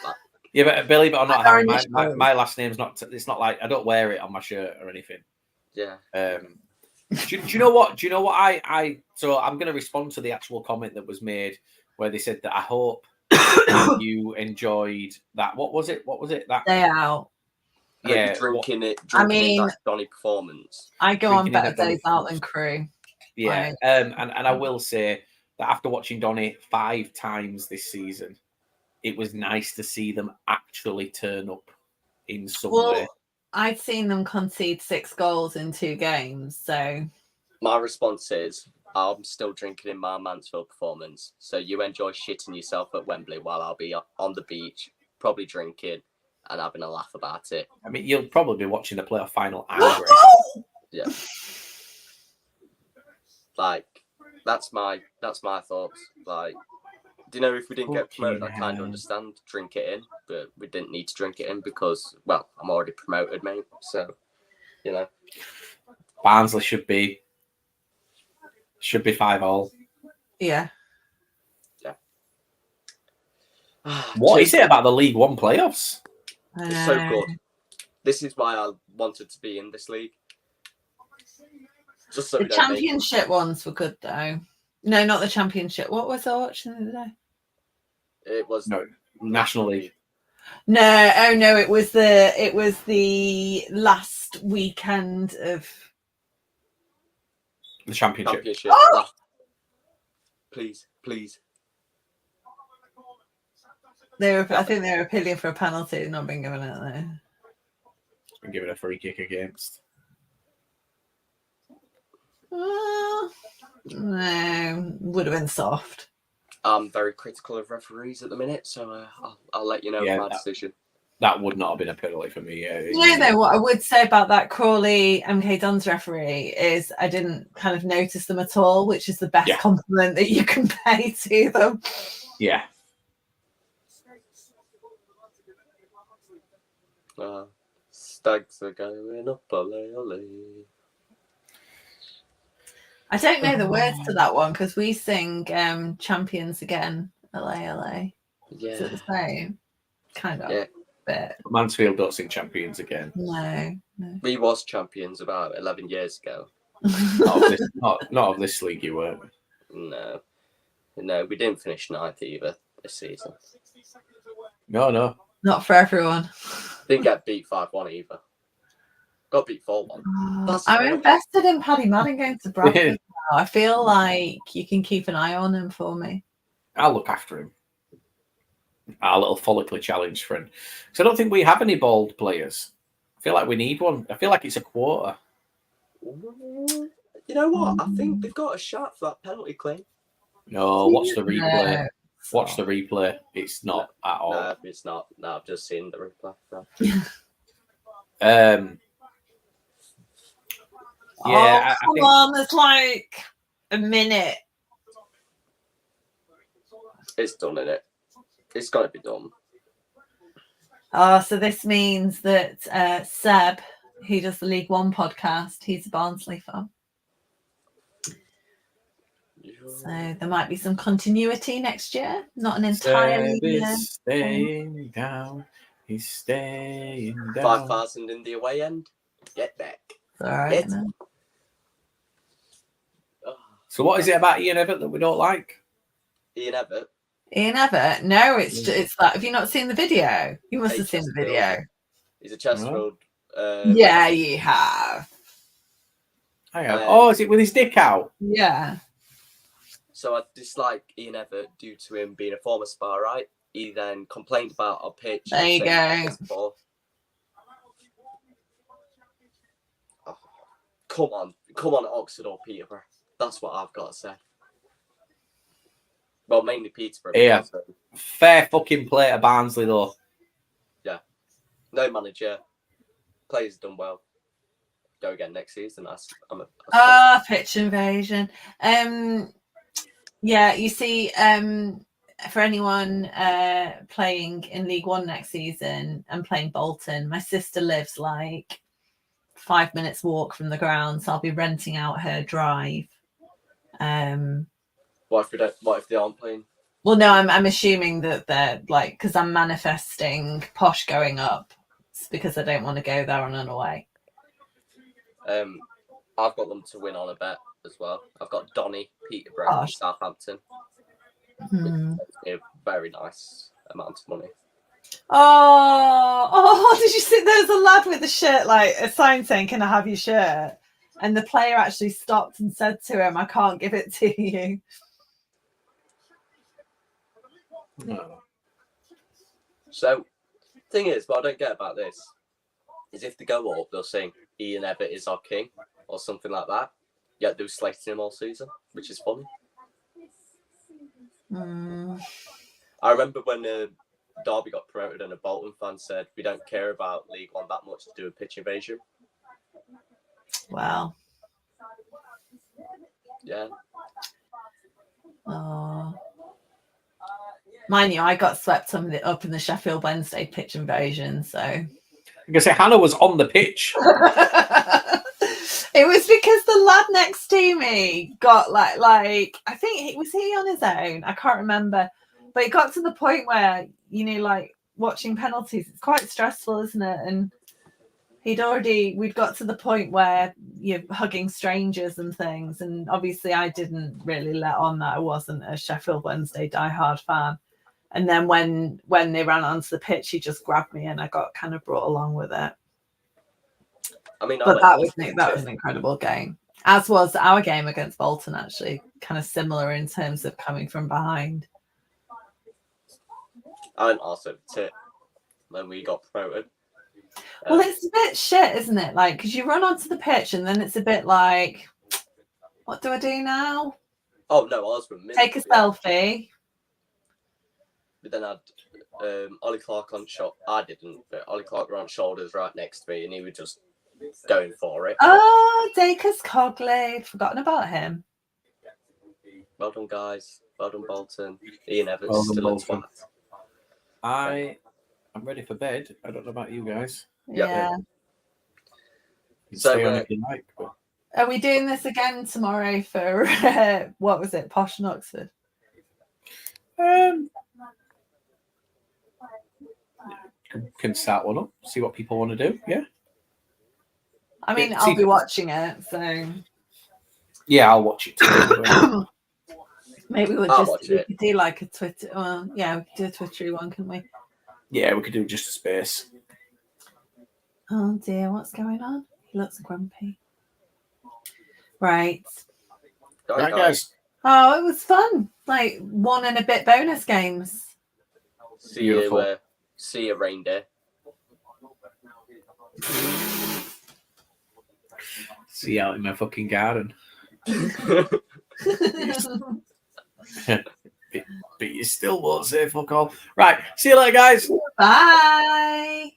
Yeah, but believe it or not, Our Harry, my initials. last name's not. It's not like I don't wear it on my shirt or anything. Yeah. Do you know what? Do you know what I? So I'm going to respond to the actual comment that was made where they said that I hope you enjoyed that. What was it? That Day out. Yeah, drinking in that Donny performance. I go on better days out than Crewe. Yeah, and I will say that after watching Donny 5 times this season, it was nice to see them actually turn up in some way. I'd seen them concede 6 goals in 2 games, so my response is I'm still drinking in my Mansfield performance. So you enjoy shitting yourself at Wembley while I'll be on the beach, probably drinking and having a laugh about it. I mean, you'll probably be watching the playoff final angry. Yeah. Like, that's my thoughts. Like, do you know, if we didn't get promoted, I kind of understand drink it in, but we didn't need to drink it in because, well, I'm already promoted, mate. So, you know. Barnsley should be 5-all. Yeah. Yeah. What is it about the League One playoffs? It's so good. This is why I wanted to be in this league. Just so the championship ones were good though. No, not the championship. What was I watching the other day? It was National League. No, it was the last weekend of the championship. Oh! Please. I think they were appealing for a penalty. It's not been given out there. It's been given a free kick against. No, would have been soft. I'm very critical of referees at the minute, so I'll let you know my decision. That would not have been a penalty for me. No, what I would say about that Crawley MK Dons referee is I didn't kind of notice them at all, which is the best compliment that you can pay to them. Yeah. Stags are going up, ole, ole. I don't know the words to that one because we sing Champions Again, LA. Yeah. Is it the same? Kind of. Yeah. But Mansfield don't sing Champions Again. No. We was champions about 11 years ago. not of this league, you weren't. No, we didn't finish 9th either this season. No. Not for everyone. Didn't get beat 5-1 either. Got beat 4-1. I'm invested in Paddy Madden going to Bradford now. I feel like you can keep an eye on him for me. I'll look after him. Our little follically challenged friend. So I don't think we have any bald players. I feel like we need one. I feel like it's a quarter. You know what? I think they've got a shot for that penalty claim. No, watch the replay. Watch the replay. It's not at all. No, it's not. No, I've just seen the replay. No. Yeah, come on, there's like a minute. It's done, isn't it? It's got to be done. So this means that Seb, who does the League One podcast, he's a Barnsley fan. So there might be some continuity next year. Not an entirely. Seb is staying down. He's staying down. 5,000 in the away end. Get back. All right. So what is it about Ian Evatt that we don't like? Ian Evatt? No, it's that. Have you not seen the video? You must have seen the video. He's a Chesterfield. Yeah, you have. Hang on. Is it with his dick out? Yeah. So I dislike Ian Evatt due to him being a former Spar, right? He then complained about our pitch. There you go. Oh, come on, Oxford or Peterborough. That's what I've got to say. Well, mainly Peterborough. Yeah. Fair fucking play to Barnsley, though. Yeah. No manager. Players done well. Go again next season. Pitch invasion. Yeah, you see, for anyone playing in League One next season and playing Bolton, my sister lives like 5 minutes walk from the ground, so I'll be renting out her drive. What if they aren't playing? Well, no, I'm assuming that they're like, because I'm manifesting Posh going up. It's because I don't want to go there on an away. I've got them to win on a bet as well. I've got Donny, Peterborough, and Southampton. Which is a very nice amount of money. Oh, did you see there's a lad with a shirt, like a sign saying, "Can I have your shirt?" And the player actually stopped and said to him, "I can't give it to you." No. So, thing is, what I don't get about this is if they go up, they'll sing Ian Evatt is our king or something like that. Yet they're slating him all season, which is funny. I remember when Derby got promoted and a Bolton fan said, "We don't care about League One that much to do a pitch invasion." Wow. Yeah. Oh. Mind you, I got swept up in the Sheffield Wednesday pitch invasion, so. I'm gonna say Hannah was on the pitch. It was because the lad next to me got like I think was he on his own? I can't remember, but it got to the point where like watching penalties, it's quite stressful, isn't it? And we'd got to the point where you're hugging strangers and things, and obviously I didn't really let on that I wasn't a Sheffield Wednesday diehard fan. And then when they ran onto the pitch, he just grabbed me and I got kind of brought along with it. I mean, but that was an incredible game, as was our game against Bolton, actually, kind of similar in terms of coming from behind. I went also to when we got promoted. Well, it's a bit shit, isn't it? Like, because you run onto the pitch and then it's a bit like, what do I do now? Oh, no, I was with Take a selfie. But then I'd Ollie Clark on shot. I didn't, but Ollie Clark were on shoulders right next to me and he was just going for it. Oh, Dacus Cogley. Forgotten about him. Well done, guys. Well done, Bolton. Ian Evans still a twat. I'm ready for bed. I don't know about you guys. Yeah. You can stay on if you like. But... Are we doing this again tomorrow for what was it, Posh and Oxford? Can start one up. See what people want to do. Yeah. I mean, I'll be watching it, so. Yeah, I'll watch it too. Maybe we could do like a Twitter. Well, yeah, we could do a Twittery one, couldn't we? Yeah, we could do just a space. Oh dear, what's going on? He looks grumpy. Right, guys. Oh, it was fun. Like 1 and a bit bonus games. See you, reindeer. See you out in my fucking garden. But you still won't say fuck all. Right, see you later, guys. Bye.